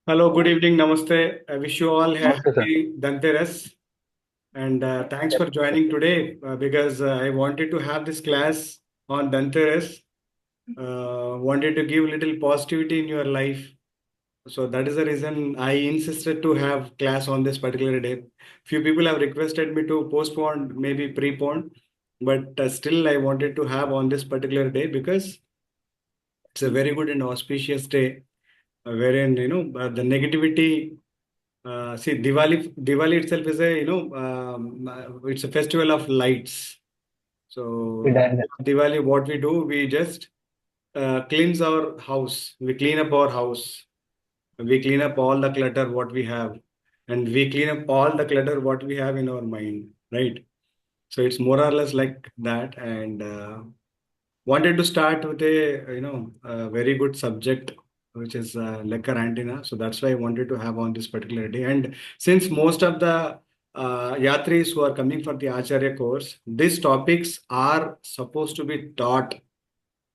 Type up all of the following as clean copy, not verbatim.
Hello, good evening, namaste. I wish you all a नमस्ते sir. happy Dhanteras and thanks for joining today because I wanted to have this class on Dhanteras. Wanted to give little positivity in your life. So that is the reason I insisted to have class on this particular day. Few people have requested me to postpone, maybe prepone, but still I wanted to have on this particular day because it's a very good and auspicious day wherein the negativity. See, Diwali itself is it's a festival of lights. So, Diwali, what we do, we just cleanse our house. We clean up our house. We clean up all the clutter what we have, and we clean up all the clutter what we have in our mind, right? So it's more or less like that, and wanted to start with a very good subject, which is Lecher Antenna. So that's why I wanted to have on this particular day. And since most of the yatris who are coming for the Acharya course, these topics are supposed to be taught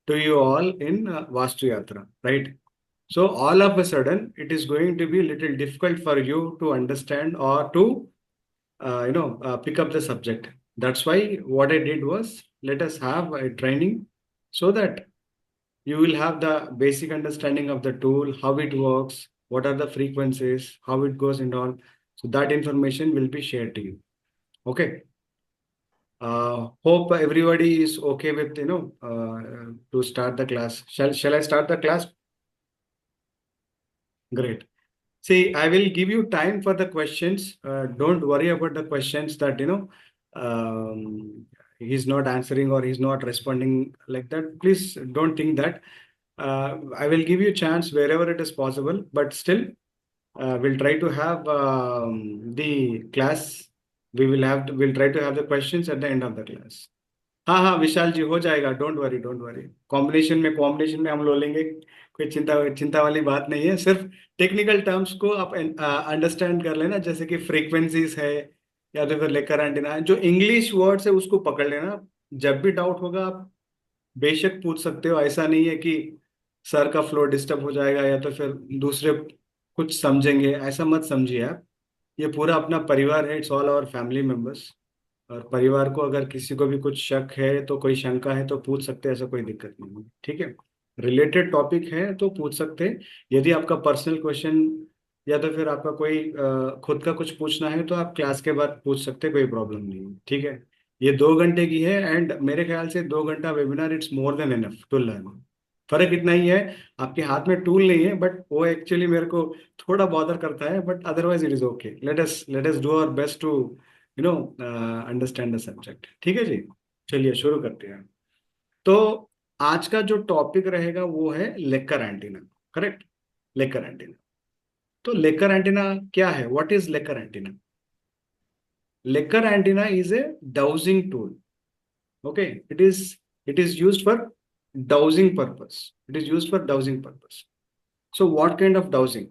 to you all in Vastu Yatra, right? So all of a sudden, it is going to be a little difficult for you to understand or to pick up the subject. That's why what I did was let us have a training so that you will have the basic understanding of the tool, how it works, what are the frequencies, how it goes and all. So that information will be shared to you. Okay. Hope everybody is okay with to start the class. Shall I start the class? Great. See, I will give you time for the questions. Don't worry about the questions that he's not answering or he's not responding like that. Please don't think that. I will give you a chance wherever it is possible, but still, we'll try to have the class. We'll try to have the questions at the end of the class. हाँ हाँ विशाल जी हो जाएगा. Don't worry combination में हम लोग लेंगे. कोई चिंता चिंता वाली बात नहीं है. सिर्फ टेक्निकल टर्म्स को आप अंडरस्टैंड कर लेना, जैसे कि फ्रीक्वेंसीज है या तो फिर लेकर एंटीना है. जो इंग्लिश वर्ड्स है उसको पकड़ लेना. जब भी डाउट होगा आप बेशक पूछ सकते हो. ऐसा नहीं है कि सर का फ्लो डिस्टर्ब हो जाएगा या तो फिर दूसरे कुछ समझेंगे, ऐसा मत समझिए आप. ये पूरा अपना परिवार है. It's all our family members. और परिवार को अगर किसी को भी कुछ शक है तो कोई शंका है तो पूछ सकते हैं. ऐसा कोई दिक्कत नहीं है. ठीक है. रिलेटेड टॉपिक है तो पूछ सकते हैं. यदि आपका पर्सनल क्वेश्चन या तो फिर आपका कोई खुद का कुछ पूछना है तो आप क्लास के बाद पूछ सकते हैं. कोई प्रॉब्लम नहीं है. ठीक है. ये 2 घंटे की है एंड मेरे ख्याल से 2 घंटा webinar it's more than enough to learn. फर्क इतना ही है, आपके हाथ में टूल नहीं है, बट वो एक्चुअली मेरे को थोड़ा बॉदर करता है. But otherwise it is okay. Let us do our best to understand the subject. ठीक है जी. चलिए शुरू करते हैं. तो आज का जो टॉपिक रहेगा वो है लेकर एंटीना. करेक्ट. लेकर एंटीना. तो लेकर एंटीना क्या है? व्हाट इज लेकर एंटीना? लेकर antenna is a dowsing tool. Okay. It is used for dowsing purpose. It is used for dowsing purpose. So what kind of dowsing?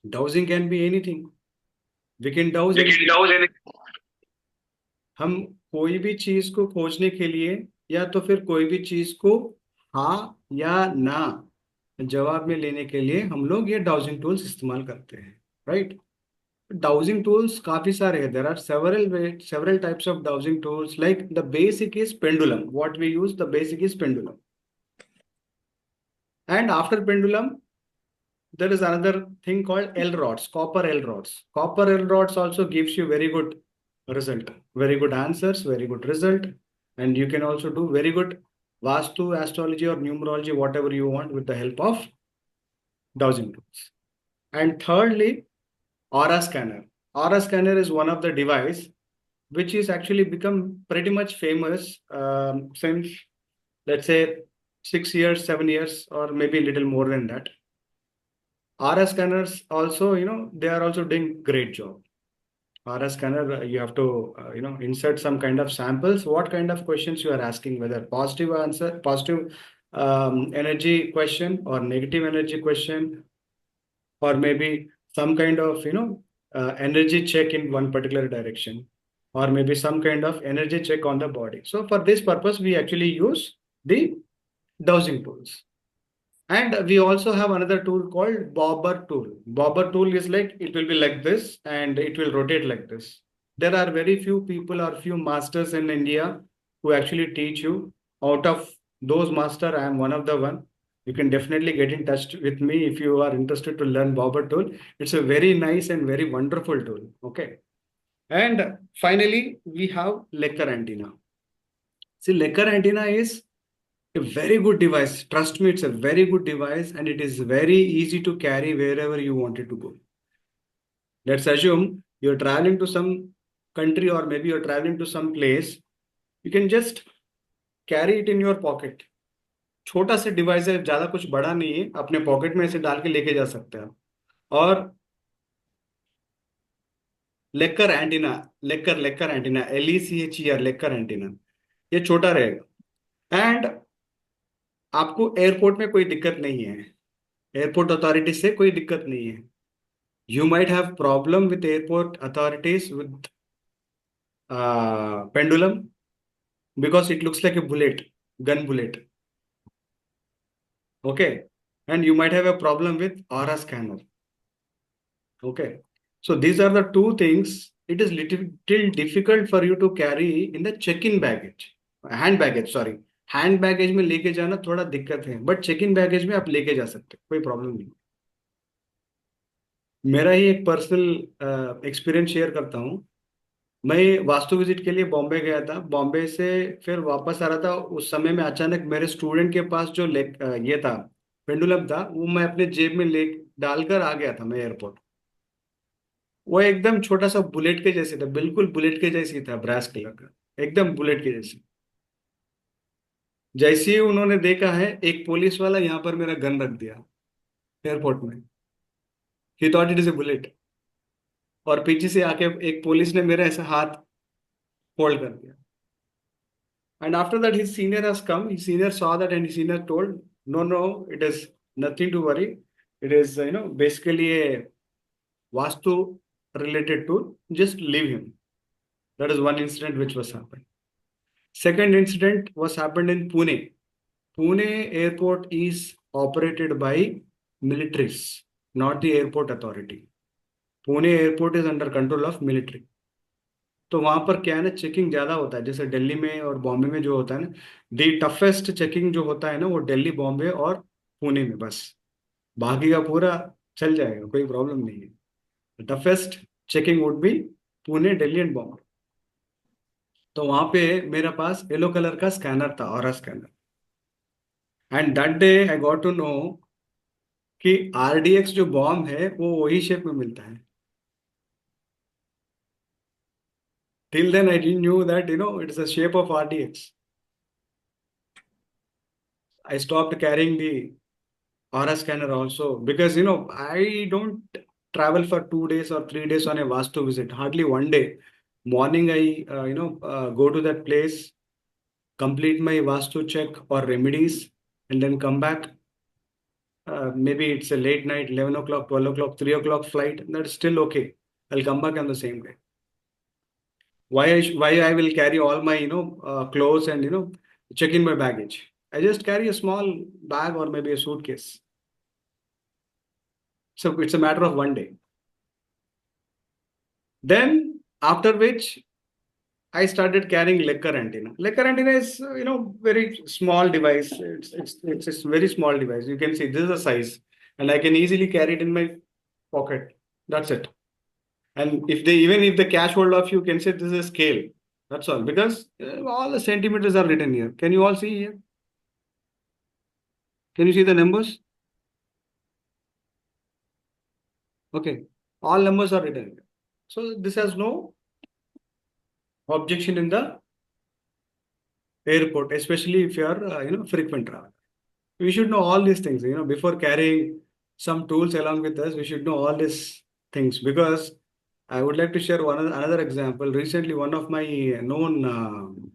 Dowsing can be anything. We can dowse anything. हम कोई भी चीज को खोजने के लिए या तो फिर कोई भी चीज को हाँ या ना जवाब में लेने के लिए हम लोग ये डाउजिंग टूल्स इस्तेमाल करते हैं. राइट. डाउजिंग टूल्स काफी सारे हैं. There are several types of dowsing tools. Like the basic is pendulum. What we use, the basic is pendulum. And after pendulum there is another thing called L rods, copper L rods. Copper L rods also gives you very good result, very good answers, very good result, and you can also do very good Vastu, astrology or numerology, whatever you want, with the help of dowsing tools. And thirdly, aura scanner. Aura scanner is one of the device which is actually become pretty much famous since, let's say, 6 years, 7 years, or maybe a little more than that. RS scanners also, they are also doing great job. RS scanner, you have to, insert some kind of samples. What kind of questions you are asking, whether positive answer, positive energy question or negative energy question, or maybe some kind of, energy check in one particular direction, or maybe some kind of energy check on the body. So for this purpose, we actually use the dowsing tools. And we also have another tool called bobber tool. Bobber tool is like, it will be like this and it will rotate like this. There are very few people or few masters in India who actually teach you. Out of those master, I am one of the one. You can definitely get in touch with me if you are interested to learn bobber tool. It's a very nice and very wonderful tool. Okay. And finally, we have Lecher antenna. See, Lecher antenna is a very good device. Trust me, it's a very good device and it is very easy to carry wherever you want it to go. Let's assume you're traveling to some country or maybe you're traveling to some place. You can just carry it in your pocket. छोटा सा device है, ज्यादा कुछ बड़ा नहीं है, अपने pocket में इसे डाल के लेके जा सकते हैं। और लेकर एंटीना, लेकर एंटीना, LECHER, लेकर एंटीना, ये छोटा रहेगा। एंड आपको एयरपोर्ट में कोई दिक्कत नहीं है, एयरपोर्ट अथॉरिटी से कोई दिक्कत नहीं है। You might have problem with airport authorities with pendulum because it looks like a bullet, gun bullet. Okay. And you might have a problem with aura scanner. Okay. So these are the two things. It is little difficult for you to carry in the check-in baggage. Hand baggage, sorry. Hand baggage में लेके जाना थोड़ा दिक्कत है, but check in baggage में आप लेके जा सकते, कोई प्रॉब्लम नहीं। मेरा ही एक पर्सनल एक्सपीरियंस शेयर करता हूँ। मैं वास्तु विजिट के लिए बॉम्बे गया था, बॉम्बे से फिर वापस आ रहा था। उस समय में अचानक मेरे स्टूडेंट के पास जो ये था, पेंडुलम था, वो मैं अपने जेब में ले डालकर आ गया था मैं एयरपोर्ट। वो एकदम छोटा सा बुलेट के जैसे था, बिल्कुल बुलेट के जैसे ही था, ब्रास कलर का, एकदम बुलेट के जैसे। जैसे ही उन्होंने देखा है, एक पुलिस वाला यहाँ पर मेरा गन रख दिया एयरपोर्ट में। ही thought it is a bullet. और पीछे से आके एक पुलिस ने मेरा ऐसा हाथ होल्ड कर दिया। And after that, his senior has come. His senior saw that, and his senior told, "No, no, it is nothing to worry. It is, basically a Vastu related tool. Just leave him." That is one incident which was happened. Second incident was happened in Pune. Pune airport is operated by militaries, not the airport authority. Pune airport is under control of military. तो वहां पर क्या है ना, checking ज्यादा होता है, जैसे दिल्ली में और बॉम्बे में जो होता है ना, दी टफेस्ट चेकिंग जो होता है ना, वो दिल्ली, बॉम्बे और पुणे में बस। बाकी का पूरा चल जाएगा, कोई प्रॉब्लम नहीं है। Toughest checking would be Pune, Delhi and Bombay. तो वहां पे मेरे पास येलो कलर का स्कैनर था, aura scanner. And that day I got to know कि RDX जो बॉम्ब है वो वही शेप में मिलता है। Till then, I didn't knew that, it's the shape of RDX. I stopped carrying the aura scanner also because, I don't travel for 2 days or 3 days on a Vastu visit, hardly one day. Morning, I, go to that place, complete my Vastu check or remedies, and then come back. Maybe it's a late night, 11 o'clock, 12 o'clock, 3 o'clock flight. That's still okay. I'll come back on the same day. Why I will carry all my clothes and check in my baggage. I just carry a small bag or maybe a suitcase. So it's a matter of one day. Then after which I started carrying Lecher antenna. Lecher antenna is very small device. It's a very small device. You can see this is the size, and I can easily carry it in my pocket. That's it. And even if the cash hold of you can say this is a scale. That's all, because all the centimeters are written here. Can you all see here? Can you see the numbers? Okay, all numbers are written here. So this has no objection in the airport, especially if you are frequent traveler. We should know all these things. Before carrying some tools along with us, we should know all these things, because I would like to share another example. Recently, one of my known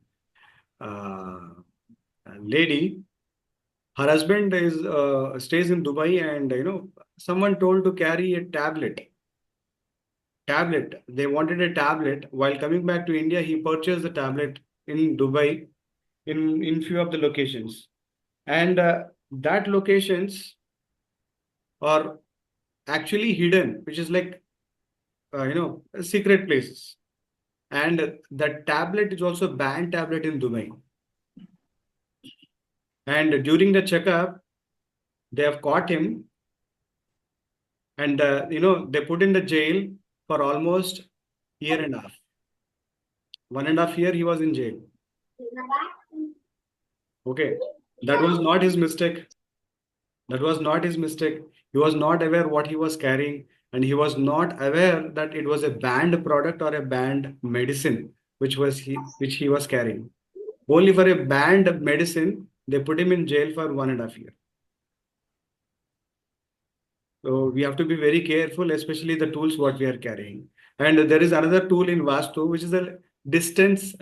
lady, her husband is stays in Dubai, and someone told to carry a tablet. They wanted a tablet. While coming back to India, he purchased the tablet in Dubai in few of the locations. And that locations are actually hidden, which is like secret places. And that tablet is also banned tablet in Dubai. And during the checkup, they have caught him, and they put in the jail for almost year and a half. 1.5 year he was in jail. Okay, that was not his mistake. That was not his mistake. He was not aware what he was carrying, and he was not aware that it was a banned product or a banned medicine which he was carrying. Only for a banned medicine, they put him in jail for 1.5 year. So we have to be very careful, especially the tools what we are carrying. And there is another tool in Vastu, which is a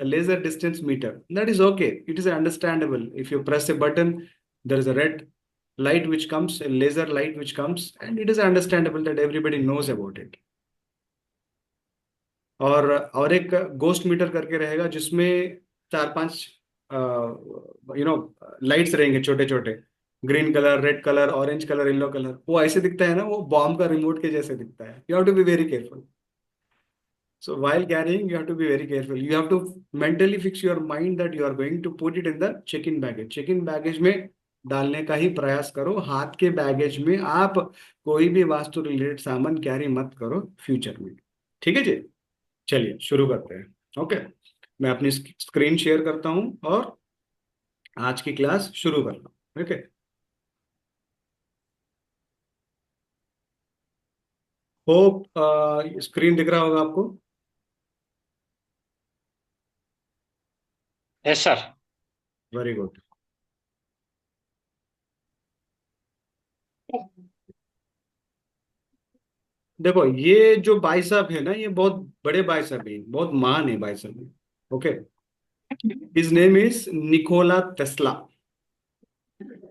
laser distance meter. That is okay. It is understandable. If you press a button, there is a red light which comes, a laser light which comes, and it is understandable that everybody knows about it. और एक ghost metre करके रहेगा जिसमें 4-5 lights रहेंगे छोटे छोटे, green colour, red colour, orange colour, yellow colour. वो ऐसे दिखता है ना, वो बॉम्ब का रिमोट के जैसे दिखता है. You have to be very careful. So while carrying, you have to be very careful. You have to mentally fix your mind that you are going to put it in the check-in baggage. Check-in baggage में डालने का ही प्रयास करो. हाथ के baggage में आप कोई भी वास्तु रिलेटेड सामान कैरी मत करो फ्यूचर में. ठीक है जी, चलिए शुरू करते हैं. ओके, मैं अपनी स्क्रीन शेयर करता हूं और आज की क्लास शुरू कर लो. ओके, होप स्क्रीन दिख रहा होगा आपको. Yes sir. Very good. देखो, ये जो भाई साहब है ना, ये बहुत बड़े भाई साहब है, बहुत महान है भाई साहब. Okay, his name is Nikola Tesla.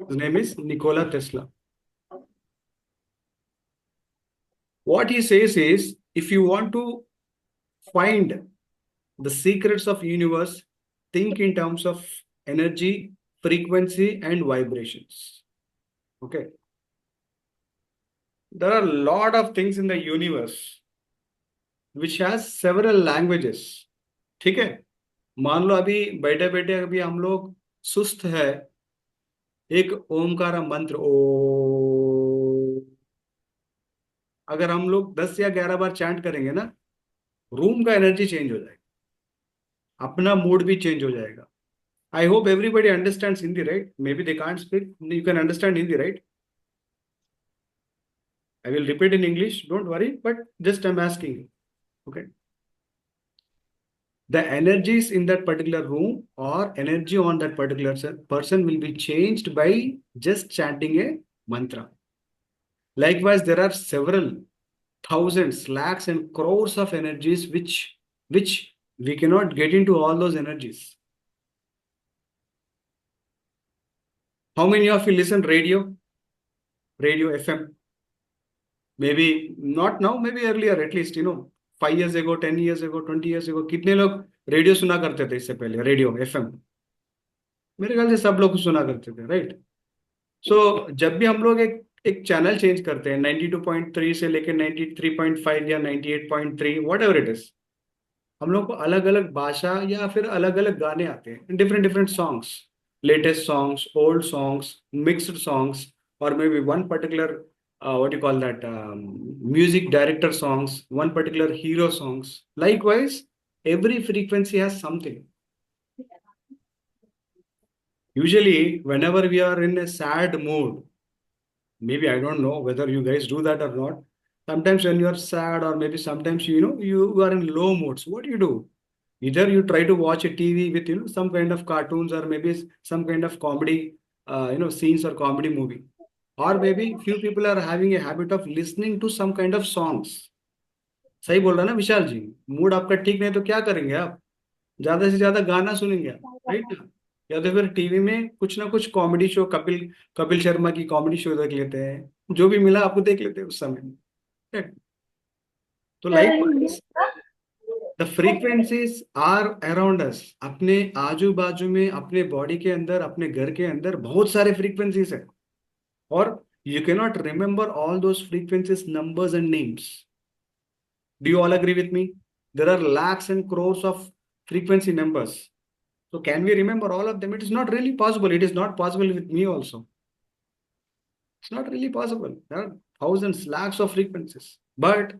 His name is Nikola Tesla. What he says is, if you want to find the secrets of universe, think in terms of energy, frequency, and vibrations. Okay. There are a lot of things in the universe which has several languages. ठीक है, मान लो अभी बैठे बैठे अभी हम लोग सुस्त है, एक ओमकार मंत्र ओ, अगर हम लोग 10 या 11 बार चैंट करेंगे ना, रूम का एनर्जी चेंज हो जाएगा, अपना मूड भी चेंज हो जाएगा. I hope everybody understands Hindi, right? May be they can't speak, you can understand Hindi, right? I will repeat in English, don't worry, but just I'm asking you. Okay. The energies in that particular room or energy on that particular person will be changed by just chanting a mantra. Likewise, there are several thousands, lakhs, and crores of energies which we cannot get into all those energies. How many of you listen radio FM? Maybe not now, maybe earlier, at least 5 years ago, 10 years ago, 20 years ago. कितने लोग radio सुना करते थे इससे पहले? Radio FM मेरे ख्याल से सब लोग सुना करते थे, राइट? सो जब भी हम लोग एक चैनल चेंज करते हैं 92.3 से लेकर 93.5 या 98.3, वॉट एवर इट इज, हम लोग को अलग अलग भाषा या फिर अलग अलग गाने आते हैं, different different songs, latest songs, old songs, mixed songs, और maybe one particular what you call that, music director songs, one particular hero songs. Likewise, every frequency has something. Usually whenever we are in a sad mood, maybe I don't know whether you guys do that or not, sometimes when you are sad, or maybe sometimes you are in low moods, what do? Either you try to watch a TV with some kind of cartoons, or maybe some kind of comedy scenes or comedy movie. Or maybe few people are having a habit of listening to some kind of songs. सही बोल रहा ना विशाल जी? Mood आपका ठीक नहीं तो क्या करेंगे आप? ज्यादा से ज्यादा गाना सुनेंगे, राइट? या तो फिर टीवी में कुछ ना कुछ कॉमेडी शो, कपिल कपिल शर्मा की कॉमेडी शो देख लेते हैं, जो भी मिला आपको देख लेते हैं उस समय. तो like the frequencies are around us. अपने आजू बाजू में, अपने बॉडी के अंदर, अपने घर के अंदर बहुत सारे फ्रीक्वेंसीज है. or you cannot remember all those frequencies, numbers, and names. Do you all agree with me? There are lakhs and crores of frequency numbers. So can we remember all of them? It is not really possible. It is not possible with me also. It's not really possible. There are thousands, lakhs of frequencies. But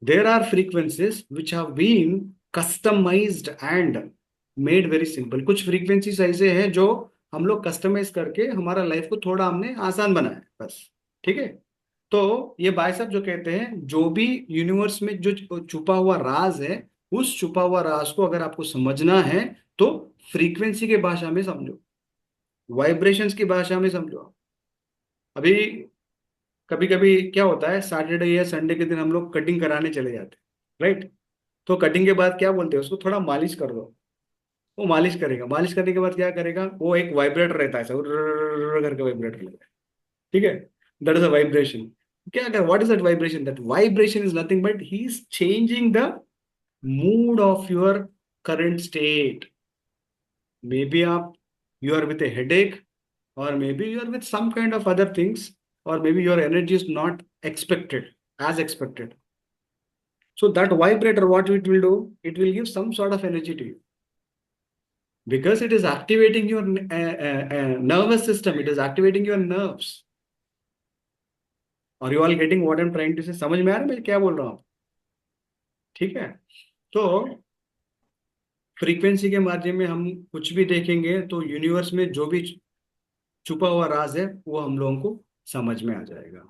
there are frequencies which have been customized and made very simple. कुछ frequencies ऐसे हैं जो हम लोग customise करके हमारा life को थोड़ा हमने आसान बनाया है, बस। ठीक है। तो ये भाई साहब जो कहते हैं, जो भी यूनिवर्स में जो छुपा हुआ राज है, उस छुपा हुआ राज को अगर आपको समझना है तो फ्रीक्वेंसी के भाषा में समझो, वाइब्रेशंस की भाषा में समझो। अभी कभी कभी क्या होता है, सैटरडे या संडे के दिन हम लोग कटिंग कराने चले जाते हैं, राइट? तो कटिंग के बाद क्या बोलते हैं, उसको थोड़ा मालिश कर दो। वो मालिश करेगा, मालिश करने के बाद क्या करेगा, वो एक वाइब्रेटर रहता है, ऐसा करके वाइब्रेटर लगता है। ठीक है, दैट इज अ वाइब्रेशन। क्या कर, what is that vibration? That vibration is nothing but he is changing the mood of your current state. Maybe आप, you are with a headache, or maybe you are with some kind of other things, or maybe your energy is not expected as expected. So that vibrator, what it will do, it will give some sort of energy to you, because it is activating your nervous system, it is activating your nerves. Are you all getting what I'm trying to say? समझ में आ रहा है मैं क्या बोल रहा हूँ? ठीक है। तो फ्रीक्वेंसी के माध्यम में हम कुछ भी देखेंगे तो यूनिवर्स में जो भी छुपा हुआ राज है वो हम लोगों को समझ में आ जाएगा।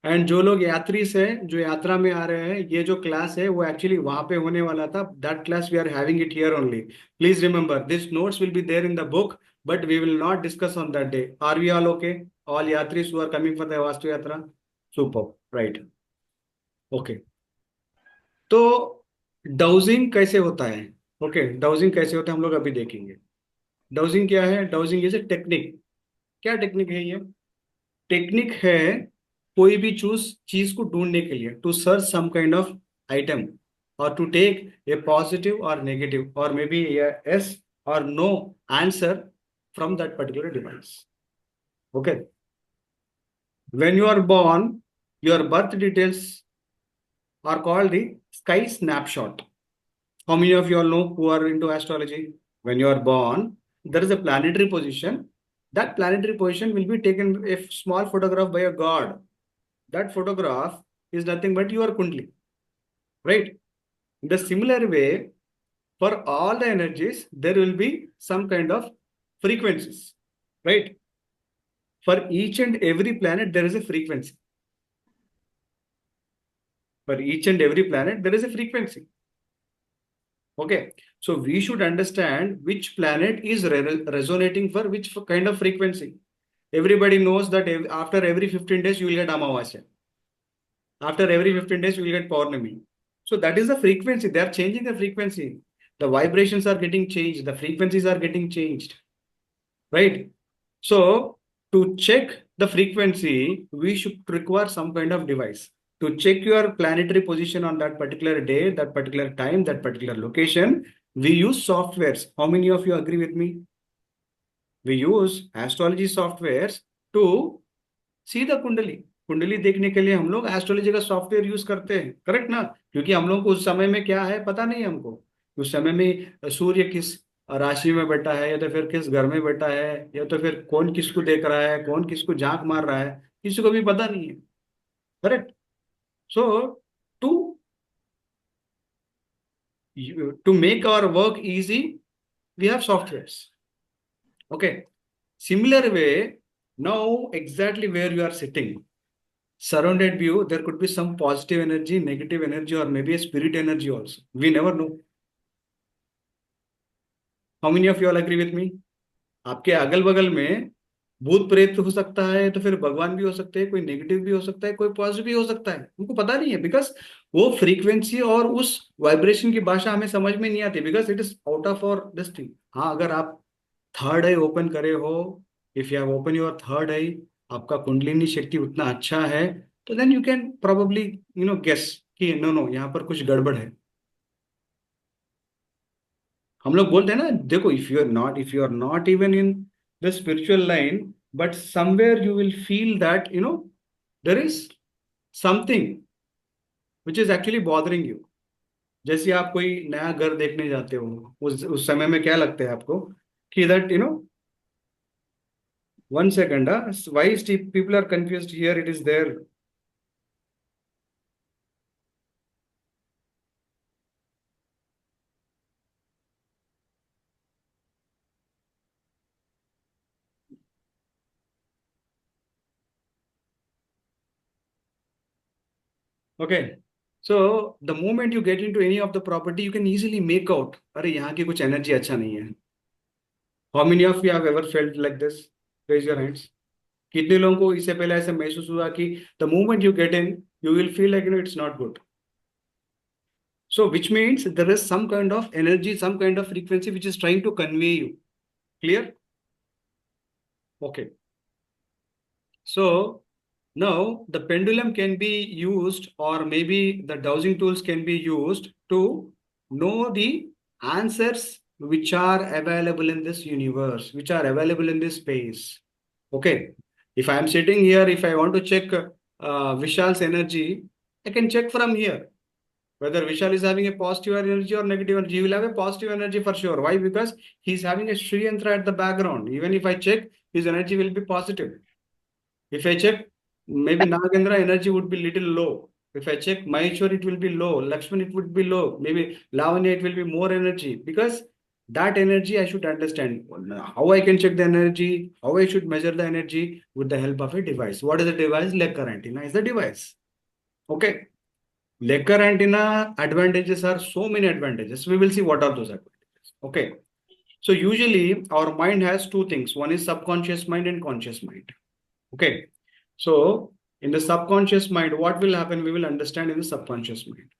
एंड जो लोग यात्री से, जो यात्रा में आ रहे हैं, ये जो क्लास है वो एक्चुअली वहां पे होने वाला था। That class we are having it here only. Please remember this notes will be there in the book, but we will not discuss on that day. Are we all okay? All यात्रीज who are coming for the वास्तु यात्रा? Super, right, okay. तो dowsing कैसे होता है? Okay, dowsing कैसे होता है हम लोग अभी देखेंगे। डाउजिंग क्या है? Dowsing is a technique. क्या टेक्निक है ये? टेक्निक है कोई भी चूज चीज को ढूंढने के लिए, to search some kind of item, और टू टेक ए पॉजिटिव और नेगेटिव और मे बी यस और no answer from that particular device. Okay, when you are born, your birth details are called the sky snapshot. How many of you all know who are into astrology? When you are born, there is a planetary position. That planetary position will be taken a small photograph by a god. That photograph is nothing but your kundli, right? In the similar way, for all the energies, there will be some kind of frequencies, right? For each and every planet, there is a frequency. For each and every planet, there is a frequency. Okay, so we should understand which planet is resonating for which kind of frequency. Everybody knows that after every 15 days you will get Amavasya. After every 15 days you will get Paurnami. So that is the frequency. They are changing the frequency. The vibrations are getting changed. The frequencies are getting changed. Right? So to check the frequency, we should require some kind of device. To check your planetary position on that particular day, that particular time, that particular location, we use softwares. How many of you agree with me? We use astrology softwares to see the कुंडली। कुंडली देखने के लिए हम लोग astrology का software use करते हैं, करेक्ट ना? क्योंकि हम लोग को उस समय में क्या है पता नहीं है हमको। उस समय में सूर्य किस राशि में बैठा है, या तो फिर किस घर में बैठा है, या तो फिर कौन किसको देख रहा है, कौन किसको झांक मार रहा है, किसी को भी पता नहीं है, correct? So to to make our work easy, we have softwares. Okay. Similar way, now exactly where you are sitting, surrounded view, there could be some positive energy, negative energy, or maybe a spirit energy also. We never know. How many of you all agree with me? आपके अगल बगल में भूत प्रेत हो सकता है, तो फिर भगवान भी हो सकते हैं, कोई नेगेटिव भी हो सकता है, कोई पॉजिटिव भी हो सकता है, हमको पता नहीं है, बिकॉज वो फ्रीक्वेंसी और उस वाइब्रेशन की भाषा हमें समझ में नहीं आती, because it is out of our this thing. हाँ, अगर आप थर्ड आई ओपन करे हो, if you have open your third eye, आपका कुंडलिनी शक्ति उतना अच्छा है, तो then you can probably guess कि नो नो यहाँ पर कुछ गड़बड़ है। हम लोग बोलते हैं ना, देखो, if you are not even in the spiritual line, but somewhere you will feel that, there is something which is actually bothering you. जैसे आप कोई नया घर देखने जाते हो, उस समय में क्या लगता है आपको कि that one second, why people are confused here, it is there. Okay. So the moment you get into any of the property, you can easily make out, अरे यहाँ की कुछ एनर्जी अच्छा नहीं है. How many of you have ever felt like this? Raise your hands. कितने लोगों को इससे पहले ऐसे महसूस हुआ कि the moment you get in, you will feel like it's not good. So which means there is some kind of energy, some kind of frequency which is trying to convey you. Clear? Okay. So now the pendulum can be used, or maybe the dowsing tools can be used to know the answers which are available in this universe, which are available in this space. Okay. If I am sitting here, if I want to check Vishal's energy, I can check from here. Whether Vishal is having a positive energy or negative energy, he will have a positive energy for sure. Why? Because he's having a Sri Yantra at the background. Even if I check, his energy will be positive. If I check, maybe Nagendra energy would be little low. If I check Maheshwar, it will be low. Lakshman, it would be low. Maybe Lavanya, it will be more energy. Because that energy, I should understand how I can check the energy, how I should measure the energy with the help of a device. What is the device? Lecher antenna is the device. Okay. Lecher antenna advantages are so many advantages. We will see what are those advantages. Okay. So usually our mind has two things. One is subconscious mind and conscious mind. Okay. So in the subconscious mind, what will happen? We will understand in the subconscious mind.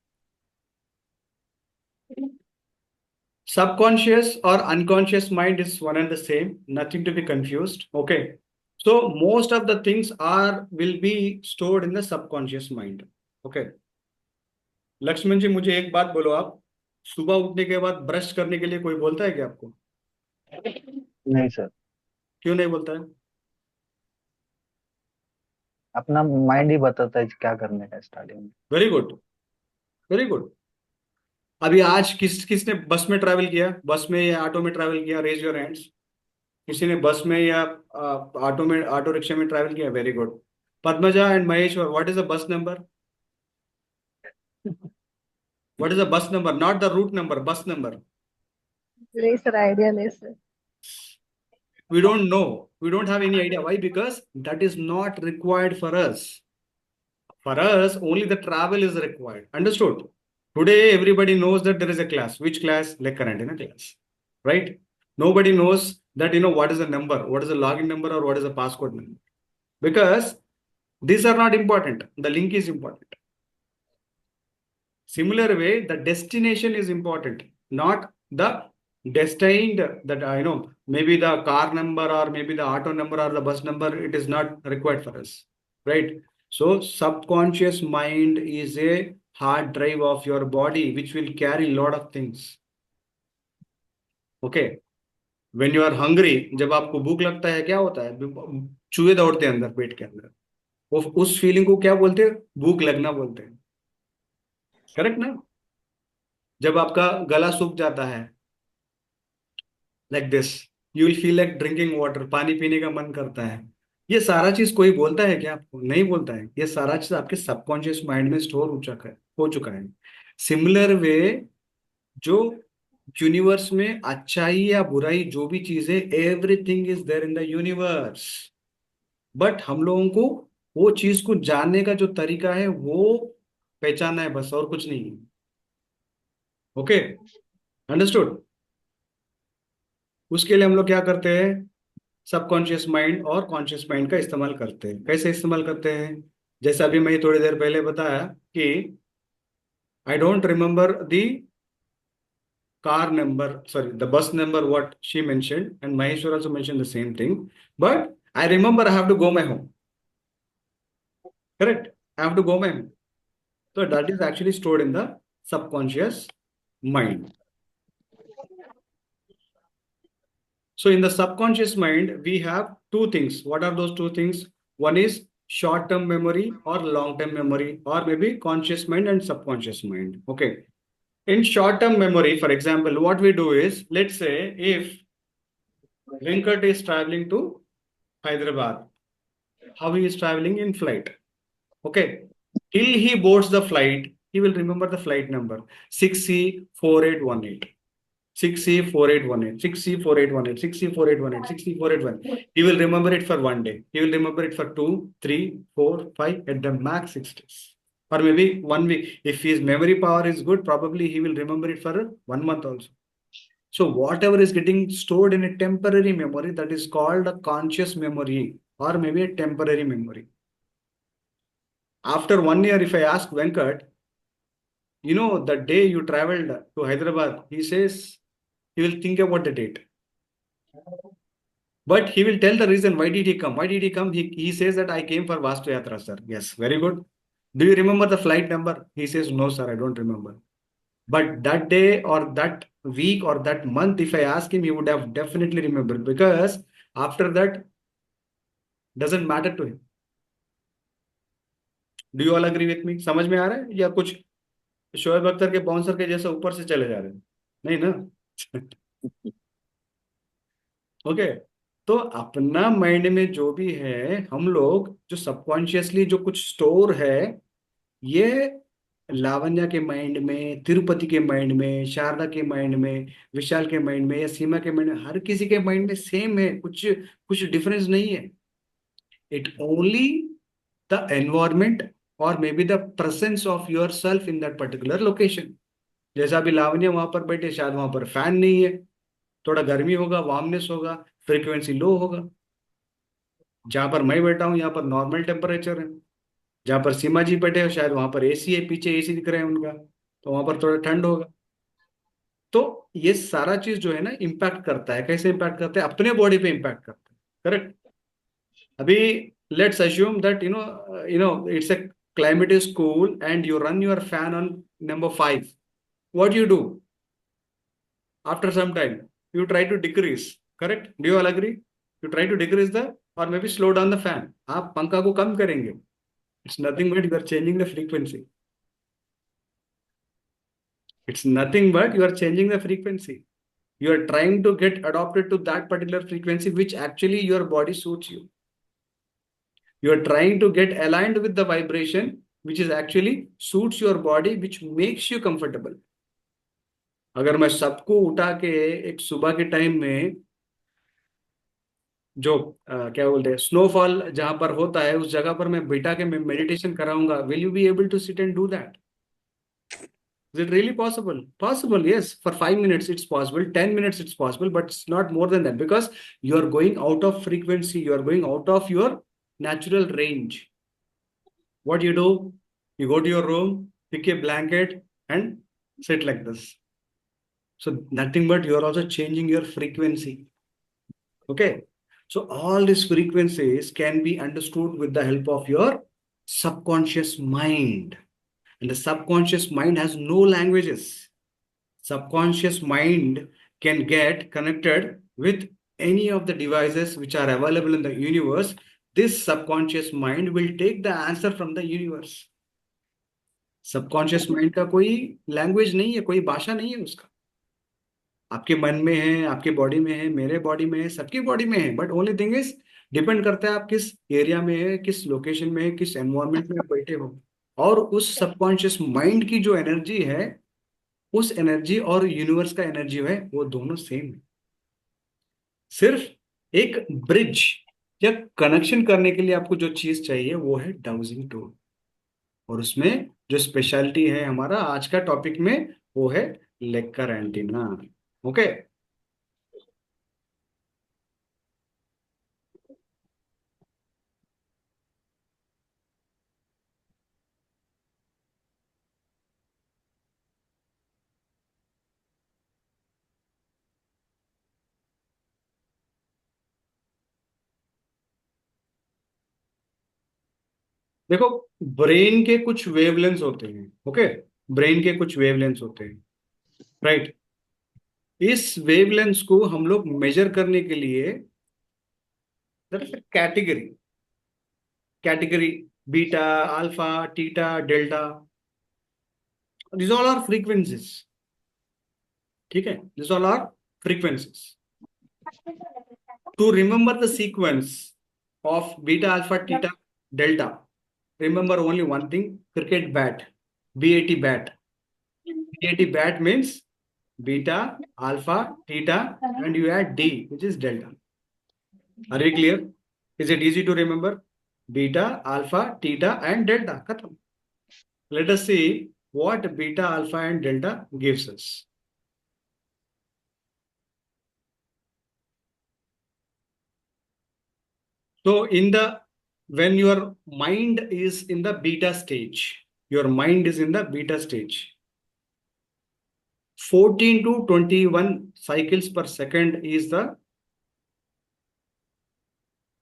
Subconscious or unconscious mind is one and the same, nothing to be confused. Okay. So most of the things will be stored in the subconscious mind. Okay. Lakshman जी, मुझे एक बात बोलो, आप सुबह उठने के बाद brush करने के लिए कोई बोलता है क्या आपको? नहीं सर, क्यों नहीं बोलता है? अपना माइंड ही बताता है कि क्या करने का स्टार्टिंग में। Very good, very good. अभी आज किसने बस में ट्रैवल किया, बस में या ऑटो में ट्रैवल किया? Raise your hands. किसी ने बस में या ऑटो में, ऑटो रिक्शा में ट्रैवल किया? Very good. Padmaja and Maheshwar, what is the bus number? What is the bus number? Not the route number, bus number. नहीं सर, आइडिया नहीं sir. We don't know. We don't have any idea. Why? Because that is not required for us. For us, only the travel is required. Understood? Today, everybody knows that there is a class. Which class? Lecher antenna class. Right? Nobody knows that, what is the number, what is the login number, or what is the passcode number. Because these are not important. The link is important. Similar way, the destination is important, not the destined, that maybe the car number or maybe the auto number or the bus number, it is not required for us, right? So subconscious mind is a hard drive of your body which will carry a lot of things. Okay. When you are hungry, जब आपको भूख लगता है, क्या होता है? चूहे दौड़ते हैं अंदर पेट के अंदर. वो उस फीलिंग को क्या बोलते हैं? भूख लगना बोलते हैं. करेक्ट ना? जब आपका गला सूख जाता है, like this, you will feel like drinking water, पानी पीने का मन करता है. ये सारा चीज कोई बोलता है क्या आपको? नहीं बोलता है. ये सारा चीज आपके सबकॉन्शियस माइंड में स्टोर हो चुका है. सिमिलर वे, जो यूनिवर्स में अच्छाई या बुराई जो भी चीज है, everything is there in the universe. But हम लोगों को वो चीज को जानने का जो तरीका है वो पहचानना है, बस, और कुछ नहीं है. ओके. अंडरस्टूड? उसके लिए हम लोग क्या करते हैं? सबकॉन्शियस माइंड और कॉन्शियस माइंड का इस्तेमाल करते हैं. कैसे इस्तेमाल करते हैं? जैसे अभी मैं थोड़ी देर पहले बताया कि I don't remember the car number, sorry, the bus number, what she mentioned, and Maheshwar also mentioned the same thing. But I remember I have to go my home. Correct? I have to go my home. So that is actually stored in the subconscious mind. So in the subconscious mind, we have two things. What are those two things? One is short-term memory or long-term memory, or maybe conscious mind and subconscious mind. Okay. In short-term memory, for example, what we do is, let's say if Venkat is traveling to Hyderabad, how he is traveling in flight. Okay. Till he boards the flight, he will remember the flight number 6C4818. 6C4818, 6C4818, 6C4818, 6C4818. He will remember it for one day. He will remember it for 2, 3, 4, 5, at the max 6 days. Or maybe 1 week. If his memory power is good, probably he will remember it for 1 month also. So whatever is getting stored in a temporary memory, that is called a conscious memory or maybe a temporary memory. After 1 year, if I ask Venkat, the day you traveled to Hyderabad, he says he will think about the date. But he will tell the reason why did he come? Why did he come? He says that I came for Vastu Yatra, sir. Yes, very good. Do you remember the flight number? He says, no, sir, I don't remember. But that day or that week or that month, if I ask him, he would have definitely remembered, because after that, doesn't matter to him. Do you all agree with me? समझ में आ रहा है या कुछ शोएब अख्तर के bouncer के जैसे ऊपर से चले जा रहे हैं? नहीं ना? ओके. तो अपना माइंड में जो भी है, हम लोग जो सबकॉन्शियसली जो कुछ स्टोर है, ये लावण्या के माइंड में, तिरुपति के माइंड में, शारदा के माइंड में, विशाल के माइंड में या सीमा के माइंड में, हर किसी के माइंड में सेम है. कुछ कुछ डिफरेंस नहीं है. इट ओनली द एनवायरमेंट और may be the presence of your self in that particular location. जैसा अभी लावण्या वहां पर बैठे, शायद वहां पर फैन नहीं है, थोड़ा गर्मी होगा, वार्मनेस होगा, फ्रीक्वेंसी लो होगा. जहां पर मैं बैठा हूँ यहाँ पर नॉर्मल टेम्परेचर है. जहां पर सीमा जी बैठे हैं, शायद वहां पर एसी है, पीछे एसी दिख रहे हैं उनका, तो वहां पर थोड़ा ठंड होगा. तो ये सारा चीज जो है ना, इम्पैक्ट करता है. कैसे इम्पैक्ट करता है? अपने बॉडी पे इम्पैक्ट करता है. करेक्ट. अभी let's assume that it's a climate is cool and you run your fan on number 5. What do you do? After some time, you try to decrease. Correct? Do you all agree? You try to decrease the, or maybe slow down the fan. आप पंखा को कम करेंगे. It's nothing but you are changing the frequency. It's nothing but you are changing the frequency. You are trying to get adopted to that particular frequency which actually your body suits you. You are trying to get aligned with the vibration which is actually suits your body, which makes you comfortable. अगर मैं सबको उठा के एक सुबह के time में जो क्या बोलते हैं, स्नोफॉल जहां पर होता है, उस जगह पर मैं बिठा के मैं मेडिटेशन कराऊंगा, will you be able to sit and do that? Is it really possible? Possible, yes. For 5 minutes, it's possible. 10 minutes, it's possible, but it's not more than that, because you are going out of frequency. You are going out of your natural range. What you do? You go to your room, pick a blanket, and sit like this. So nothing but you are also changing your frequency. Okay. So all these frequencies can be understood with the help of your subconscious mind. And the subconscious mind has no languages. Subconscious mind can get connected with any of the devices which are available in the universe. This subconscious mind will take the answer from the universe. Subconscious mind का कोई language नहीं है, कोई भाषा नहीं है उसका. आपके मन में है, आपके बॉडी में है, मेरे बॉडी में है, सबकी बॉडी में है. But only thing is, depend करता है आप किस एरिया में है, किस लोकेशन में है, किस एनवायरमेंट में आप बैठे हो. और उस सबकॉन्शियस माइंड की जो एनर्जी है, उस एनर्जी और यूनिवर्स का एनर्जी है, वो दोनों सेम है. सिर्फ एक ब्रिज या कनेक्शन करने के लिए आपको जो चीज चाहिए वो है डाउजिंग टूल. और उसमें जो स्पेशलिटी है हमारा आज का टॉपिक में, वो है लेकर एंटीना. ओके. देखो, ब्रेन के कुछ वेवलेंथ होते हैं. ओके. ब्रेन के कुछ वेवलेंथ होते हैं. राइट. इस वेवलेंथ को हम लोग मेजर करने के लिए category beta, alpha, theta, delta, these all are frequencies. ठीक है, these all are frequencies. To remember the sequence of beta, alpha, theta, delta, remember only one thing: cricket bat, BAT bat. BAT bat means beta, alpha, theta, and you add D, which is delta. Are we clear? Is it easy to remember? Beta, alpha, theta, and delta. Khatam. Let us see what beta, alpha, and delta gives us. So when your mind is in the beta stage, your mind is in the beta stage. 14 to 21 cycles per second is the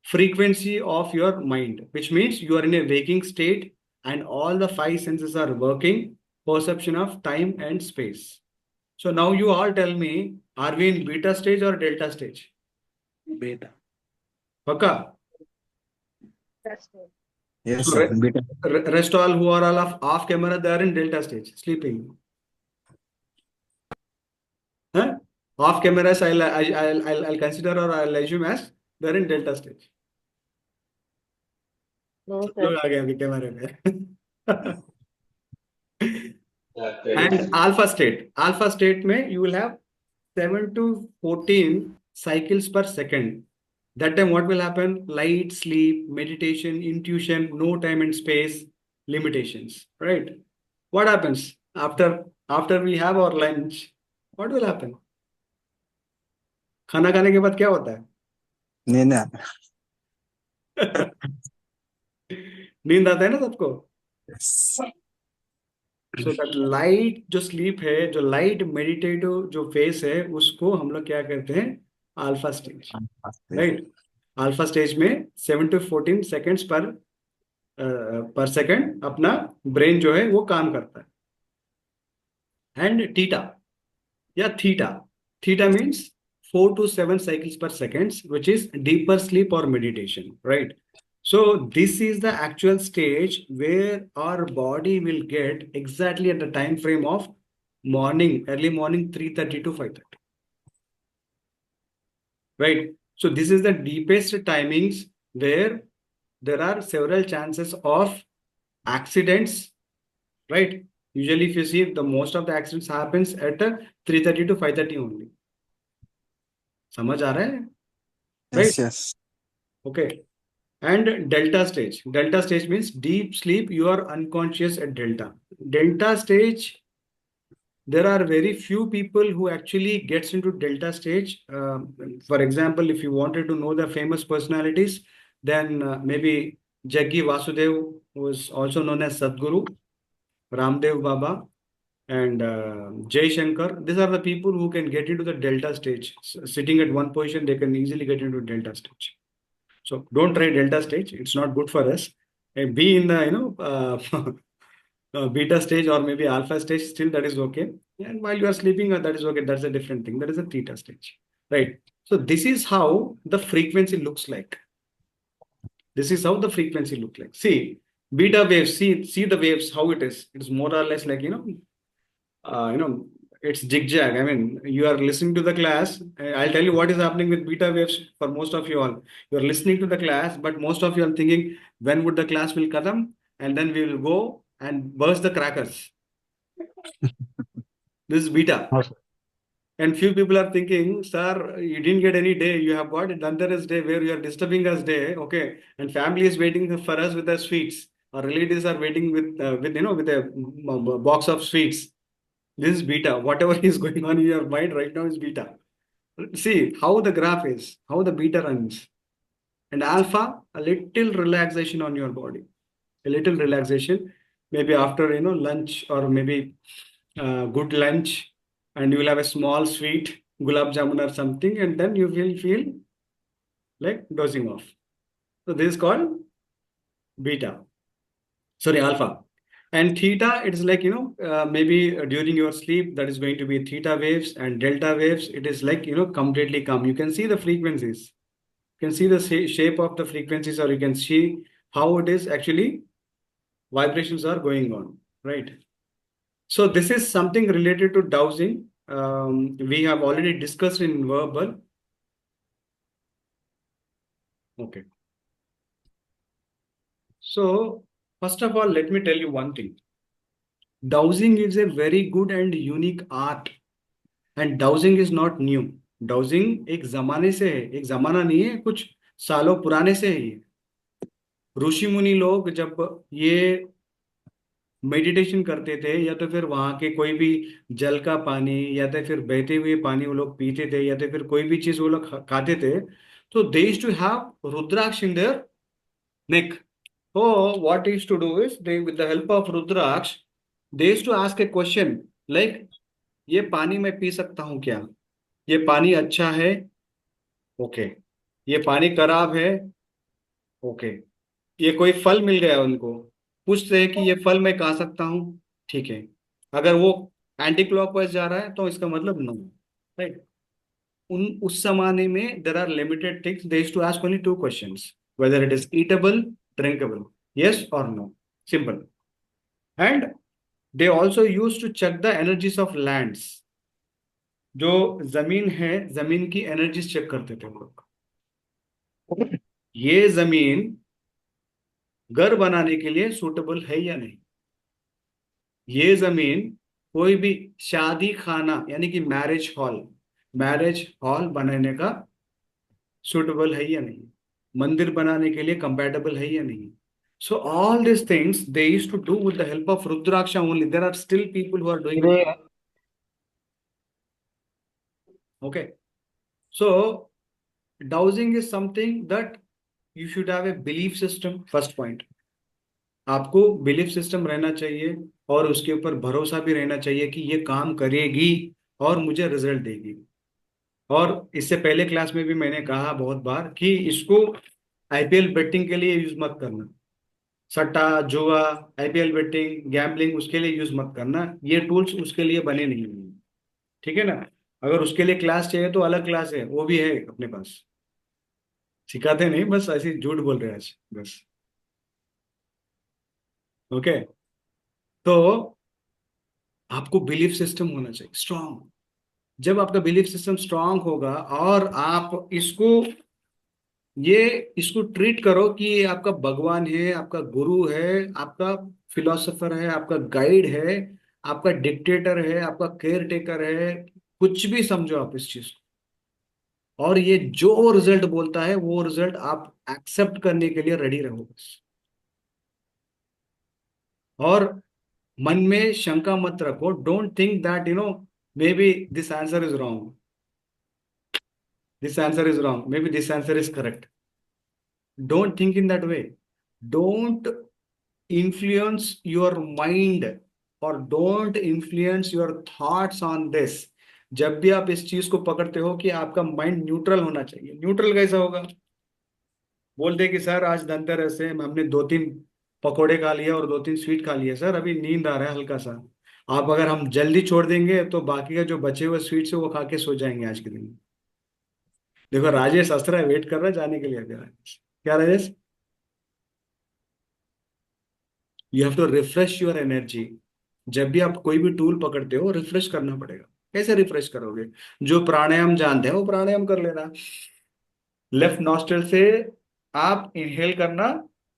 frequency of your mind, which means you are in a waking state and all the five senses are working, perception of time and space. So now you all tell me, are we in beta stage or delta stage? Beta. Paka? That's it. Yes, So sir. Beta. rest all who are all off camera, they are in delta stage, sleeping. Huh? Off cameras, I'll consider or I'll assume as they're in delta stage. No, सब sir. लोग आ गए अभी कैमरे में. And alpha state में you will have 7 to 14 cycles per second. That time what will happen? Light, sleep, meditation, intuition, no time and space limitations, right? What happens after we have our lunch? What will happen? खाना खाने के बाद क्या होता है? नींद आता नींद आता है ना सबको. Yes. सो दैट लाइट जो स्लीप है, जो लाइट मेडिटेटिव जो फेस है, उसको हम लोग क्या करते हैं? Alpha stage, right? Alpha stage में 7 to 14 सेकेंड्स पर सेकेंड अपना ब्रेन जो है वो काम करता है. एंड थीटा या theta means 4 to 7 cycles per seconds, which is deeper sleep or meditation, right? So this is the actual stage where our body will get exactly at the time frame of early morning 3:30 to 5:30, right? So this is the deepest timings where there are several chances of accidents, right? Usually if you see, the most of the accidents happens at 3:30 to 5:30 only. समझ आ रहा है? Yes, yes. Okay. And delta stage means deep sleep. You are unconscious at delta stage. There are very few people who actually gets into delta stage. For example, if you wanted to know the famous personalities, then maybe Jaggi Vasudev, who is also known as Sadguru, Ramdev Baba, and Jai Shankar. These are the people who can get into the delta stage. Sitting at one position, they can easily get into delta stage. So don't try delta stage. It's not good for us. And be in the beta stage or maybe alpha stage. Still, that is okay. And while you are sleeping, that is okay. That's a different thing. That is a theta stage, right? So this is how the frequency looks like. This is how the frequency looks like. See beta waves. See the waves. How it is. It's more or less like it's zigzag. I mean, you are listening to the class. I'll tell you what is happening with beta waves for most of you all. You are listening to the class, but most of you are thinking, when would the class will come? And then we will go and burst the crackers. This is beta. No, sir. And few people are thinking, sir, you didn't get any day. You have got a Dhanteras day where you are disturbing us day. Okay. And family is waiting for us with the sweets. Our relatives are waiting with a box of sweets. This is beta. Whatever is going on in your mind right now is beta. See how the graph is, how the beta runs. And alpha, a little relaxation on your body. A little relaxation. Maybe after, lunch or maybe good lunch. And you will have a small sweet, gulab jamun or something. And then you will feel like dozing off. So this is called beta. Sorry, alpha. And theta, it is like, maybe during your sleep, that is going to be theta waves, and delta waves, it is like, completely calm. You can see the frequencies. You can see the shape of the frequencies, or you can see how it is actually vibrations are going on, right? So this is something related to dowsing. We have already discussed in verbal. Okay. So first of all, let me tell you one thing. Dowsing is a very good and unique art, and dowsing is not new. Dowsing एक जमाने से है, एक जमाना नहीं है, कुछ सालों पुराने से है ये। ऋषि मुनि लोग जब ये मेडिटेशन करते थे, या तो फिर वहां के कोई भी जल का पानी, या तो फिर बहते हुए पानी वो लोग पीते थे, या तो फिर कोई भी चीज वो लोग खाते थे, तो they used to have rudraksha in their neck. So what is to do is, they with the help of Rudraksh, they used to ask a question like, ये पानी मैं पी सकता हूँ क्या? ये पानी अच्छा है? ओके. ये पानी खराब है? ओके. ये कोई फल मिल गया उनको, पूछते हैं कि ये फल मैं खा सकता हूँ? ठीक है. अगर वो एंटी क्लॉकवाइज जा रहा है तो इसका मतलब नो, राइट? उस जमाने में there are limited things, they used to ask only two questions, whether it is eatable, drinkable, yes or no, simple. And they also used to check the energies of lands. जो जमीन है, जमीन की energies check करते थे वो लोग. ये जमीन घर बनाने के लिए सूटेबल है या नहीं, ये जमीन कोई भी शादी खाना यानी कि मैरिज हॉल बनाने का सूटेबल है या नहीं, मंदिर बनाने के लिए कंपैटिबल है या नहीं. So all these things they used to do with the help of Rudraksha only. There are still people who are doing it. Okay. So dowsing is something that you should have a belief system. First point, आपको belief system रहना चाहिए, और उसके ऊपर भरोसा भी रहना चाहिए कि ये काम करेगी और मुझे रिजल्ट देगी. और इससे पहले क्लास में भी मैंने कहा बहुत बार कि इसको आईपीएल बेटिंग के लिए यूज मत करना. सट्टा, जुआ, आईपीएल बेटिंग, गैम्बलिंग, उसके लिए यूज मत करना. ये टूल्स उसके लिए बने नहीं हुए, ठीक है ना? अगर उसके लिए क्लास चाहिए तो अलग क्लास है, वो भी है अपने पास. सिखाते नहीं, बस ऐसे ही झूठ बोल रहे हैं आज बस. ओके. तो आपको बिलीफ सिस्टम होना चाहिए स्ट्रांग. जब आपका बिलीफ सिस्टम स्ट्रांग होगा, और आप ये इसको ट्रीट करो कि ये आपका भगवान है, आपका गुरु है, आपका फिलोसोफर है, आपका गाइड है, आपका डिक्टेटर है, आपका केयर टेकर है, कुछ भी समझो आप इस चीज को, और ये जो रिजल्ट बोलता है वो रिजल्ट आप एक्सेप्ट करने के लिए रेडी रहो बस. और मन में शंका मत रखो. Don't think that may be this answer is wrong, this answer is wrong, may be this answer is correct. Don't think in that way. Don't influence your mind, or don't influence your thoughts on this. जब भी आप इस चीज को पकड़ते हो कि आपका माइंड न्यूट्रल होना चाहिए. न्यूट्रल कैसा होगा? बोलते कि सर आज धनतेरस है, हमने 2-3 पकोड़े खा लिया और 2-3 स्वीट खा लिया, सर अभी नींद आ रहा है हल्का सा. आप अगर हम जल्दी छोड़ देंगे तो बाकी का जो बचे हुए स्वीट्स है वो खा के सो जाएंगे आज के दिन. देखो राजेश हंस रहा है, वेट कर रहा है जाने के लिए. क्या Rajesh? You have to refresh your energy. जब भी आप कोई भी टूल पकड़ते हो, रिफ्रेश करना पड़ेगा. कैसे रिफ्रेश करोगे? जो प्राणायाम जानते हैं वो प्राणायाम कर लेना. लेफ्ट नॉस्ट्रल से आप इनहेल करना,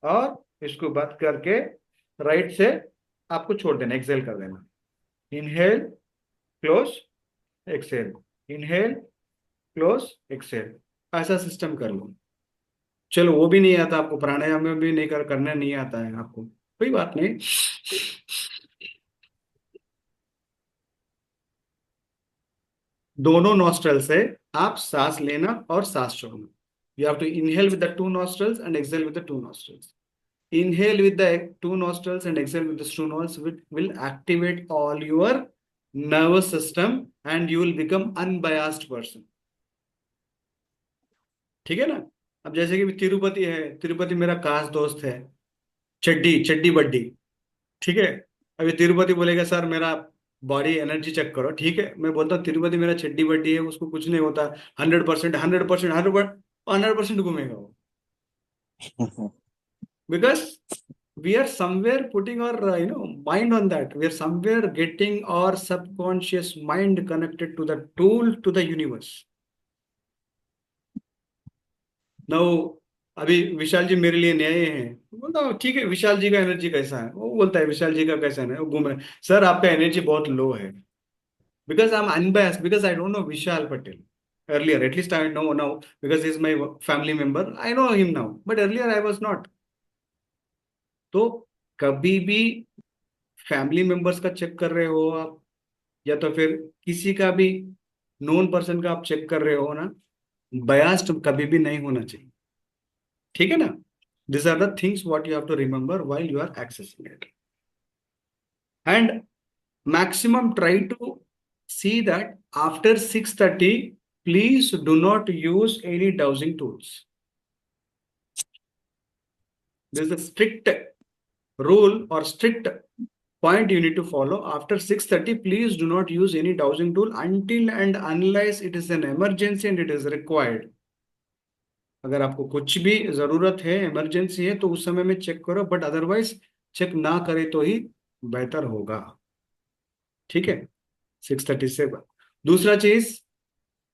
और इसको बंद करके राइट से आपको छोड़ देना, एक्सेल कर देना. Inhale, close, exhale, inhale, close, exhale. ऐसा सिस्टम कर लो. चलो वो भी नहीं आता आपको, प्राणायाम में भी नहीं करना नहीं आता है आपको, कोई बात नहीं. दोनों नॉस्ट्रल से आप सांस लेना और सांस छोड़ना. You have to inhale with the 2 nostrils and exhale with the 2 nostrils. Inhale with the 2 nostrils and exhale with the 2 nostrils will activate all your nervous system, and you will become unbiased person. ठीक है ना? अब जैसे कि तिरुपति है, तिरुपति मेरा खास दोस्त है, चड्डी चड्डी बड्डी. ठीक है। अभी तिरुपति बोलेगा सर मेरा बॉडी एनर्जी चेक करो, ठीक है, मैं बोलता हूँ तिरुपति मेरा चड्डी बड्डी है, उसको कुछ नहीं होता, 100%, 100%, 100% घूमेगा वो, because we are somewhere putting our mind on that. We are somewhere getting our subconscious mind connected to the tool, to the universe. Now अभी विशाल जी मेरे लिए न्याय हैं, बोलता हूँ ठीक है विशाल जी का एनर्जी कैसा है, वो बोलता है विशाल जी का कैसा है, वो घूम रहे सर आपका एनर्जी बहुत लो है, because I am unbiased, because I don't know Vishal Patel earlier, at least I know now because he is my family member, I know him now, but earlier I was not. तो कभी भी family members का check कर रहे हो आप, या तो फिर किसी का भी नोन पर्सन का आप चेक कर रहे हो ना, बयास्ड कभी भी नहीं होना चाहिए, ठीक है ना। This are the things what you have to remember while you are accessing it, and maximum try to see that after 6:30 please do not use any dowsing tools. This is strict rule or strict point you need to follow. After 6:30 please do not use any dowsing tool until and unless it is an emergency and it is required. अगर आपको कुछ भी जरूरत है, emergency है, तो उस समय में चेक करो, बट अदरवाइज चेक ना करे तो ही बेहतर होगा, ठीक है। 6:30 से दूसरा चीज,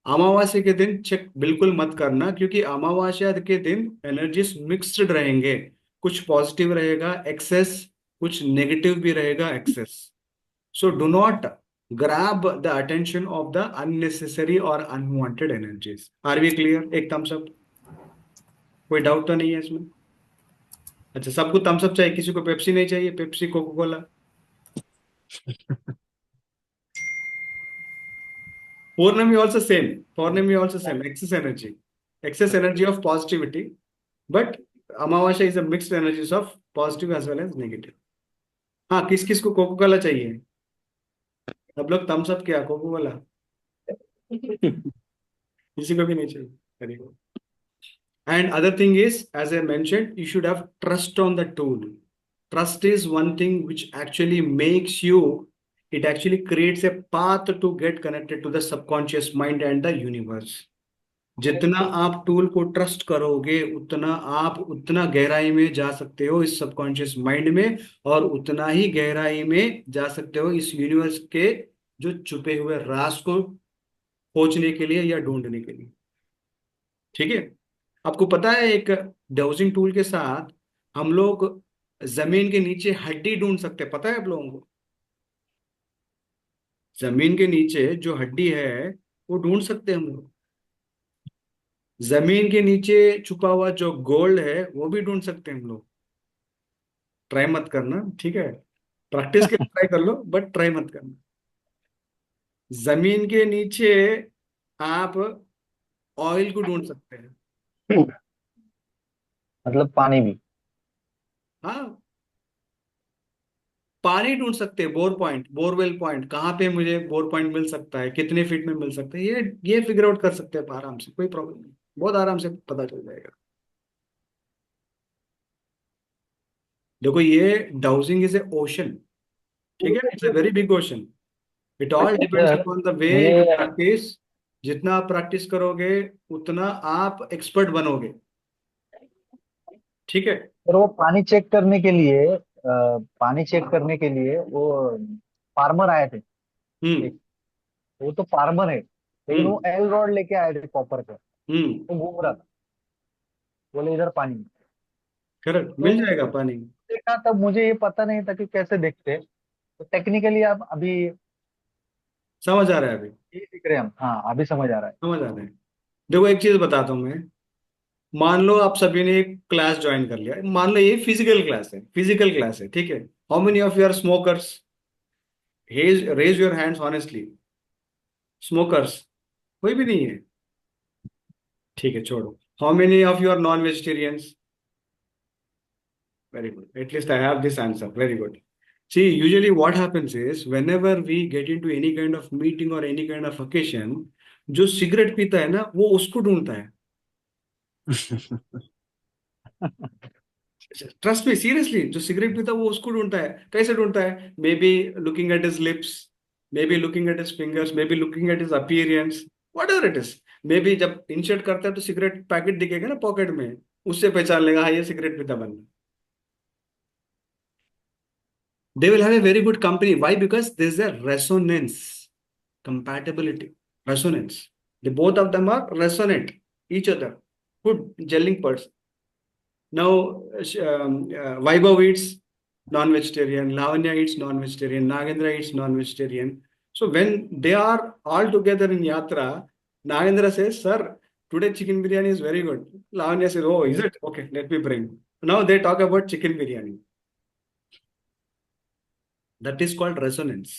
अमावस्या के दिन चेक बिल्कुल मत करना, क्योंकि अमावस्या के दिन एनर्जीज मिक्स्ड रहेंगे, कुछ पॉजिटिव रहेगा एक्सेस, कुछ नेगेटिव भी रहेगा excess. So do not grab the attention of the unnecessary और unwanted energies. Are we clear? एक थम्स अप, कोई डाउट तो नहीं है इसमें? अच्छा, सबको थम्स अप चाहिए, किसी को पेप्सी नहीं चाहिए? Pepsi, coca cola? Purnami also same. Purnami also same. Excess energy of positivity. But Amavasya is a mixed energies of positive as well as negative. हाँ, किस किस को कोको कोला चाहिए? सब लोग थम्स अप किया, कोको कोला किसी को भी नहीं चाहिए, very good. And other thing is, as I mentioned, you should have trust on the tool. Trust is one thing which actually makes you, it actually creates a path to get connected to the subconscious mind and the universe. जितना आप tool को trust करोगे उतना आप उतना गहराई में जा सकते हो इस सबकॉन्शियस माइंड में, और उतना ही गहराई में जा सकते हो इस यूनिवर्स के जो छुपे हुए राज को खोजने के लिए या ढूंढने के लिए, ठीक है। आपको पता है एक डाउजिंग टूल के साथ हम लोग जमीन के नीचे हड्डी ढूंढ सकते हैं, पता है आप लोगों को? जमीन के नीचे जो हड्डी है वो ढूंढ सकते हैं हम लोग। जमीन के नीचे छुपा हुआ जो गोल्ड है वो भी ढूंढ सकते हैं हम लोग। ट्राई मत करना, ठीक है, प्रैक्टिस के लिए ट्राई कर लो, बट ट्राई मत करना। जमीन के नीचे आप ऑयल को ढूंढ सकते हैं। मतलब पानी भी? हाँ, पानी ढूंढ सकते हैं, बोर पॉइंट, बोरवेल पॉइंट, कहाँ पे मुझे बोर पॉइंट मिल सकता है, कितने फीट में मिल सकता है, ये फिगर आउट कर सकते हैं आराम से, कोई प्रॉब्लम नहीं, बहुत आराम से पता चल जाएगा। देखो ये डाउजिंग इज ए ओशन, ठीक है, it's a very big ocean. It all depends sir upon the way मुझे यू प्रैक्टिस। जितना आप प्रैक्टिस करोगे उतना आप एक्सपर्ट बनोगे, ठीक है। सर वो पानी चेक करने के लिए पानी चेक करने के लिए वो फार्मर आए थे हम्म। एक, वो तो फार्मर है लेकिन हम्म। वो एल रॉड लेके आए थे कॉपर का। हम्म। वो घूम रहा था, बोले इधर पानी है। करेक्ट, मिल तो जाएगा पानी। देखा तब मुझे ये पता नहीं था कि कैसे देखते हैं। तो टेक्निकली आप अभी समझ आ रहा है अभी? ये सीख रहे हैं हम, हाँ अभी समझ आ रहा है। समझ आ रहा है। देखो एक चीज बताता हूँ मैं, मान लो आप सभी ने एक क्लास ज्वाइन कर लिया, मान लो ये फिजिकल क्लास है, फिजिकल क्लास है, ठीक है। How many of you are smokers? Raise your hands honestly. Smokers कोई भी नहीं है, ठीक है, छोड़ो। How many of you are non vegetarians? Very good. At least I have this answer. Very good. See, usually what happens is whenever we get into any kind of meeting or any kind of occasion, जो cigarette पीता है ना वो उसको ढूंढता है। Trust me seriously, जो cigarette पीता है वो उसको ढूंढता है। कैसे ढूंढता है? May be looking at his lips, may be looking at his fingers, may be looking at his appearance, what ever it is. May be जब इंसर्ट करता है तो सिगरेट पैकेट दिखेगा ना पॉकेट में, उससे पहचान लेगा हाँ ये सिगरेट पीता बंदा। They will have a very good company. Why? Because there's a resonance, compatibility, resonance. The both of them are resonate each other. Good gelling person. Now, Vaibhav eats non-vegetarian, Lavanya eats non-vegetarian, Nagendra eats non-vegetarian. So when they are all together in Yatra, Nagendra says, "Sir, today chicken biryani is very good." Lavanya says, "Oh, is it? Okay, let me bring." Now they talk about chicken biryani. That is called resonance.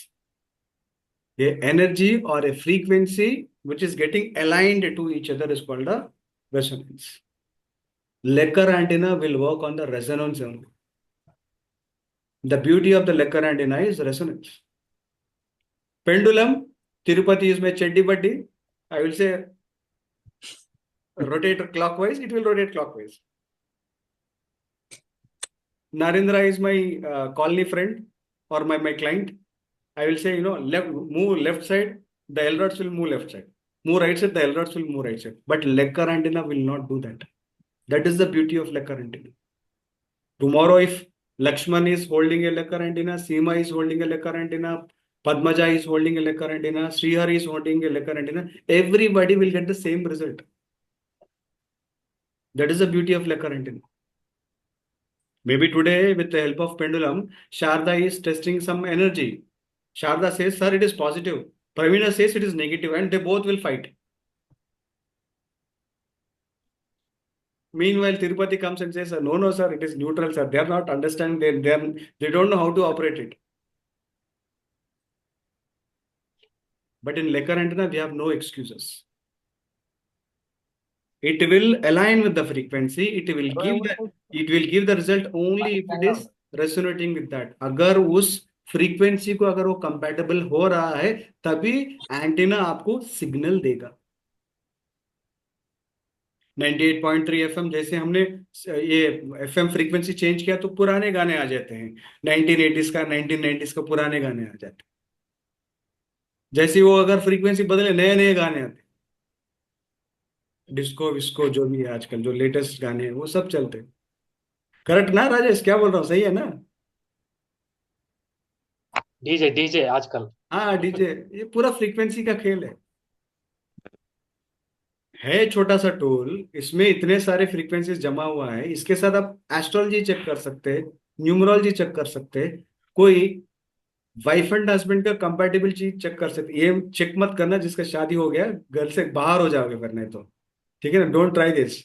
A energy or a frequency which is getting aligned to each other is called a resonance. Lecher antenna will work on the resonance only. The beauty of the Lecher antenna is resonance. Pendulum, Tirupati is my cheddi buddy. I will say rotate clockwise, it will rotate clockwise. Narendra is my colony friend or my client. I will say, move left side, the L rods will move left side. Move right side, the L rods will move right side. But Lecher antenna will not do that. That is the beauty of Lecher antenna. Tomorrow, if Lakshman is holding a Lecher antenna, Seema is holding a Lecher antenna, Padmaja is holding a Lecher antenna, Srihari is holding a Lecher antenna, everybody will get the same result. That is the beauty of Lecher antenna. Maybe today, with the help of pendulum, Sharda is testing some energy. Sharda says, "Sir, it is positive." Pravina says it is negative, and they both will fight. Meanwhile, Tirupati comes and says, "No, no, sir, it is neutral, sir." They are not understanding. They don't know how to operate it. But in Lecher antenna, we have no excuses. It will align with the frequency. It will give the result only if it is resonating with that. अगर उस frequency को अगर वो compatible हो रहा है, तभी antenna आपको signal देगा। 98.3 FM जैसे हमने ये FM फ्रीक्वेंसी चेंज किया तो पुराने गाने आ जाते हैं। 1980s का 1990s का पुराने गाने आ जाते हैं। जैसे वो अगर फ्रीक्वेंसी बदले नए नए गाने आते हैं, डिस्को विस्को जो भी है आजकल जो लेटेस्ट गाने हैं वो सब चलते हैं। करेक्ट ना राजेश? क्या बोल रहा हूँ, सही है ना? डीजे डीजे आजकल। हाँ डीजे, ये पूरा फ्रीक्वेंसी का खेल है छोटा सा टूल। इसमें इतने सारे फ्रीक्वेंसीज जमा हुआ है, इसके साथ आप एस्ट्रोलॉजी चेक कर सकते हैं, न्यूमरोलॉजी चेक कर सकते हैं, कोई वाइफ एंड हस्बैंड का कंपैटिबल चीज चेक कर सकते। ये चेक मत करना जिसका शादी हो गया, घर से बाहर हो जाओगे फिर, नहीं तो ठीक है ना, डोंट ट्राई दिस।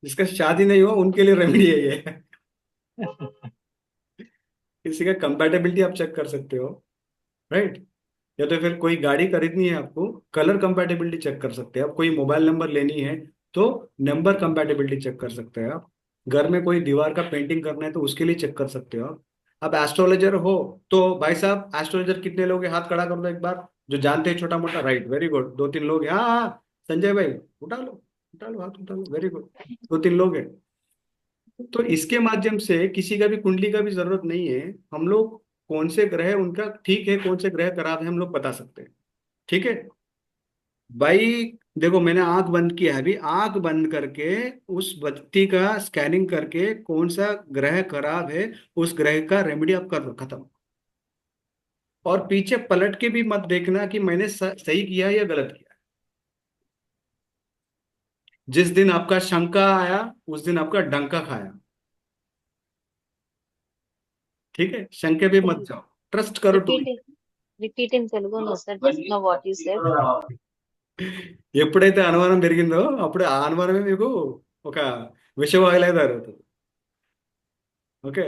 जिसका शादी नहीं हुआ उनके लिए रेमेडी है ये। किसी का कंपैटिबिलिटी आप चेक कर सकते हो, राइट? या तो फिर कोई गाड़ी खरीदनी है आपको, कलर कंपैटिबिलिटी चेक कर सकते हैं आप। कोई मोबाइल नंबर लेनी है तो नंबर कंपैटिबिलिटी चेक कर सकते हैं आप। घर में कोई दीवार का पेंटिंग करना है तो उसके लिए चेक कर सकते हो आप। अब एस्ट्रोलॉजर हो तो भाई साहब, एस्ट्रोलॉजर कितने लोग हैं? हाथ खड़ा कर दो एक बार, जो जानते हैं छोटा मोटा। राइट, वेरी गुड, दो तीन लोग हैं। हाँ हाँ, संजय भाई उठा लो हाथ, उठा लो, वेरी गुड, दो तीन लोग हैं। तो इसके माध्यम से किसी का भी कुंडली का भी जरूरत नहीं है, हम लोग कौन से ग्रह उनका ठीक है, कौन से ग्रह खराब है, हम लोग बता सकते हैं। ठीक है भाई, देखो मैंने आंख बंद किया है अभी, आंख बंद करके उस व्यक्ति का स्कैनिंग करके कौन सा ग्रह खराब है, उस ग्रह का रेमेडी आप कर दो, खत्म। और पीछे पलट के भी मत देखना कि मैंने सही किया या गलत किया। जिस दिन आपका शंका आया उस दिन आपका डंका खाया। ठीक है, शंके भी मत जाओ, ट्रस्ट करो to. Repeat in Telugu, no sir. Just know what you said. ఎప్పుడైతే అనుమానం పెరిగిందో అప్పుడు ఆ అనుమానమే మీకు ఒక విషవాయులా తయారవుతుంది. Okay,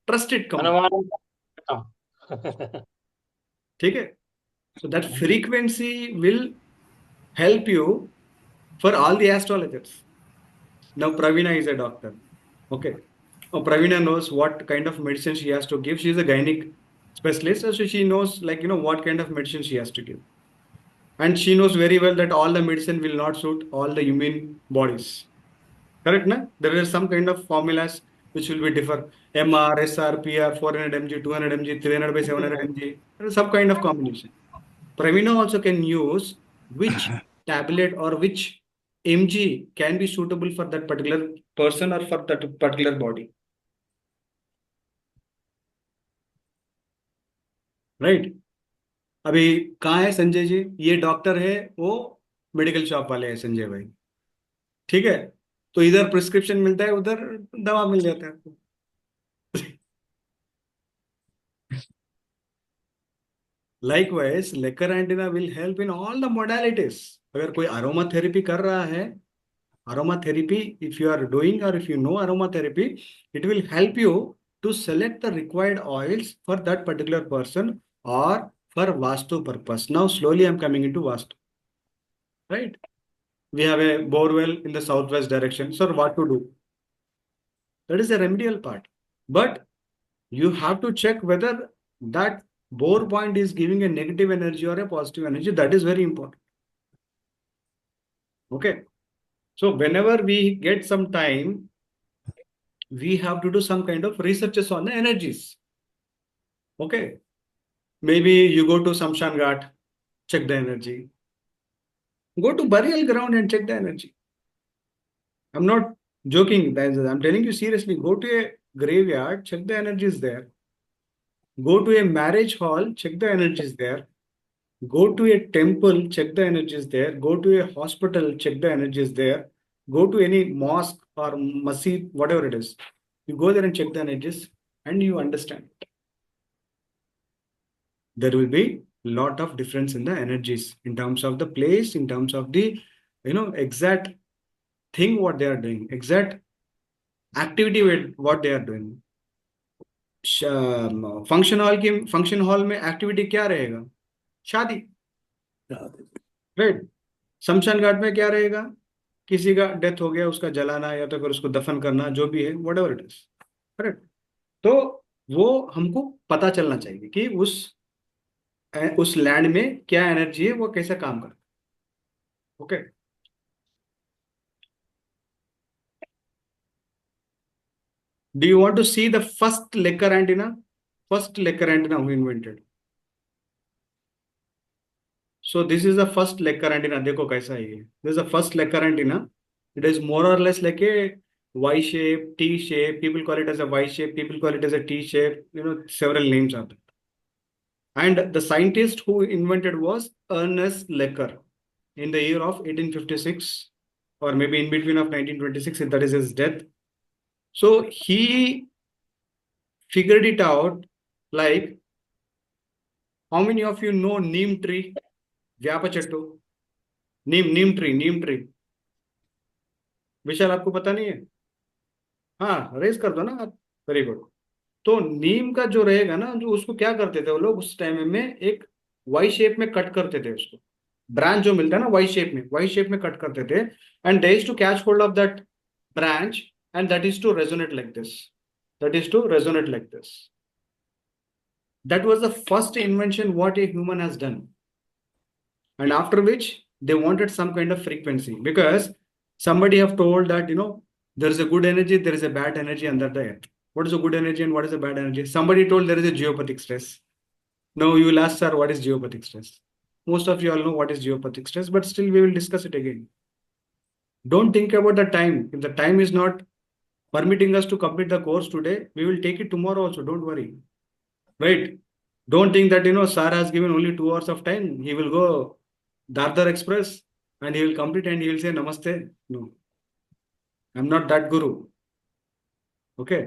trust it come. अनुमान ठीक है, so that frequency will help you for all the astrologers. Now Pravina is a doctor. Okay, now Pravina knows what kind of medicine she has to give. She is a gynec specialist, so she knows, like, what kind of medicine she has to give. And she knows very well that all the medicine will not suit all the human bodies. Correct, na? There are some kind of formulas which will be differ. MR, SR, PR, 400 mg, 200 mg, 300 by 700 mg, some kind of combination. Pravina also can use which tablet or which mg can be suitable for that particular person or for that particular body. Right? अभी कहाँ है संजय जी? ये doctor है, वो medical shop वाले हैं संजय भाई. ठीक है, तो इधर प्रिस्क्रिप्शन मिलता है, उधर दवा मिल जाता है आपको. Likewise, Lecher antenna will help in all the modalities. अगर कोई अरोमा थेरेपी कर रहा है, aromatherapy, if you are doing or if you know aromatherapy, it will help you to select the required oils for that particular person or for Vastu purpose. Now, slowly I'm coming into Vastu. Right? We have a bore well in the southwest direction. So, what to do? That is the remedial part. But you have to check whether that bore point is giving a negative energy or a positive energy. That is very important. Okay. So whenever we get some time, we have to do some kind of researches on the energies. Okay. Maybe you go to Samshan Ghat, check the energy. Go to burial ground and check the energy. I'm not joking. I'm telling you seriously. Go to a graveyard, check the energies there. Go to a marriage hall, check the energies there. Go to a temple, check the energies there. Go to a hospital, check the energies there. Go to any mosque or masjid, whatever it is. You go there and check the energies and you understand. There will be a lot of difference in the energies in terms of the place, in terms of the, exact thing what they are doing, exact activity with what they are doing. Function hall में activity क्या रहेगा? शादी. Right. शमशान घाट में क्या रहेगा? किसी का डेथ हो गया, उसका जलाना या तो फिर उसको दफन करना, जो भी है, what ever it is. Correct. तो वो हमको पता चलना चाहिए कि उस लैंड में क्या एनर्जी है, वो कैसे काम करता है. Okay. Do you want to see the first Lecher antenna? First Lecher antenna who invented? So this is the first Lecher antenna. देखो कैसा है ये. This is the first Lecher antenna. It is more or less like a Y shape, T shape. People call it as a Y shape. People call it as a T shape. Several names are there. And the scientist who invented was Ernest Lecher in the year of 1856, or maybe in between of 1926. That is his death. So he figured it out. Like, how many of you know neem tree? व्यापचट्टू. Neem tree. Vishal, आपको पता नहीं है? हाँ, race कर दो ना आप. Very good. तो नीम का जो रहेगा ना, जो उसको क्या करते थे वो लोग उस टाइम में, एक वाई शेप में कट करते थे उसको. ब्रांच जो मिलता है ना वाई शेप में कट करते थे. And they used to catch hold of that branch, and that is to resonate like this. That was the first invention what a human has done. And after which they wanted some kind of frequency, because somebody have told that there is a good energy, there is a bad energy under the earth. What is a good energy and what is a bad energy? Somebody told there is a geopathic stress. Now you will ask, sir, what is geopathic stress? Most of you all know what is geopathic stress, but still we will discuss it again. Don't think about the time. If the time is not permitting us to complete the course today, we will take it tomorrow also. Don't worry. Right? Don't think that sir has given only 2 hours of time. He will go Dardar Express and he will complete and he will say namaste. No, I'm not that guru. Okay,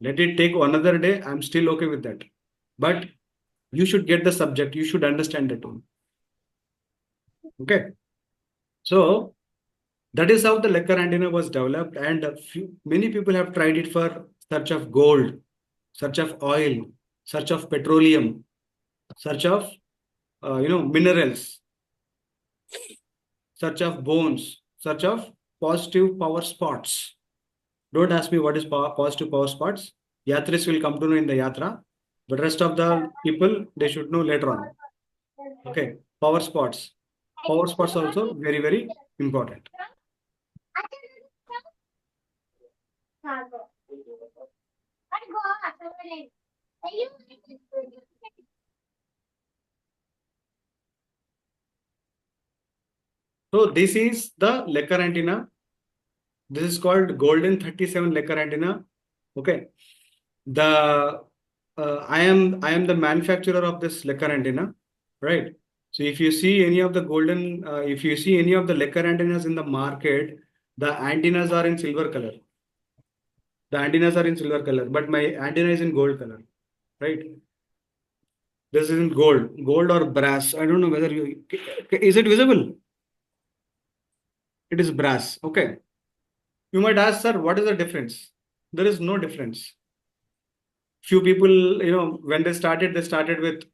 let it take another day. I'm still okay with that. But you should get the subject. You should understand the tone. Okay. So that is how the Lecher antenna was developed, and many people have tried it for search of gold, search of oil, search of petroleum, search of minerals, search of bones, search of positive power spots. Don't ask me what is positive power spots. Yatris will come to know in the yatra, but rest of the people, they should know later on. Okay, power spots. Power spots are also very, very important. So this is the Lecher antenna. This is called golden 37 Lecher antenna. Okay. The I am the manufacturer of this Lecher antenna, right? So if you see any of the if you see any of the Lecher antennas in the market, the antennas are in silver color. The antennas are in silver color, but my antenna is in gold color, right? This is in gold or brass. I don't know whether is it visible? It is brass. Okay. You might ask, sir, what is the difference? There is no difference. Few people, when they started with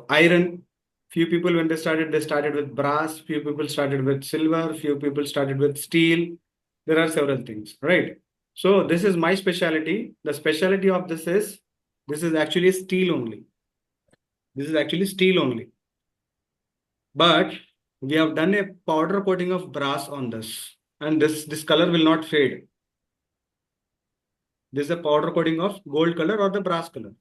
iron. Few people, when they started with brass. Few people started with silver. Few people started with steel. There are several things, right? So this is my specialty. The specialty of this is actually steel only. This is actually steel only. But we have done a powder coating of brass on this, and this color will not fade. This is a powder coating of gold color or the brass color,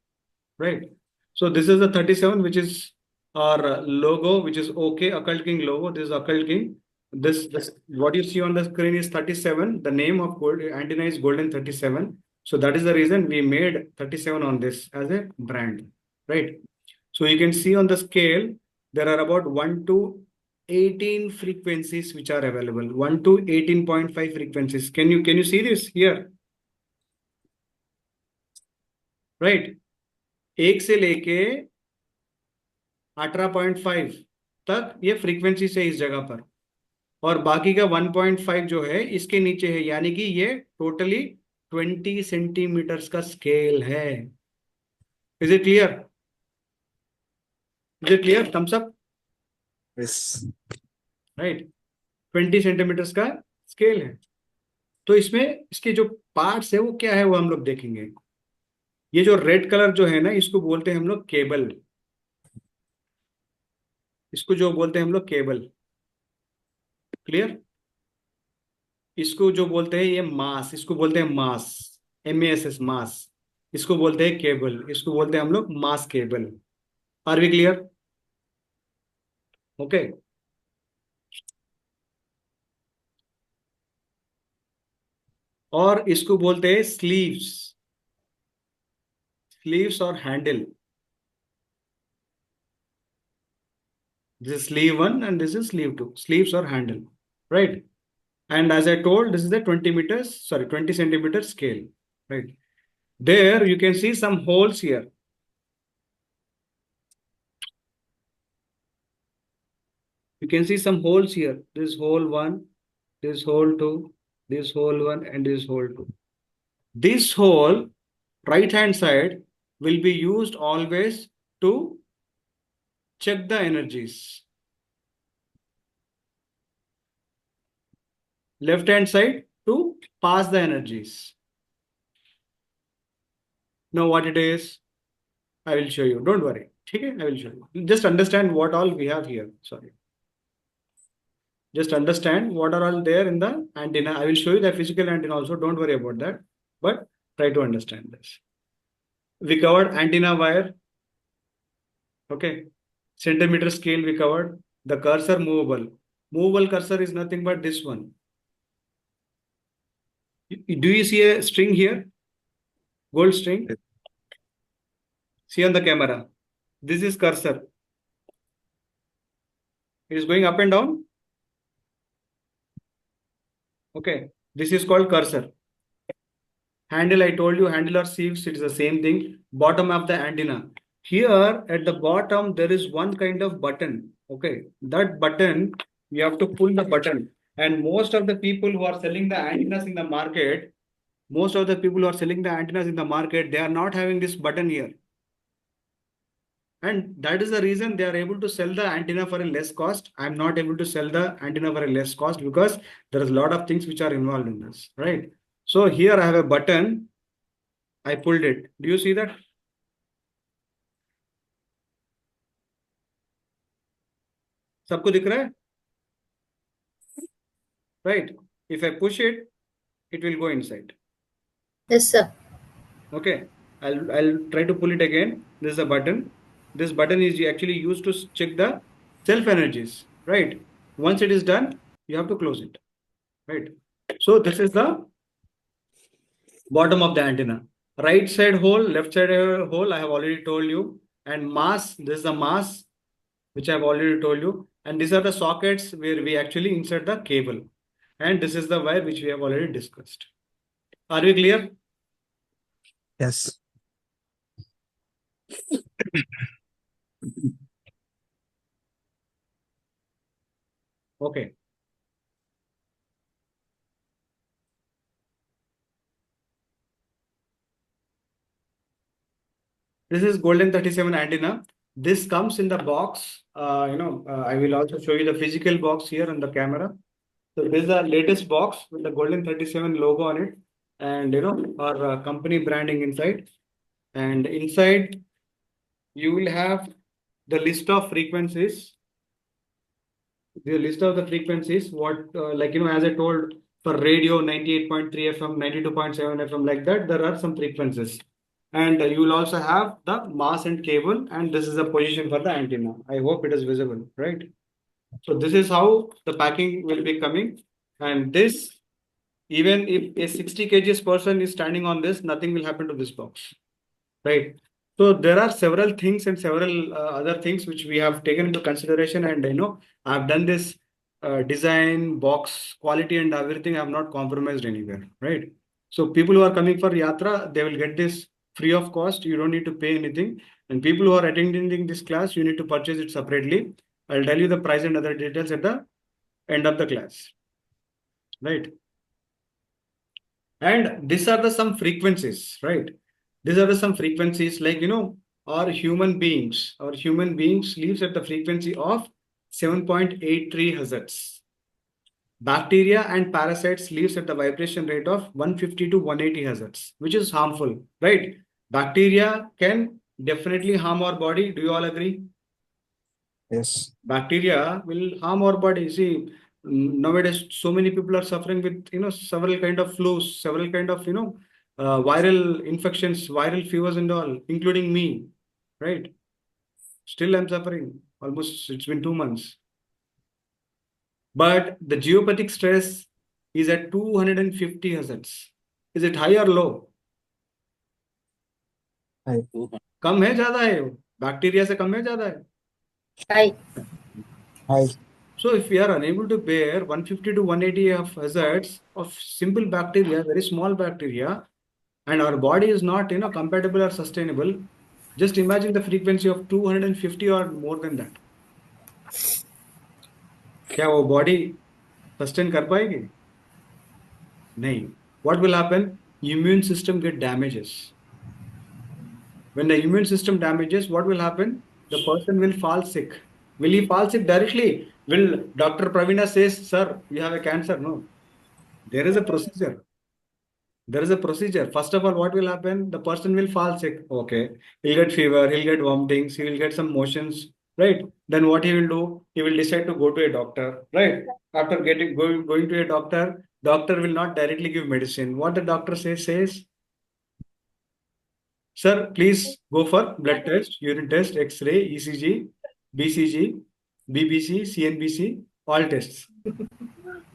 right? So this is the 37, which is our logo, which is OK Occultking logo. This is Occultking. This what you see on the screen is 37. The name of gold antenna is golden 37. So that is the reason we made 37 on this as a brand, right? So you can see on the scale, there are about 1 to 18 frequencies which are available. 1 to 18.5 frequencies. Can you see this here? Right? 1 से लेके 18.5 तक ये frequency है इस जगह पर, और बाकी का 1.5 जो है इसके नीचे है, यानी कि ये टोटली 20 सेंटीमीटर्स का स्केल है. Is it clear? Is it clear? Thumbs up. Yes. Right. 20 centimetres का स्केल है. तो इसमें इसके जो पार्ट्स है वो क्या है वो हम लोग देखेंगे. ये जो रेड कलर जो है ना, इसको बोलते हैं हम लोग केबल. इसको जो बोलते हैं हम लोग केबल. क्लियर? इसको जो बोलते हैं ये मास, इसको बोलते हैं मास. MASS मास. इसको बोलते हैं केबल. इसको बोलते हैं हम लोग mass cable. Are we clear? Okay. और इसको बोलते हैं स्लीव्स. स्लीव्स और handle. This is sleeve 1 and this is sleeve 2. Sleeves or handle, right? And as I told, this is the 20 centimeter scale, right? There you can see some holes here. You can see some holes here. This hole 1, this hole 2, this hole 1, and this hole 2. This hole, right hand side, will be used always to check the energies. Left hand side to pass the energies. Know what it is? I will show you. Don't worry. Okay, I will show you. Just understand what all we have here. Sorry. Just understand what are all there in the antenna. I will show you the physical antenna also. Don't worry about that. But try to understand this. We covered antenna wire. Okay. Centimeter scale we covered. The cursor movable. Movable cursor is nothing but this one. Do you see a string here? Gold string? See on the camera. This is cursor. It is going up and down. Okay. This is called cursor. Handle, I told you, handle or sieves, it is the same thing. Bottom of the antenna. Here at the bottom, there is one kind of button. Okay. That button, you have to pull the button. And most of the people who are selling the antennas in the market, they are not having this button here. And that is the reason they are able to sell the antenna for a less cost. I'm not able to sell the antenna for a less cost because there is a lot of things which are involved in this, right? So here I have a button. I pulled it. Do you see that? सबको दिख रहा है? Right. If I push it, it will go inside. Yes, sir. Okay, I'll try to pull it again. This is a button. This button is actually used to check the self energies, right? Once it is done, you have to close it, right? So this is the bottom of the antenna. Right side hole, left side hole, I have already told you. And mass, this is the mass, which I have already told you. And these are the sockets where we actually insert the cable. And this is the wire which we have already discussed. Are we clear? Yes. Okay. This is golden 37 antenna. This comes in the box. I will also show you the physical box here on the camera. So this is the latest box with the golden 37 logo on it, and our company branding inside. And inside you will have the list of frequencies. The list of the frequencies. What as I told, for radio 98.3 FM, 92.7 FM, like that, there are some frequencies. And you will also have the mass and cable, and this is the position for the antenna. I hope it is visible, right? So this is how the packing will be coming. And this, even if a 60 kgs person is standing on this, nothing will happen to this box, right? So there are several things and several other things which we have taken into consideration. And I've done this design, box, quality and everything. I have not compromised anywhere, right? So people who are coming for Yatra, they will get this free of cost. You don't need to pay anything. And people who are attending this class, you need to purchase it separately. I'll tell you the price and other details at the end of the class, right? And these are the some frequencies, right? These are the some frequencies, like our human beings lives at the frequency of 7.83 hertz. Bacteria and parasites lives at the vibration rate of 150 to 180 hertz, which is harmful, right? Bacteria can definitely harm our body. Do you all agree? Yes. Bacteria will harm our body. See, nowadays so many people are suffering with several kind of flus, several kind of viral infections, viral fevers and all, including me, right? Still I'm suffering. Almost it's been 2 months. But the geopathic stress is at 250 hertz. Is it high or low? Hi. कम है ज्यादा है? Bacteria से कम है ज्यादा है? Hi. Hi. So if we are unable to bear 150 to 180 of hazards of simple bacteria, very small bacteria, and our body is not compatible or sustainable, just imagine the frequency of 250 or more than that. क्या वो body sustain कर पाएगी? नहीं. What will happen? Immune system get damages. When the immune system damages, what will happen? The person will fall sick. Will he fall sick directly? Will Dr. Pravina says, sir, you have a cancer? No. There is a procedure. There is a procedure. First of all, what will happen? The person will fall sick. Okay. He'll get fever, he'll get vomitings, he will get some motions, right? Then what he will do? He will decide to go to a doctor, right? After going to a doctor, doctor will not directly give medicine. What the doctor says, sir, please go for blood test, urine test, X-ray, ECG, BCG, BBC, CNBC, all tests.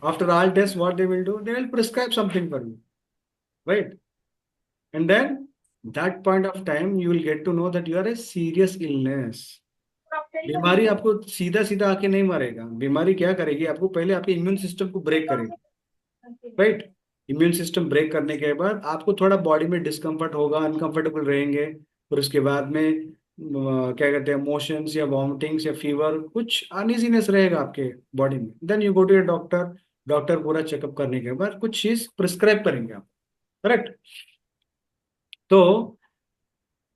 After all tests, what they will do? They will prescribe something for you, right? And then that point of time, you will get to know that you are a serious illness. बीमारी आपको सीधा सीधा आके नहीं मारेगा. बीमारी क्या करेगी? आपको पहले आपके इम्यून सिस्टम को ब्रेक करेगी, राइट? इम्यून सिस्टम ब्रेक करने के बाद आपको थोड़ा बॉडी में डिस्कम्फर्ट होगा, अनकंफर्टेबल रहेंगे, और उसके बाद में क्या कहते हैं, मोशंस या वॉमिटिंग्स या फीवर, कुछ अनइजीनेस रहेगा आपके बॉडी में. Then you go to a doctor. Doctor पूरा चेकअप करने के बाद कुछ चीज प्रिस्क्राइब करेंगे आप, करेक्ट? तो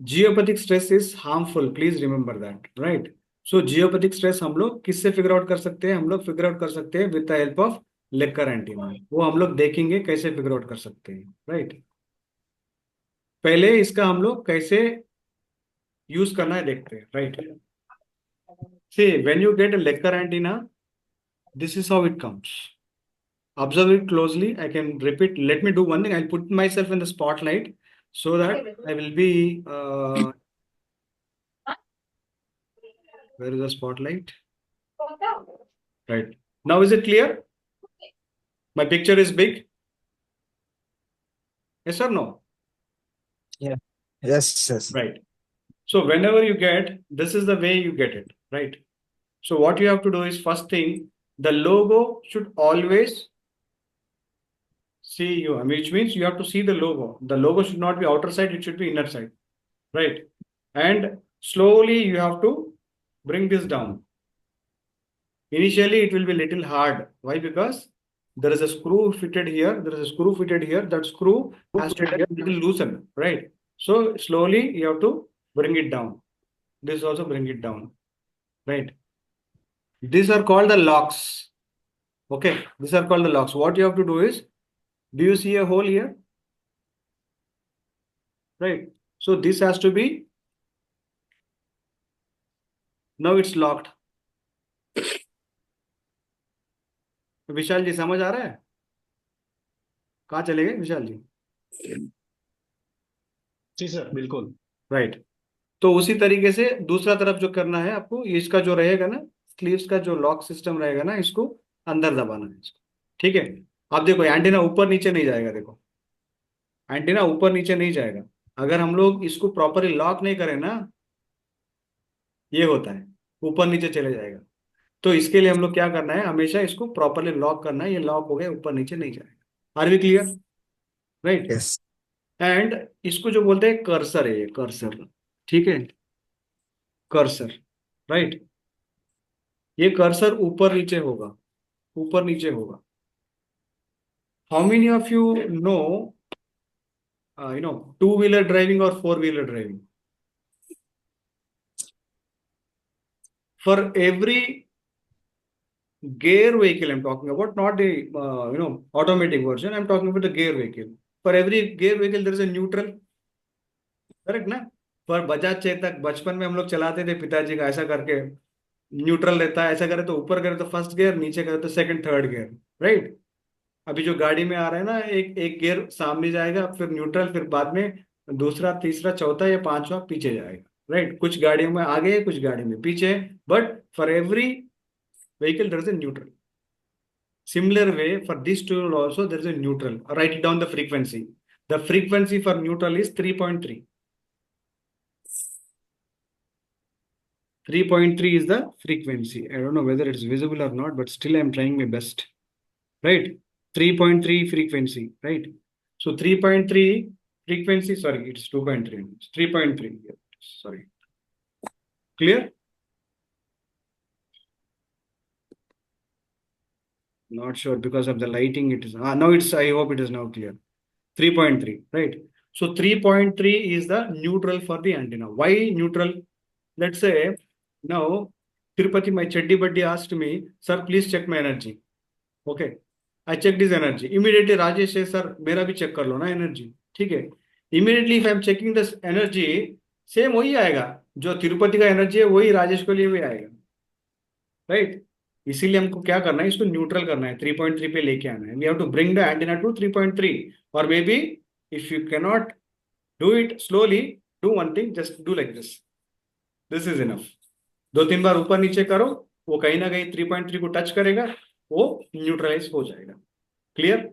geopathic stress is harmful, please remember that, right? So geopathic stress हम लोग किससे फिगर आउट कर सकते हैं? हम लोग फिगर आउट कर सकते हैं विद द हेल्प ऑफ लेकर एंटीना. वो हम लोग देखेंगे कैसे फिगर आउट कर सकते हैं, राइट? पहले इसका हम लोग कैसे यूज करना है देखते हैं, right? See, when you get a Lecher antenna, this is how it comes. Observe it closely. I can repeat. Let me do one thing. I'll put myself in the spotlight. so that I will be, where is the spotlight? Right. Now is it clear? My picture is big? Yes or no? Yeah. Yes. Yes. Right. So whenever you get, this is the way you get it, right? So what you have to do is, first thing, the logo should always see you, which means you have to see the logo. The logo should not be outer side, it should be inner side, right? And slowly you have to bring this down. Initially, it will be little hard. Why? Because there is a screw fitted here. There is a screw fitted here. That screw has to get little loosened, right? So slowly you have to bring it down. This also bring it down, right? These are called the locks. Okay, these are called the locks. What you have to do is, do you see a hole here? Right. So this has to be, now it's locked. विशाल जी समझ आ रहा है? कहाँ चले गए विशाल जी? जी sir, बिल्कुल। Right. तो उसी तरीके से दूसरा तरफ जो करना है आपको, इसका जो रहेगा ना, स्लीव्स का जो लॉक सिस्टम रहेगा ना, इसको अंदर दबाना है इसको। ठीक है। अब देखो एंटीना ऊपर नीचे नहीं जाएगा। देखो एंटीना ऊपर नीचे नहीं जाएगा। अगर हम लोग इसको प्रॉपरली लॉक नहीं करें ना, ये होता है, ऊपर नीचे चले जाएगा। तो इसके लिए हम लोग क्या करना है, हमेशा इसको प्रॉपरली लॉक करना है। ये लॉक हो गया, ऊपर नीचे नहीं जाएगा। Are we clear? Right. Yes. And इसको जो बोलते हैं कर्सर है, ये कर्सर। ठीक है, कर्सर, राइट। ये कर्सर ऊपर नीचे होगा, ऊपर नीचे होगा। How many of you know two wheeler driving और four wheeler driving? For every gear vehicle I'm talking about, not the automatic version. I'm talking about the gear vehicle. For every gear vehicle there is a neutral, correct ना? पर बजाज चेतक बचपन में हम लोग चलाते थे, पिताजी का ऐसा करके न्यूट्रल रहता है। ऐसा करे तो ऊपर करे तो फर्स्ट गियर, नीचे करे तो सेकंड थर्ड गियर, राइट। अभी जो गाड़ी में आ रहा है ना, एक एक गियर सामने जाएगा, फिर न्यूट्रल, फिर बाद में दूसरा, तीसरा, चौथा या पांचवा पीछे जाएगा, राइट। कुछ गाड़ियों में आगे, कुछ गाड़ी में पीछे, but for every vehicle there is a neutral. Similar way for this tool also there is a neutral. Write it down the frequency. The frequency for neutral is 3.3. 3.3 is the frequency. I don't know whether it's visible or not, but still I'm trying my best. Right? 3.3 frequency, right? So 3.3 frequency, sorry, it's 2.3. It's 3.3. Sorry. Clear? Not sure because of the lighting. It is now it's, I hope it is now clear. 3.3, right? So 3.3 is the neutral for the antenna. Why neutral? Let's say now Tirupati, my cheddi buddy asked me, sir, please check my energy. Okay, I checked his energy. Immediately Rajesh says, sir, मेरा भी check कर लो ना energy. ठीक है. Immediately if I am checking this energy, same वही आएगा जो तिरुपति का एनर्जी है, वही राजेश के लिए भी आएगा, राइट। इसीलिए हमको क्या करना है, इसको न्यूट्रल करना है, 3.3 पे लेके आना है। We have to bring the antenna to 3.3, और maybe if you can not do it slowly, do one thing, just do like this, this is enough. 2-3 बार ऊपर नीचे करो, वो कहीं ना कहीं 3.3 को टच करेगा, वो न्यूट्रलाइज हो जाएगा। क्लियर?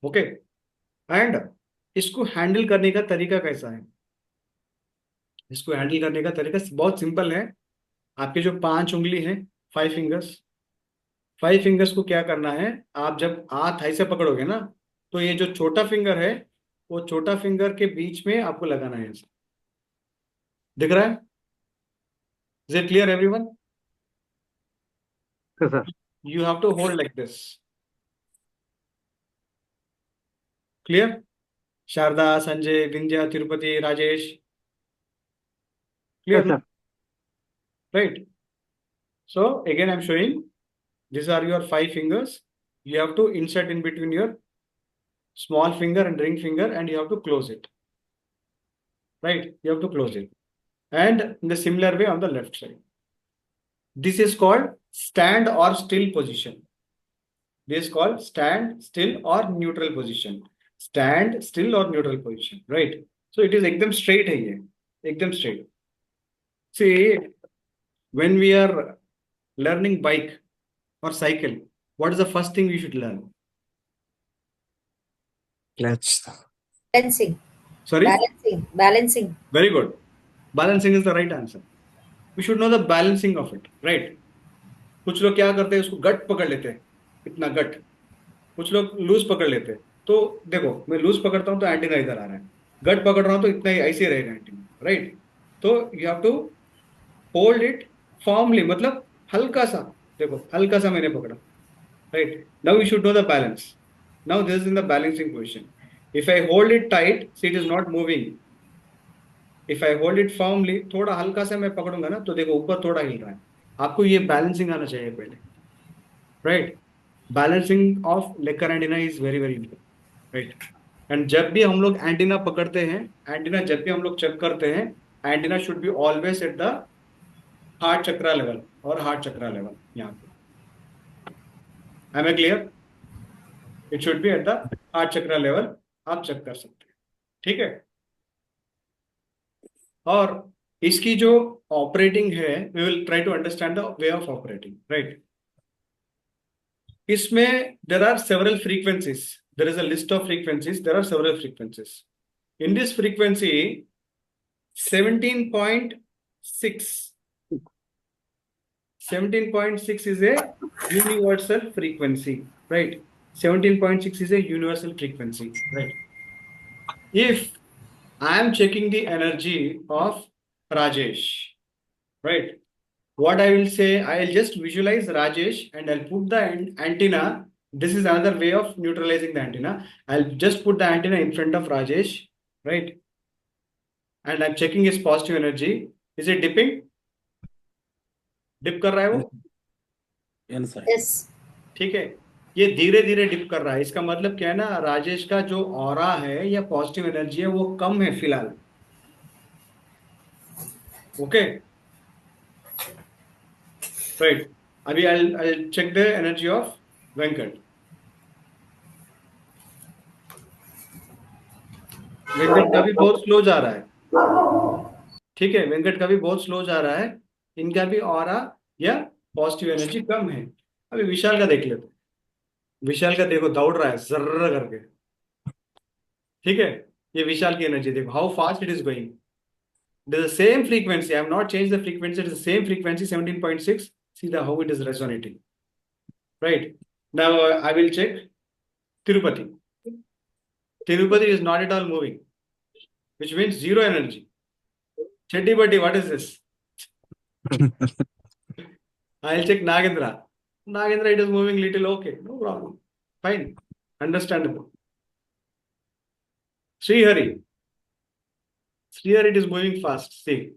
ओके। एंड इसको हैंडल करने का तरीका कैसा है? इसको हैंडल करने का तरीका बहुत सिंपल है। आपके जो 5 उंगली हैं, 5 फिंगर्स, 5 फिंगर्स को क्या करना है, आप जब हाथ ऐसे पकड़ोगे ना, तो ये जो छोटा फिंगर है, वो छोटा फिंगर के बीच में आपको लगाना है। ऐसा दिख रहा है? Is it clear everyone? Sir You have to hold like this. Clear? Sharda, Sanjay, Vindhya, Tirupati, Rajesh. Clear? Sir Right. So again I'm showing, these are your 5 fingers. You have to insert in between your small finger and ring finger, and you have to close it. Right? You have to close it. And in the similar way on the left side. This is called stand or still position. This is called stand, still or neutral position. stand still or neutral position, right? So it is एकदम straight है ये, एकदम straight. See, when we are learning bike or cycle, what is the first thing we should learn? Clutch. Balancing. Sorry? Balancing. Very good. Balancing is the right answer. We should know the balancing of it, right? कुछ लोग क्या करते हैं, उसको गट पकड़ लेते हैं, इतना गट. कुछ लोग लूज पकड़ लेते हैं. तो देखो, मैं लूज पकड़ता हूं तो एंटीना इधर आ रहा है, गट पकड़ रहा हूं तो इतना ही ऐसे ही रहेगा एंटीना, राइट? तो you have to hold it formally, मतलब हल्का सा, देखो हल्का सा मैंने पकड़ा, right? Now you should know the balance. Now this is in the balancing position. If I hold it tight, see it is not moving. If I hold it formally, थोड़ा हल्का सा मैं पकड़ूंगा ना, तो देखो ऊपर थोड़ा हिल रहा है. आपको ये बैलेंसिंग आना चाहिए पहले, राइट? बैलेंसिंग ऑफ लेकर antenna is very very important, right? And जब भी हम लोग एंटीना पकड़ते हैं, एंटीना जब भी हम लोग चेक करते हैं, antenna should be always at the heart chakra level और हार्ट चक्रा लेवल. यहाँ पे am I clear? It should be at the heart chakra level. आप चेक कर सकते हैं, ठीक है? और इसकी जो ऑपरेटिंग है, we will try to understand the way of operating, right? इसमें there are several frequencies. There is a list of frequencies. There are several frequencies. In this frequency, 17.6. 17.6 is a universal frequency, right? 17.6 is a universal frequency, right? If I am checking the energy of Rajesh, right? What I will say, I'll just visualize Rajesh and I'll put the antenna. This is another way of neutralizing the antenna. I'll just put the antenna in front of Rajesh, right? And I'm checking his positive energy. Is it dipping? Dip कर रहा है वो? Yes. ठीक है, ये धीरे धीरे dip कर रहा है. इसका मतलब क्या है ना, राजेश का जो ऑरा है या पॉजिटिव एनर्जी है वो कम है फिलहाल. Okay, right? अभी I'll check the energy of Venkat. Venkat का भी बहुत स्लो जा रहा है, ठीक है? वेंकट का भी बहुत स्लो जा रहा है. इनका भी ऑरा या पॉजिटिव एनर्जी कम है. अभी विशाल का देख लेते. विशाल का देखो दौड़ रहा है जर्र करके, ठीक है? ये विशाल की एनर्जी देखो, how fast it is going. It is the same frequency. I have not changed the frequency. It is the same frequency, 17.6. See how it is resonating, right? Now I will check Tirupati. Tirupati is not at all moving, which means zero energy. Chettipati, what is this? I'll check Nagendra. Nagendra, it is moving little. Okay, no problem. Fine. Understandable. Srihari. Srihari, it is moving fast. See.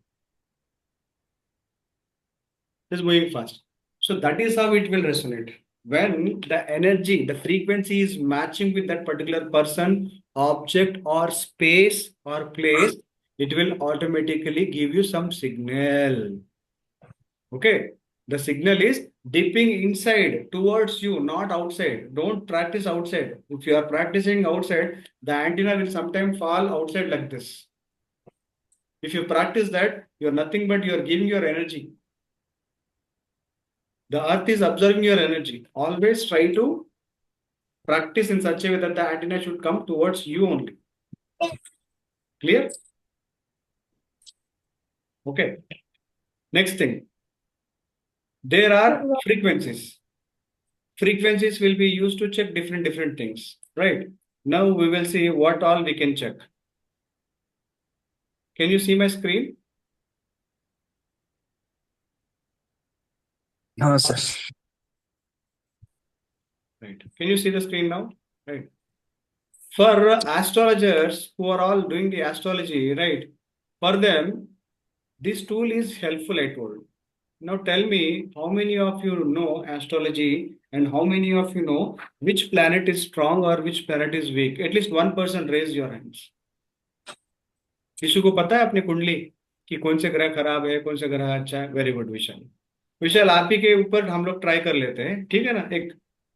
It is moving fast. So that is how it will resonate. When the energy, the frequency is matching with that particular person, object, or space or place, it will automatically give you some signal. Okay. The signal is dipping inside towards you, not outside. Don't practice outside. If you are practicing outside, the antenna will sometimes fall outside like this. If you practice that, you are nothing but you are giving your energy. The earth is absorbing your energy. Always try to practice in such a way that the antenna should come towards you only. Clear? Okay. Next thing. There are frequencies. Frequencies will be used to check different things, right? Now we will see what all we can check. Can you see my screen? No, sir. Right. Can you see the screen now? Right. For astrologers who are all doing the astrology, right? For them, this tool is helpful, I told. Now tell me, how many of you know astrology and how many of you know which planet is strong or which planet is weak? At least one person raise your hands. किसी को पता है अपनी कुंडली कि कौन से ग्रह खराब है, कौन से ग्रह अच्छा है? वेरी गुड विशाल. विशाल, आप ही के ऊपर हम लोग ट्राई कर लेते हैं, ठीक है ना? एक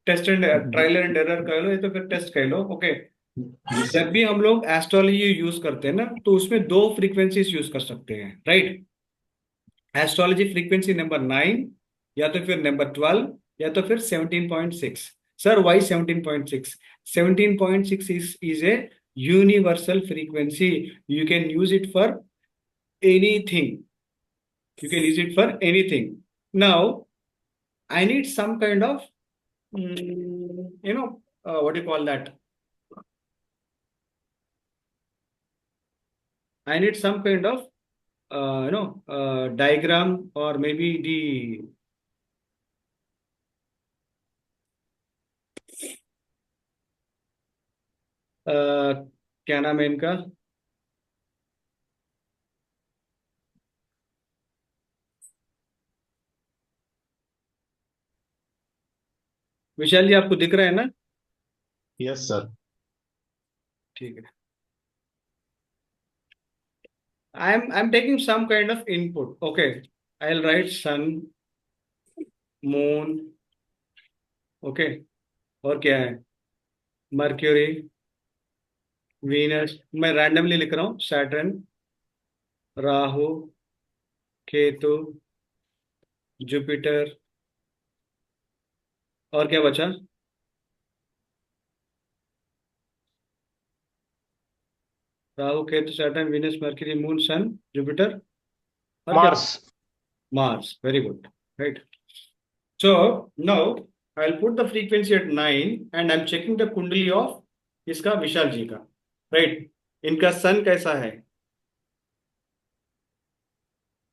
test and trial and error कर लो, ये तो फिर टेस्ट कर लो. ओके, जब भी हम लोग एस्ट्रोलॉजी यूज करते हैं ना, तो उसमें दो फ्रीक्वेंसीज यूज कर सकते हैं, राइट? एस्ट्रोलॉजी फ्रीक्वेंसी नंबर 9, या तो फिर नंबर 12, या तो फिर 17.6। Sir why 17.6? 17.6 is a universal frequency. You can use it for anything. You can use it for anything. Now, I need some kind of, what do you call that? I need some kind of, diagram, or maybe the, क्या नाम है इनका? विशाल जी, आपको दिख रहा है ना? Yes sir. ठीक है। I'm taking some kind of input. Okay, I'll write sun, moon. Okay, और क्या है? Mercury, Venus. मैं रैंडमली लिख रहा हूँ। सैटर्न, राहु, केतु, जुपिटर, और क्या बचा? Rahu, Ketu, Saturn, Venus, Mercury, moon, sun, Jupiter, और क्या? Mars. Mars. Very good, right? So now I'll put the frequency at 9 and I'm checking the कुंडली ऑफ इसका, विशाल जी का, राइट? इनका सन कैसा है?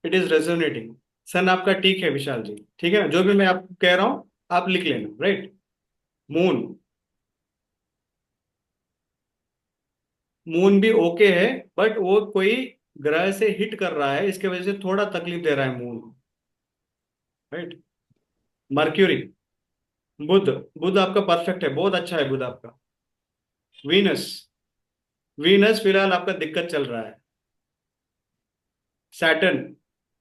It is resonating. सन आपका ठीक है विशाल जी, ठीक है ना? जो भी मैं आपको कह रहा हूं आप लिख लेना, राइट? मून, मून भी ओके है, बट वो कोई ग्रह से हिट कर रहा है, इसके वजह से थोड़ा तकलीफ दे रहा है मून, राइट? मर्क्यूरी, बुध, बुध आपका परफेक्ट है, बहुत अच्छा है बुध आपका। वीनस, वीनस फिलहाल आपका दिक्कत चल रहा है। सैटर्न,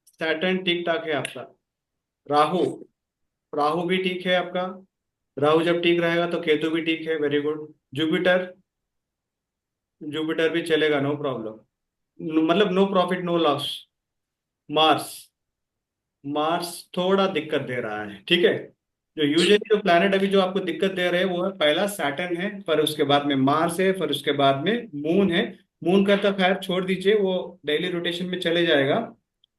सैटर्न ठीक ठाक है आपका। राहु, राहु भी ठीक है आपका। राहु जब ठीक रहेगा तो केतु भी ठीक है, वेरी गुड। जुपिटर, जुपिटर भी चलेगा, नो प्रॉब्लम, मतलब no profit no loss. Mars, Mars थोड़ा दिक्कत दे रहा है, ठीक है? जो यूजुअली जो प्लैनेट अभी जो आपको दिक्कत दे रहे हैं वो है, पहला सैटर्न है, फिर उसके बाद में मार्स है, फिर उसके बाद में मून है। मून का तो खैर छोड़ दीजिए, वो डेली रोटेशन में चले जाएगा।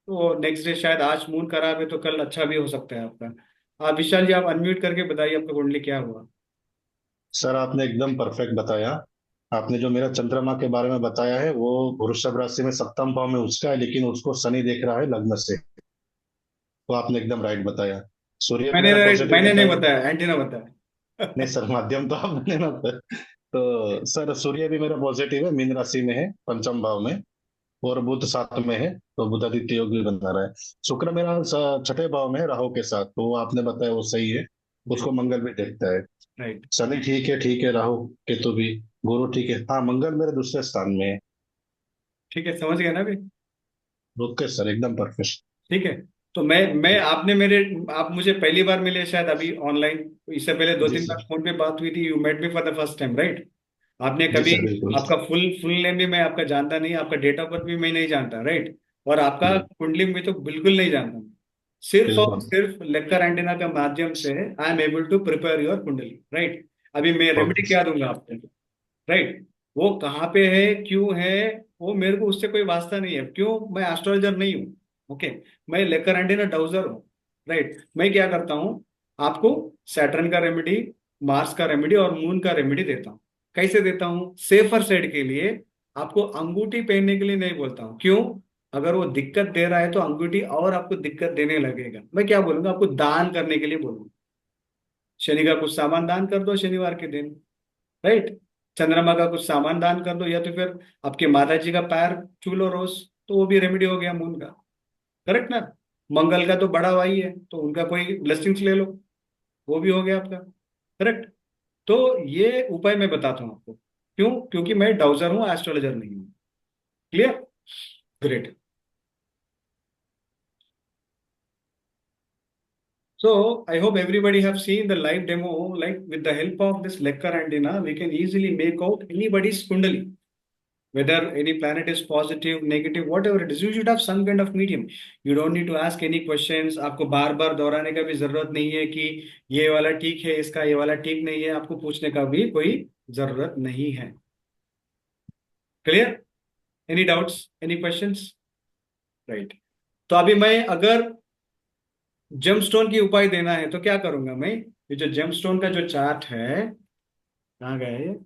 तो नेक्स्ट डे शायद, आज मून खराब है तो कल अच्छा भी हो सकता है आपका। आप विशाल जी, आप अनम्यूट करके बताइए आपका कुंडली क्या हुआ? सर आपने एकदम परफेक्ट बताया। आपने जो मेरा चंद्रमा के बारे में बताया है वो वृषभ राशि में सप्तम भाव में उसका है, लेकिन उसको शनि देख रहा है लग्न से। तो आपने एकदम राइट बताया। सूर्य भी मैंने मेरा पॉजिटिव मैंने नहीं बताया। बताया, एंटीना बताया। नहीं सर, माध्यम तो आपने ना। तो सर सूर्य भी मेरा पॉजिटिव है, मीन राशि में है, पंचम भाव में। और बुध साथ में है, तो बुधादित्य योग भी बना रहा है। शुक्र मेरा छठे भाव में है राहु के साथ, तो वो आपने बताया वो सही है। जी, उसको मंगल भी देखता है। राइट। शनि ठीक है, ठीक है। राहु केतु भी। गुरु ठीक है, हाँ मंगल मेरे दूसरे स्थान में है। ठीक है, समझ गया ना अभी? ओके सर, एकदम परफेक्ट। ठीक है। तो मैं आपने मेरे, आप मुझे पहली बार मिले शायद अभी ऑनलाइन। इससे पहले दो जी तीन बार सर। फोन पे बात हुई थी। You met me for the first time, right? आपने जी कभी, सर, बिल्कुल। आपका फुल फुल नेम भी मैं आपका जानता नहीं, आपका डेट ऑफ बर्थ भी मैं नहीं जानता, राइट? और आपका जी, कुंडली में तो बिल्कुल नहीं जानता मैं। सिर्फ और बिल्कुल। सिर्फ लेकर एंटीना के माध्यम से I am able to prepare your kundli, right? अभी मैं रेमेडी ओके क्या दूंगा आपको, राइट? वो कहाँ पे है, क्यों है, वो मेरे को उससे कोई वास्ता नहीं है। क्यों? मैं एस्ट्रोलॉजर नहीं हूँ, ओके? मैं लेकर एंटीना डाउजर हूँ, राइट? मैं क्या करता हूँ, आपको सैटर्न का रेमेडी, मार्स का रेमेडी और मून का रेमेडी देता हूँ। कैसे देता हूँ? सेफर साइड के लिए। आपको अंगूठी पहनने के लिए नहीं बोलता हूँ। क्यों? अगर वो दिक्कत दे रहा है तो अंगूठी और आपको दिक्कत देने लगेगा। मैं क्या बोलूंगा आपको? दान करने के लिए बोलूंगा। शनि का कुछ सामान दान कर दो शनिवार के दिन, राइट? चंद्रमा का कुछ सामान दान कर दो, या तो फिर आपके माता जी का पैर छू लो रोज, तो वो भी रेमेडी हो गया मून का, करेक्ट ना? मंगल का तो बड़ा भाई है, तो उनका कोई ब्लेसिंग्स ले लो, वो भी हो गया आपका, करेक्ट? तो ये उपाय मैं बताता हूँ आपको। क्यों? क्योंकि मैं डाउजर हूँ, एस्ट्रोलॉजर नहीं हूँ। Clear? Great. So I hope everybody have seen the live demo. Like with the help of this Lecher antenna, we can easily make out anybody's kundali. Whether any planet is positive, negative, whatever it is, you should have some kind of medium. You don't need to ask any questions. आपको बार बार दोहराने का भी जरूरत नहीं है कि ये वाला ठीक है, इसका ये वाला ठीक नहीं है. आपको पूछने का भी कोई जरूरत नहीं है. Clear? Any doubts, any questions? Right. तो अभी मैं अगर जेमस्टोन की उपाय देना है तो क्या करूंगा मैं? ये जो जेमस्टोन का जो चार्ट है, कहाँ गया ये?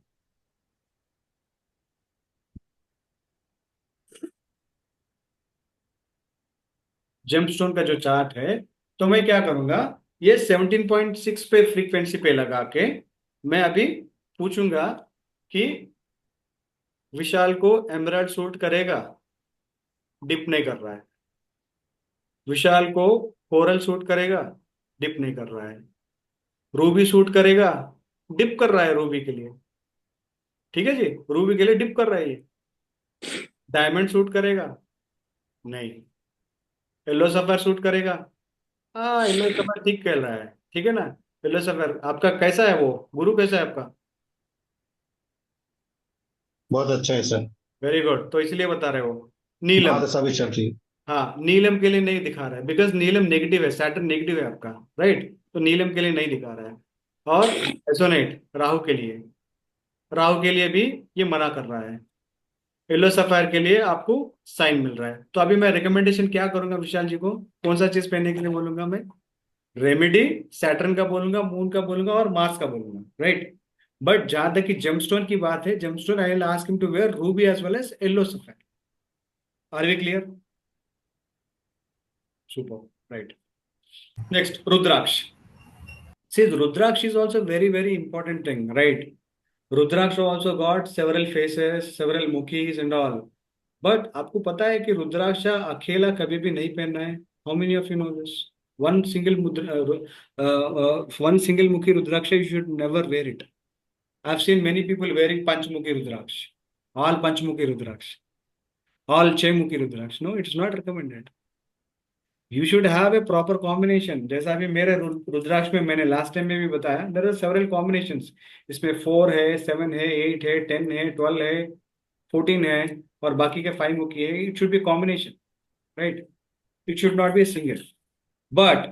जेमस्टोन का जो चार्ट है, तो मैं क्या करूंगा, ये 17.6 पे फ्रीक्वेंसी पे लगा के मैं अभी पूछूंगा कि विशाल को एमराल्ड सूट करेगा? डिप नहीं कर रहा है. विशाल को कोरल सूट करेगा? डिप नहीं कर रहा है. रूबी सूट करेगा? डिप कर रहा है रूबी के लिए. ठीक है जी, रूबी के लिए डिप कर रहा है ये. डायमंड सूट करेगा? नहीं. येलो सफर सूट करेगा? हाँ, येलो सफर ठीक खेल रहा है. ठीक है ना. येलो सफर आपका कैसा है? वो गुरु कैसा है आपका? बहुत अच्छा है सर। Very good. तो इसलिए बता रहे हो. नीलम, महादशा भी चल रही है। हाँ, नीलम के लिए नहीं दिखा रहा है बिकॉज नीलम नेगेटिव है. सैटर्न नेगेटिव है आपका. राइट. तो नीलम के लिए नहीं दिखा रहा है. और एसोनेट राहु के लिए, राहु के लिए भी ये मना कर रहा है. येलो सफायर के लिए आपको साइन मिल रहा है. तो अभी मैं रिकमेंडेशन क्या करूंगा विशाल जी को? कौन सा चीज पहनने के लिए बोलूंगा मैं? रेमेडी सैटर्न का बोलूंगा, मून का बोलूंगा और मार्स का बोलूंगा. राइट. बट जहां तक कि जेमस्टोन की बात है, gemstone I will ask him to wear ruby as well as yellow sapphire. Are we clear? Super. Right. Next, rudraksh. See, Rudraksh is also very, very important thing, right? Rudraksh also got several faces, several mukhis and all. But आपको पता है कि रुद्राक्ष अकेला कभी भी नहीं पहनना है. How many of you know this? One single one single mukhi Rudraksha, you should never wear it. I've seen many people wearing Panchmukhi Rudraksha, all Panchmukhi Rudraksha, all Chaymukhi Rudraksha. No, it's not recommended. You should have a proper combination. जैसा अभी मेरे रुद्राक्ष में मैंने last time में भी बताया, there are several combinations. इसमें 4 है, 7 है, 8 है, 10 है, 12 है, 14 है और बाकी के 5 मुखी है. It should be combination, right? It should not be a single. But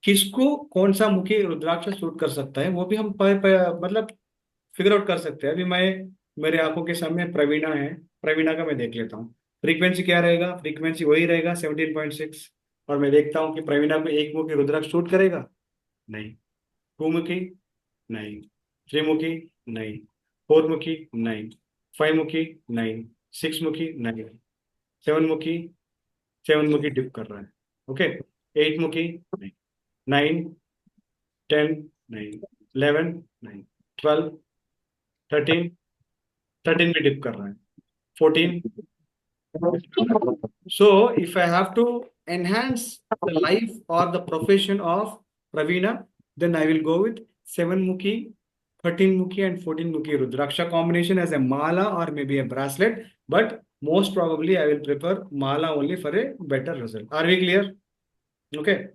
किसको कौन सा मुखी रुद्राक्ष सूट कर सकता है वो भी हम मतलब फिगर आउट कर सकते हैं. अभी मैं मेरे आंखों के सामने प्रवीणा है, प्रवीणा का मैं देख लेता हूँ. फ्रीक्वेंसी क्या रहेगा? फ्रीक्वेंसी वही रहेगा 17.6. और मैं देखता हूँ कि प्रवीणा को एक मुखी रुद्राक्ष शूट करेगा? नहीं. 2 मुखी? नहीं. 3 मुखी? नहीं. 4 मुखी? नहीं. 5 मुखी? नहीं. 6 मुखी? नहीं. 7 मुखी? 7 मुखी डिप कर रहा है. ओके. 8 मुखी? नहीं. 9, 10 नहीं. 11 नहीं. 12, 13, 13 भी डिप कर रहा है. 14. So if I have to enhance the life or the profession of Praveena, then I will go with 7 mukhi, 13 mukhi and 14 mukhi Rudraksha combination as a mala or maybe a bracelet. But most probably I will prefer mala only for a better result. Are we clear? Okay.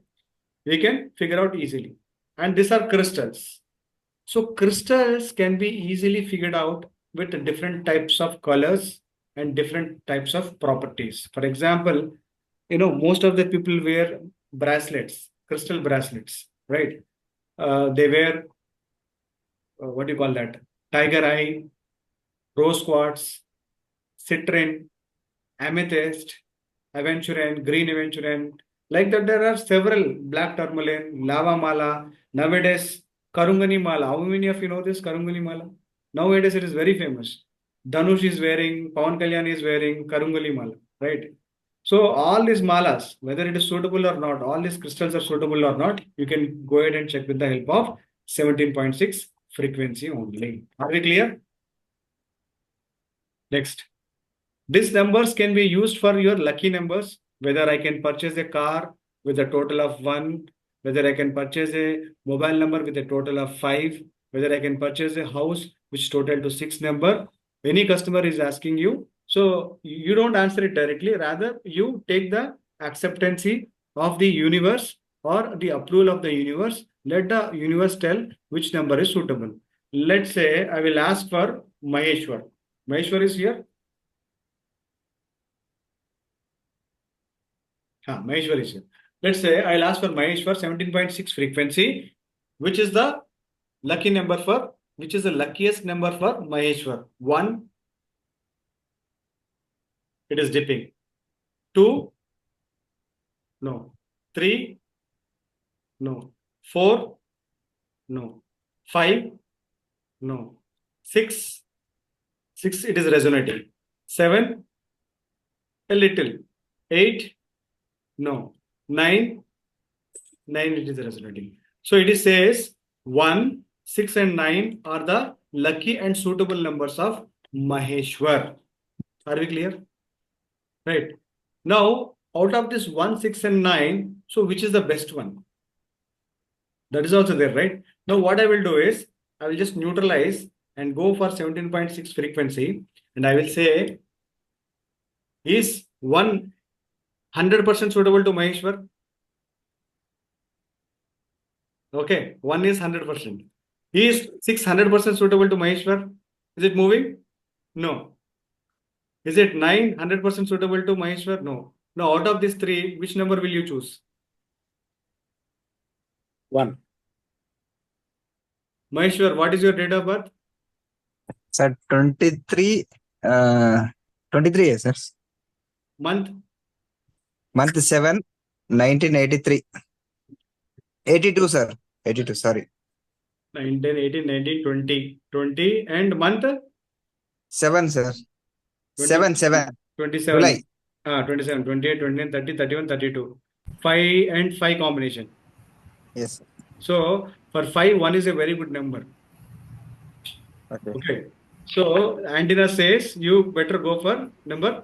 We can figure out easily. And these are crystals. So crystals can be easily figured out with different types of colors and different types of properties. For example, most of the people wear bracelets, crystal bracelets, right? They wear, what do you call that? Tiger eye, rose quartz, citrine, amethyst, aventurine, green aventurine. Like that, there are several, black tourmaline, lava mala. Nowadays, Karungani mala. How many of you know this Karungani mala? Nowadays, it is very famous. Dhanush is wearing, Pawan Kalyan is wearing Karungali mala, right? So all these malas, whether it is suitable or not, all these crystals are suitable or not, you can go ahead and check with the help of 17.6 frequency only. Are we clear? Next. These numbers can be used for your lucky numbers, whether I can purchase a car with a total of 1, whether I can purchase a mobile number with a total of 5, whether I can purchase a house which total to 6 number. Any customer is asking you, so you don't answer it directly, rather you take the acceptancy of the universe or the approval of the universe, let the universe tell which number is suitable. Let's say I will ask for Maheshwar. Maheshwar is here. Maheshwar is here. Let's say I'll ask for Maheshwar 17.6 frequency, which is the lucky number for, which is the luckiest number for Maheshwar. 1, it is dipping. 2, no. 3, no. 4, no. 5, no. 6, it is resonating. 7, a little. 8, no. 9, it is resonating. So it is says 1, 6 and 9 are the lucky and suitable numbers of Maheshwar. Are we clear? Right. Now, out of this 1, 6 and 9, so which is the best one? That is also there, right? Now, what I will do is, I will just neutralize and go for 17.6 frequency, and I will say, is 1 100% suitable to Maheshwar? Okay, 1 is 100%. Is 600% suitable to Maheshwar? Is it moving? No. Is it 9 100% suitable to Maheshwar? No. Now, out of these 3, which number will you choose? 1. Maheshwar, what is your date of birth? Sir, 23. 23 years, sir. Month? Month 7, 1983. 82, sir. 82, sorry. 19, 18, 19, 20. 20 and month? 7, sir. 20, 7. 27. July. 27, 28, 29, 30, 31, 32. 5 and 5 combination. Yes, sir. So, for 5, 1 is a very good number. Okay. Okay. So, antenna says you better go for number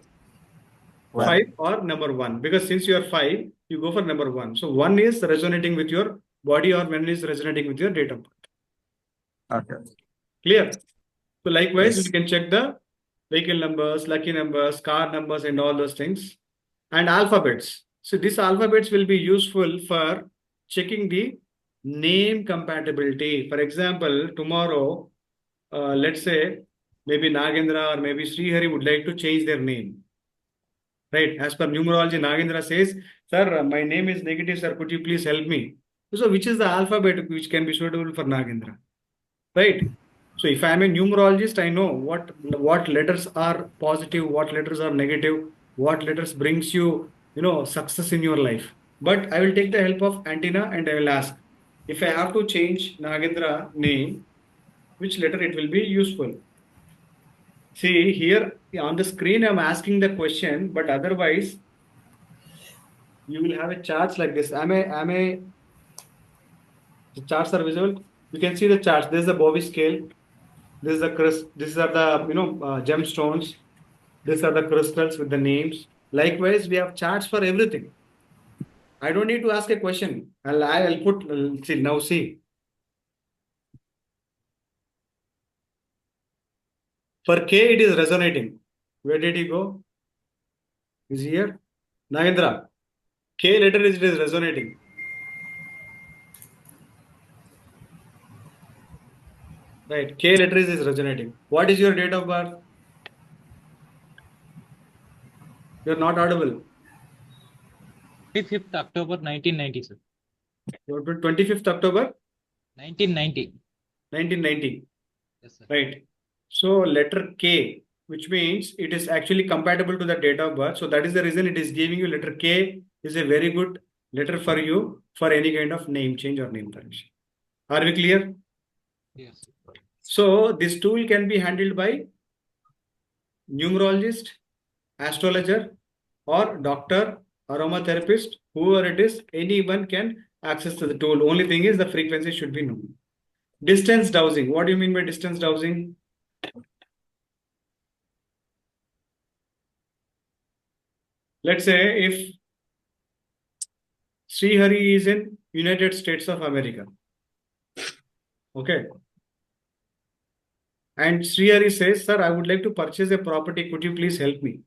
5 or number 1. Because since you are 5, you go for number 1. So, 1 is resonating with your body or 1 is resonating with your date of birth. Okay. Clear? So, likewise, Yes. you can check the vehicle numbers, lucky numbers, car numbers, and all those things. And alphabets. So these alphabets will be useful for checking the name compatibility. For example, tomorrow, let's say maybe Nagendra or maybe Srihari would like to change their name. Right? As per numerology, Nagendra says, sir, my name is negative, sir. Could you please help me? So which is the alphabet which can be suitable for Nagendra? Right? So if I am a numerologist, I know what letters are positive, what letters are negative, what letters brings you, success in your life. But I will take the help of antenna and I will ask, if I have to change Nagendra name, which letter it will be useful? See here on the screen, I'm asking the question, but otherwise you will have a charts like this. The charts are visible. You can see the charts. This is the Bowie scale. These are the gemstones. These are the crystals with the names. Likewise, we have charts for everything. I don't need to ask a question. I'll put see. For K, it is resonating. Where did he go? Is he here? Nagendra. K letter it is resonating. Right. K letter is resonating. What is your date of birth? You're not audible. 25th October 1990, sir. 25th October 1990. 1990. Yes, sir. Right. So letter K, which means it is actually compatible to the date of birth. So that is the reason it is giving you letter K is a very good letter for you for any kind of name change or name correction. Are we clear? Yes. So this tool can be handled by numerologist, astrologer, or doctor, aromatherapist, whoever it is, anyone can access to the tool. Only thing is the frequency should be known. Distance dowsing. What do you mean by distance dowsing? Let's say if Srihari is in United States of America. Okay. And Srihari says, sir, I would like to purchase a property. Could you please help me?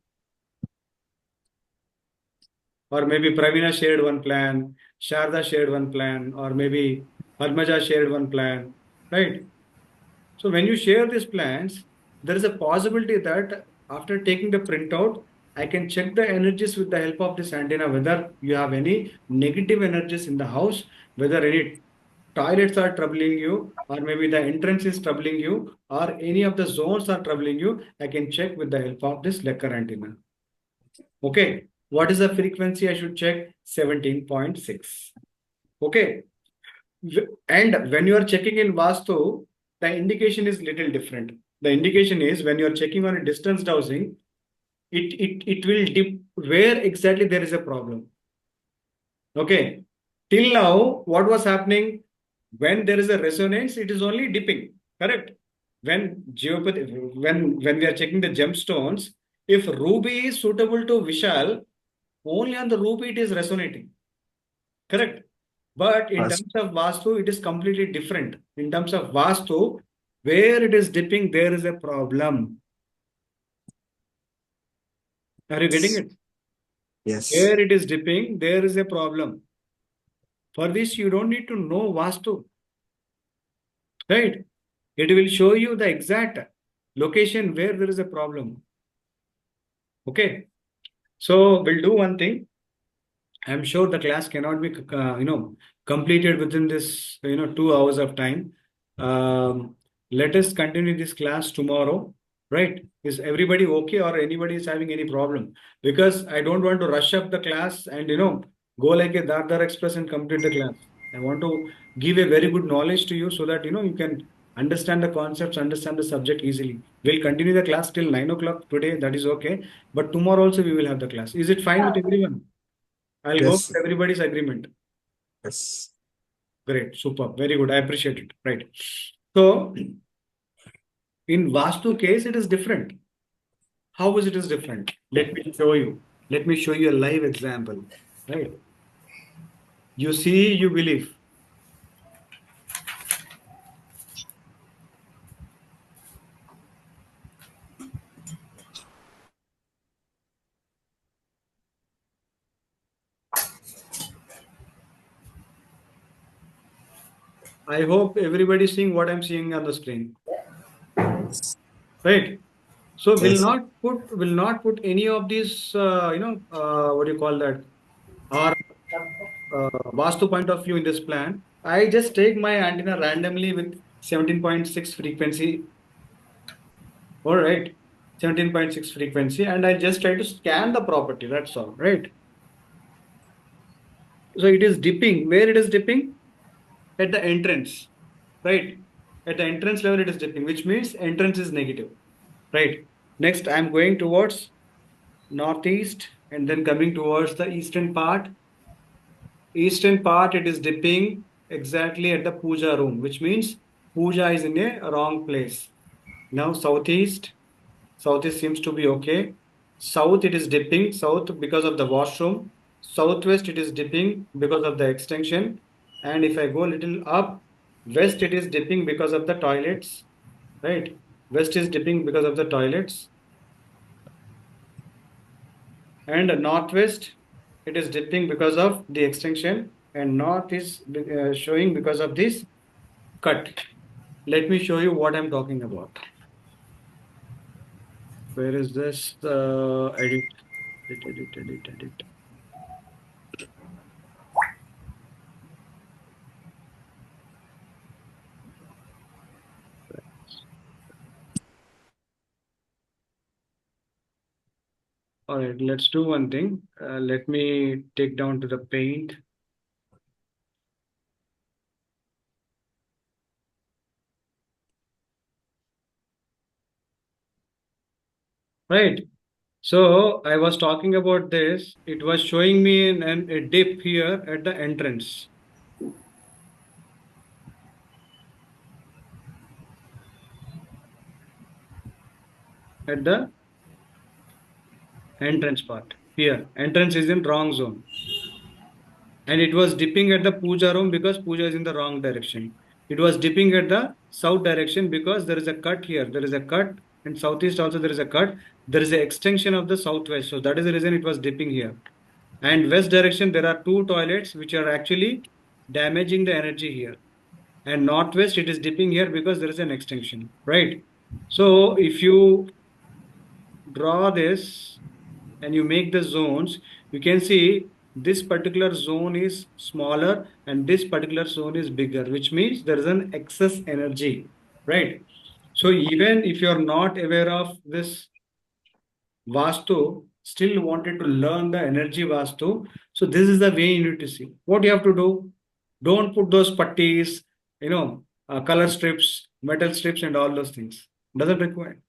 or maybe Pravina shared one plan, Sharda shared one plan, or maybe Padmaja shared one plan, right? So when you share these plans, there is a possibility that after taking the printout, I can check the energies with the help of this antenna, whether you have any negative energies in the house, whether any toilets are troubling you, or maybe the entrance is troubling you, or any of the zones are troubling you. I can check with the help of this Lecher antenna. Okay. What is the frequency I should check? 17.6. Okay. And when you are checking in Vastu, the indication is little different. The indication is when you are checking on a distance dowsing, it will dip where exactly there is a problem. Okay. Till now, what was happening? When there is a resonance, it is only dipping. Correct? When when we are checking the gemstones, if ruby is suitable to Vishal, only on the ruby it is resonating. Correct? But in Yes. terms of Vastu, it is completely different. In terms of Vastu, where it is dipping, there is a problem. Are you getting it? Yes. Where it is dipping, there is a problem. For this, you don't need to know Vastu. Right? It will show you the exact location where there is a problem. Okay. So we'll do one thing. I'm sure the class cannot be, completed within this, 2 hours of time. Let us continue this class tomorrow, right? Is everybody okay, or anybody is having any problem? Because I don't want to rush up the class and, go like a Dardar Express and complete the class. I want to give a very good knowledge to you so that, you can understand the concepts, understand the subject easily. We'll continue the class till 9 o'clock today. That is okay. But tomorrow also we will have the class. Is it fine with everyone? I'll go Yes. with everybody's agreement. Yes. Great, super, very good. I appreciate it. Right. So in Vastu case, it is different. How is it is different? Let me show you. Let me show you a live example. Right. You see, you believe. I hope everybody is seeing what I'm seeing on the screen. Right. So Yes. will not put any of these what do you call that, or Vastu point of view in this plan. I just take my antenna randomly with 17.6 frequency. All right, 17.6 frequency, and I just try to scan the property. That's all, right? So it is dipping. Where it is dipping? At the entrance, right? At the entrance level, it is dipping, which means entrance is negative, right? Next, I'm going towards northeast and then coming towards the eastern part. Eastern part, it is dipping exactly at the puja room, which means puja is in a wrong place. Now southeast seems to be okay. South, it is dipping south because of the washroom. Southwest, it is dipping because of the extension. And if I go a little up, west, it is dipping because of the toilets, right? West is dipping because of the toilets. And northwest, it is dipping because of the extension. And north is showing because of this cut. Let me show you what I'm talking about. Where is this? Edit. All right, let's do one thing. Let me take down to the paint. Right. So I was talking about this. It was showing me a dip here at the entrance. At the entrance part. Here, entrance is in wrong zone. And it was dipping at the puja room because puja is in the wrong direction. It was dipping at the south direction because there is a cut here. There is a cut, and southeast also there is a cut. There is an extension of the southwest. So that is the reason it was dipping here. And west direction, there are two toilets which are actually damaging the energy here. And northwest, it is dipping here because there is an extension, right? So if you draw this and you make the zones, you can see this particular zone is smaller and this particular zone is bigger, which means there is an excess energy, right? So even if you're not aware of this Vastu, still wanted to learn the energy Vastu, so this is the way you need to see. What you have to do, don't put those putties, color strips, metal strips and all those things. Doesn't require.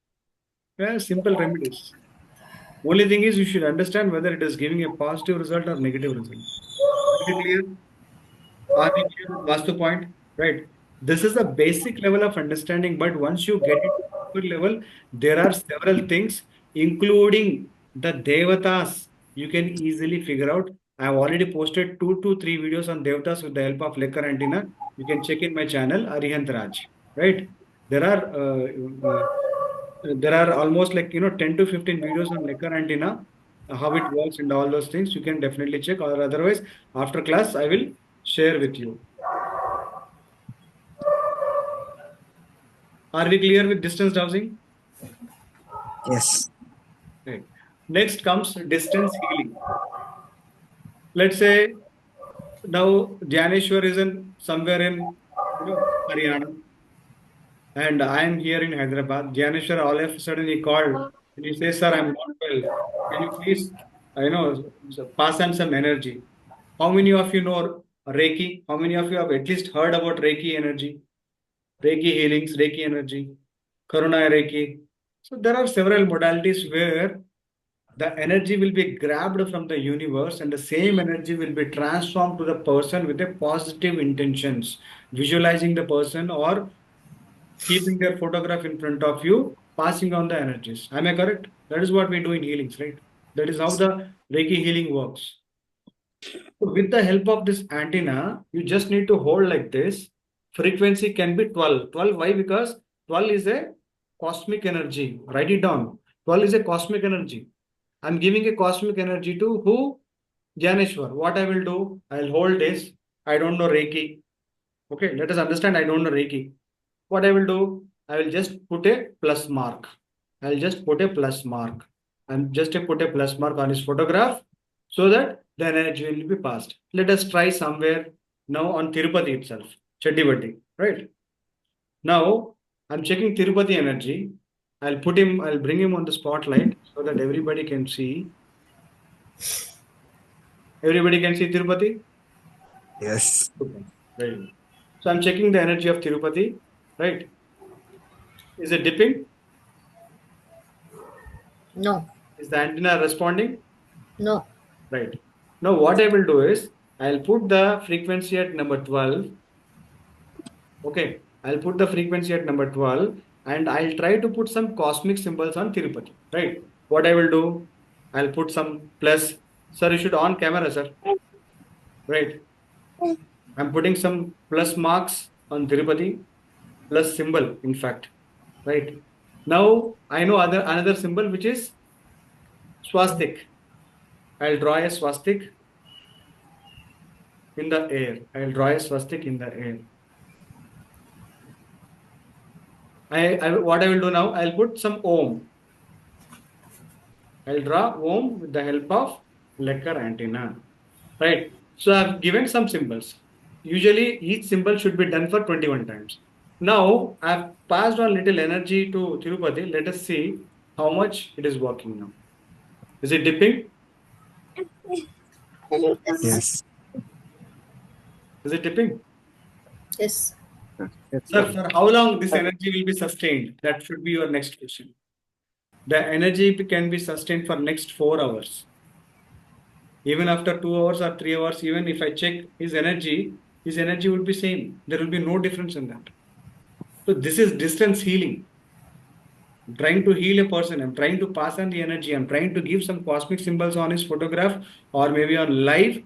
Yeah, simple remedies. Only thing is you should understand whether it is giving a positive result or negative result. Are we clear? Are we clear with Vastu point? Right. This is a basic level of understanding, but once you get it to a level, there are several things, including the Devatas, you can easily figure out. I have already posted 2 to 3 videos on Devatas with the help of Lecher Antenna. You can check in my channel, Arihant Raj. Right. There are almost 10 to 15 videos on Lecher Antenna, how it works and all those things. You can definitely check, or otherwise, after class, I will share with you. Are we clear with distance dowsing? Yes. Right. Next comes distance healing. Let's say now Dhyaneshwar is in somewhere in Haryana, and I am here in Hyderabad. Dhyaneshwar all of a sudden he called and he says, "Sir, I'm not well. Can you please, pass on some energy?" How many of you know Reiki? How many of you have at least heard about Reiki energy, Reiki healings, Reiki energy, Karuna Reiki? So there are several modalities where the energy will be grabbed from the universe and the same energy will be transformed to the person with a positive intentions, visualizing the person or keeping their photograph in front of you, passing on the energies. Am I correct? That is what we do in healings, right? That is how the Reiki healing works. So with the help of this antenna, you just need to hold like this. Frequency can be 12. 12, why? Because 12 is a cosmic energy. Write it down. 12 is a cosmic energy. I'm giving a cosmic energy to who? Jnaneshwar. What I will do? I'll hold this. I don't know Reiki. Okay, let us understand I don't know Reiki. What I will do? I will just put a plus mark. I'll just put a plus mark. And just put a plus mark on his photograph so that the energy will be passed. Let us try somewhere now on Tirupati itself. Chettipati, right? Now I'm checking Tirupati energy. I'll bring him on the spotlight so that everybody can see. Everybody can see Tirupati? Yes. Okay, very good. So I'm checking the energy of Tirupati, right? Is it dipping? No, Is the antenna responding? no. Right. Now what I will do is I'll put the frequency at number 12. Okay. I'll put the frequency at number 12 and I'll try to put some cosmic symbols on Tirupati. Right. What I will do, I'll put some plus. Sir, you should on camera, sir. Right. I'm putting some plus marks on Tirupati, plus symbol, in fact. Right. Now I know another symbol which is swastik. I'll draw a swastik in the air. I'll draw a swastik in the air. What I will do now, I'll put some Om. I'll draw Om with the help of Lecher antenna. Right. So I've given some symbols. Usually each symbol should be done for 21 times. Now I've passed on little energy to Tirupati. Let us see how much it is working now. Is it dipping? Yes. Is it dipping? Yes. Sir, for how long this energy will be sustained? That should be your next question. The energy can be sustained for next 4 hours. Even after 2 hours or 3 hours, even if I check his energy would be same. There will be no difference in that. So this is distance healing. I'm trying to heal a person. I'm trying to pass on the energy. I'm trying to give some cosmic symbols on his photograph or maybe on live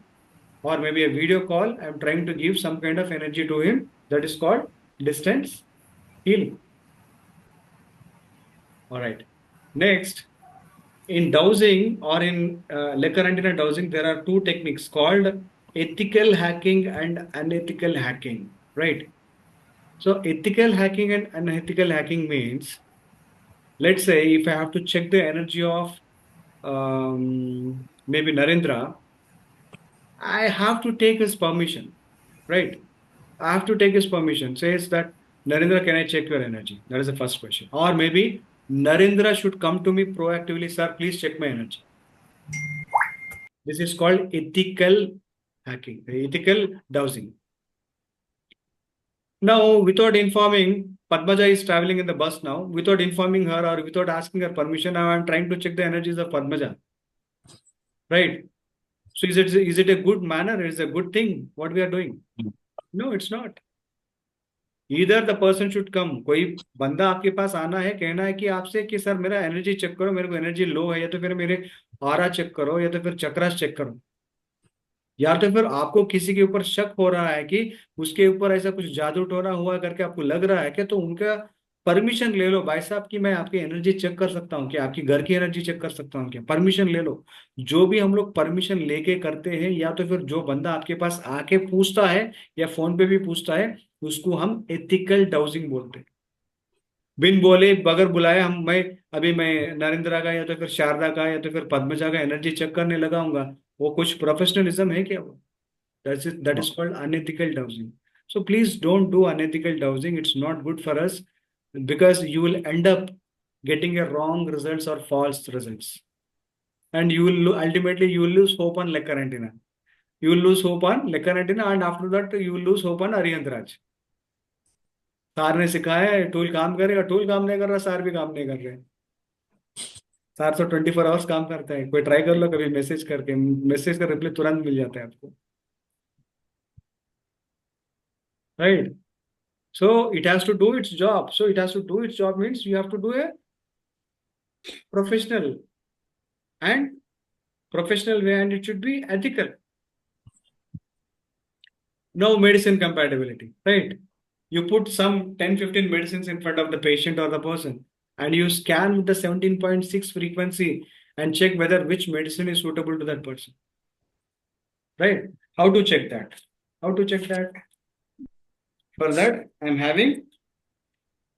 or maybe a video call. I'm trying to give some kind of energy to him. That is called distance healing. All right. Next, in dowsing or in Lecher Antenna dowsing, there are two techniques called ethical hacking and unethical hacking, right? So ethical hacking and unethical hacking means, let's say if I have to check the energy of maybe Narendra, I have to take his permission, right? I have to take his permission. Says that, Narendra, can I check your energy? That is the first question. Or maybe Narendra should come to me proactively, sir, please check my energy. This is called ethical hacking, ethical dowsing. Now, without informing, Padmaja is traveling in the bus now. Without informing her or without asking her permission, now I'm trying to check the energies of Padmaja. Right? So is it a good manner? Is it a good thing what we are doing? No, it's not. Either the person should come. कोई बंदा आपके पास आना है, कहना है कि आपसे कि सर मेरा एनर्जी चेक करो, मेरे को एनर्जी लो है, या तो फिर मेरे ऑरा चेक करो, या तो फिर चक्रास चेक करो, या तो फिर आपको किसी के ऊपर शक हो रहा है कि उसके ऊपर ऐसा कुछ जादू टोना हुआ करके आपको लग रहा है कि, तो उनका परमिशन ले लो, भाई साहब कि मैं आपकी एनर्जी चेक कर सकता हूँ, कि आपकी घर की एनर्जी चेक कर सकता हूँ, क्या परमिशन ले लो। जो भी हम लोग परमिशन लेके करते हैं, या तो फिर जो बंदा आपके पास आके पूछता है या फोन पे भी पूछता है, उसको हम एथिकल डाउजिंग बोलते हैं। बिन बोले बगैर बुलाए मैं नरेंद्र का या तो फिर शारदा का या तो फिर पद्मजा का एनर्जी चेक करने लगाऊंगा, वो कुछ प्रोफेशनलिज्म है क्या? वो that is called unethical dowsing. So please don't do unethical dowsing. It's not good for us, because you will end up getting a wrong results or false results, and you will ultimately you will lose hope on Lecher Antenna. You will lose hope on Lecher Antenna, and after that you will lose hope on Arihant Raaj. सार ने सिखाया है tool काम करेगा, tool काम नहीं कर रहा, सार भी काम नहीं कर रहे। सार तो 24 आवर्स काम करता है। कोई ट्राई कर लो कभी मैसेज करके, मैसेज का रिप्लाई तुरंत मिल जाता है आपको, right? So it has to do its job. So it has to do its job means you have to do a professional way, and it should be ethical. No medicine compatibility, right? You put some 10-15 medicines in front of the patient or the person, and you scan with the 17.6 frequency and check whether which medicine is suitable to that person, right? How to check that? For that, I'm having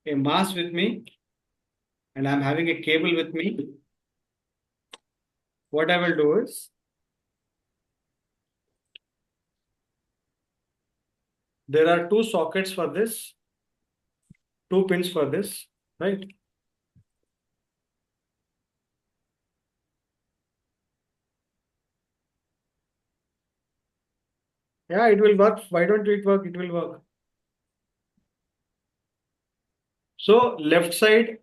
a mask with me, and I'm having a cable with me. What I will do is, there are two sockets for this, two pins for this, right? Yeah, it will work. Why don't it work? It will work. So left side,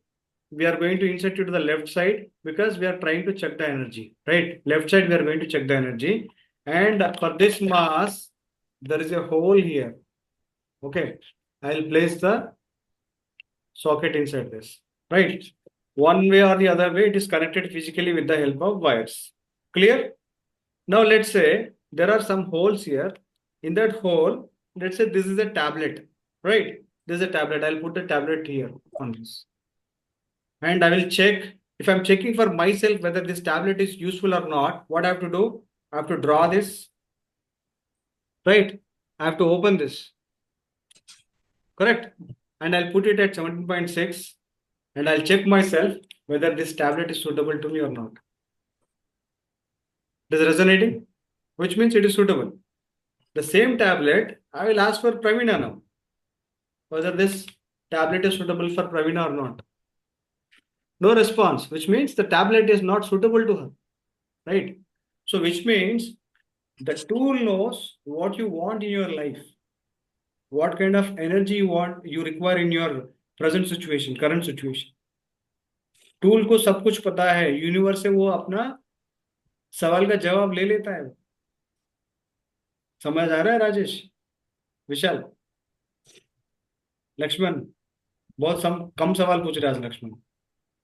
we are going to insert it to the left side because we are trying to check the energy, right? Left side, we are going to check the energy. And for this mass, there is a hole here. Okay, I'll place the socket inside this, right? One way or the other way, it is connected physically with the help of wires. Clear? Now let's say there are some holes here. In that hole, let's say this is a tablet, right? This is a tablet. I'll put the tablet here on this. And I will check, if I'm checking for myself whether this tablet is useful or not, what I have to do? I have to draw this, right? I have to open this, correct? And I'll put it at 17.6, and I'll check myself whether this tablet is suitable to me or not. It is resonating, which means it is suitable. The same tablet, I will ask for Pravina now, whether this tablet is suitable for Pravina or not. No response, which means the tablet is not suitable to her, right? So which means the tool knows what you want in your life, what kind of energy you require in your present situation, current situation. Tool को सब कुछ पता है, universe से वो अपना सवाल का जवाब ले लेता है। समझ आ रहा है राजेश, विशाल, लक्ष्मण? बहुत कम सवाल पूछ रहे आज लक्ष्मण।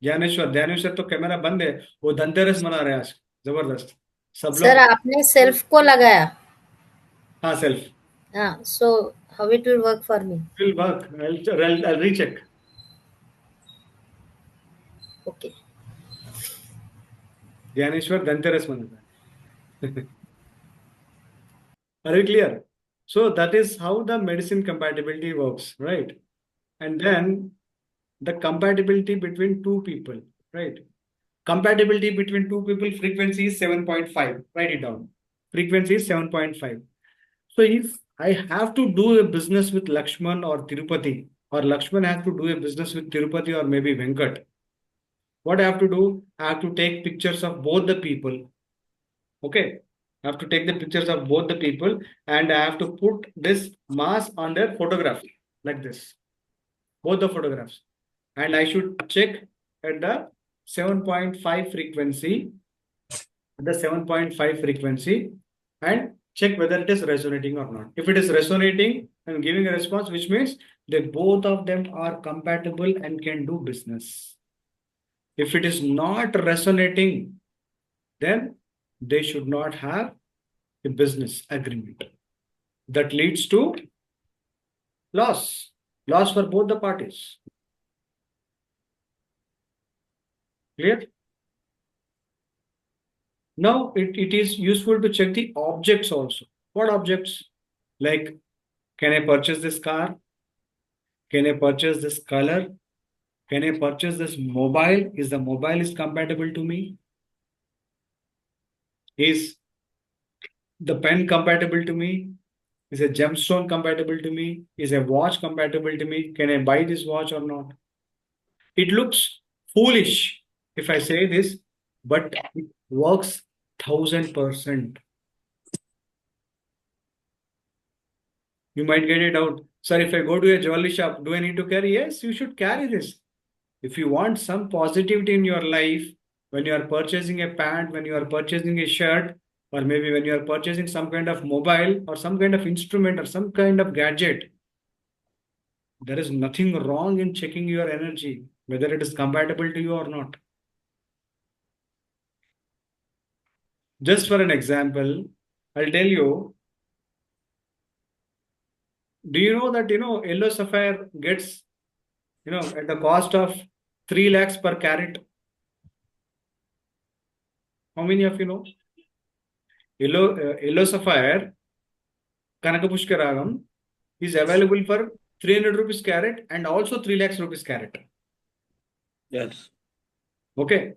ध्यानेश्वर तो कैमरा बंद है, वो धनतेरस मना रहे आज जबरदस्त सब लोग। सर आपने सेल्फ को लगाया? हाँ, सेल्फ। हाँ, so how it will work for me? It will work. I'll recheck. Okay. Dnyaneshwar Dhanteras मनाता है. Are you clear? So that is how the medicine compatibility works, right? And then the compatibility between two people, right? Compatibility between two people, frequency is 7.5. Write it down. Frequency is 7.5. So if I have to do a business with Lakshman or Tirupati, or Lakshman has to do a business with Tirupati or maybe Venkat, what I have to do? I have to take pictures of both the people. Okay. I have to take the pictures of both the people and I have to put this mass on their photograph like this. Both the photographs. And I should check at the 7.5 frequency, and check whether it is resonating or not. If it is resonating and giving a response, which means that both of them are compatible and can do business. If it is not resonating, then they should not have a business agreement. That leads to loss for both the parties. Clear? Now it is useful to check the objects also. What objects? Like, can I purchase this car? Can I purchase this color? Can I purchase this mobile? Is the mobile is compatible to me? Is the pen compatible to me? Is a gemstone compatible to me? Is a watch compatible to me? Can I buy this watch or not? It looks foolish if I say this, but it works 1000%. You might get it out. Sir, if I go to a jewelry shop, do I need to carry? Yes, you should carry this. If you want some positivity in your life, when you are purchasing a pant, when you are purchasing a shirt, or maybe when you are purchasing some kind of mobile or some kind of instrument or some kind of gadget, there is nothing wrong in checking your energy, whether it is compatible to you or not. Just for an example, I'll tell you, do you know that, yellow sapphire gets, at the cost of 3 lakhs per carat? How many of you know? Yellow sapphire, Kanakapushka Ragam, is available for 300 rupees carat and also 3 lakhs rupees carat. Yes. Okay.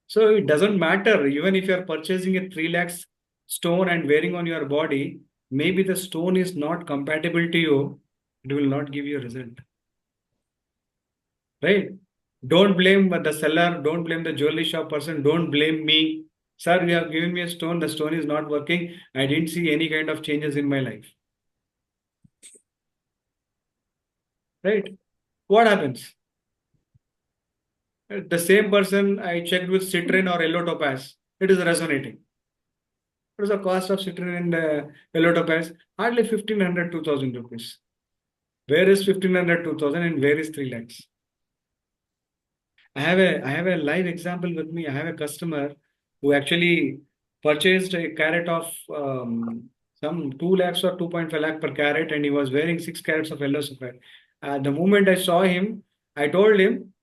So it doesn't matter, even if you are purchasing a 3 lakhs stone and wearing on your body, maybe the stone is not compatible to you, it will not give you a result. Right? Don't blame the seller, don't blame the jewelry shop person, don't blame me. Sir, you have given me a stone, the stone is not working. I didn't see any kind of changes in my life. Right? What happens? The same person I checked with citrine or yellow topaz, it is resonating. What is the cost of citrine and yellow topaz? Hardly 1500, 2000 rupees. Where is 1500, 2000 and where is 3 lakhs? I have a live example with me. I have a customer who actually purchased a carat of some 2 lakhs or 2.5 lakh per carat, and he was wearing 6 carats of yellow sapphire. The moment I saw him, I told him,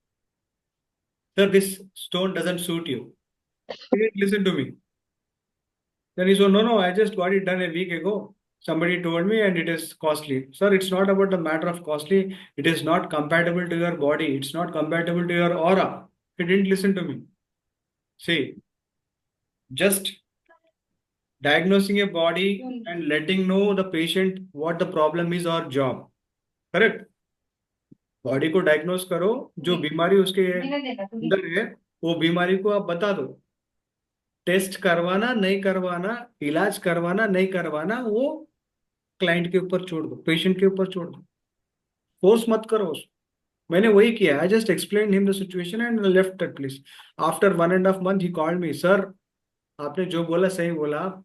sir, this stone doesn't suit you. He didn't listen to me. Then he said, no, I just got it done a week ago. Somebody told me and it is costly. Sir, it's not about the matter of costly. It is not compatible to your body. It's not compatible to your aura. He didn't listen to me. See, just diagnosing a body and letting know the patient what the problem is our job. Correct? Body को diagnose करो, जो बीमारी उसके अंदर है वो बीमारी को आप बता दो. टेस्ट करवाना नहीं करवाना, इलाज करवाना नहीं करवाना, वो क्लाइंट के ऊपर छोड़ दो, पेशेंट के ऊपर छोड़ दो. फोर्स मत करो उसको. मैंने वही किया. I just explain him the situation and left that place. After 1.5 months he called me, sir आपने जो बोला सही बोला,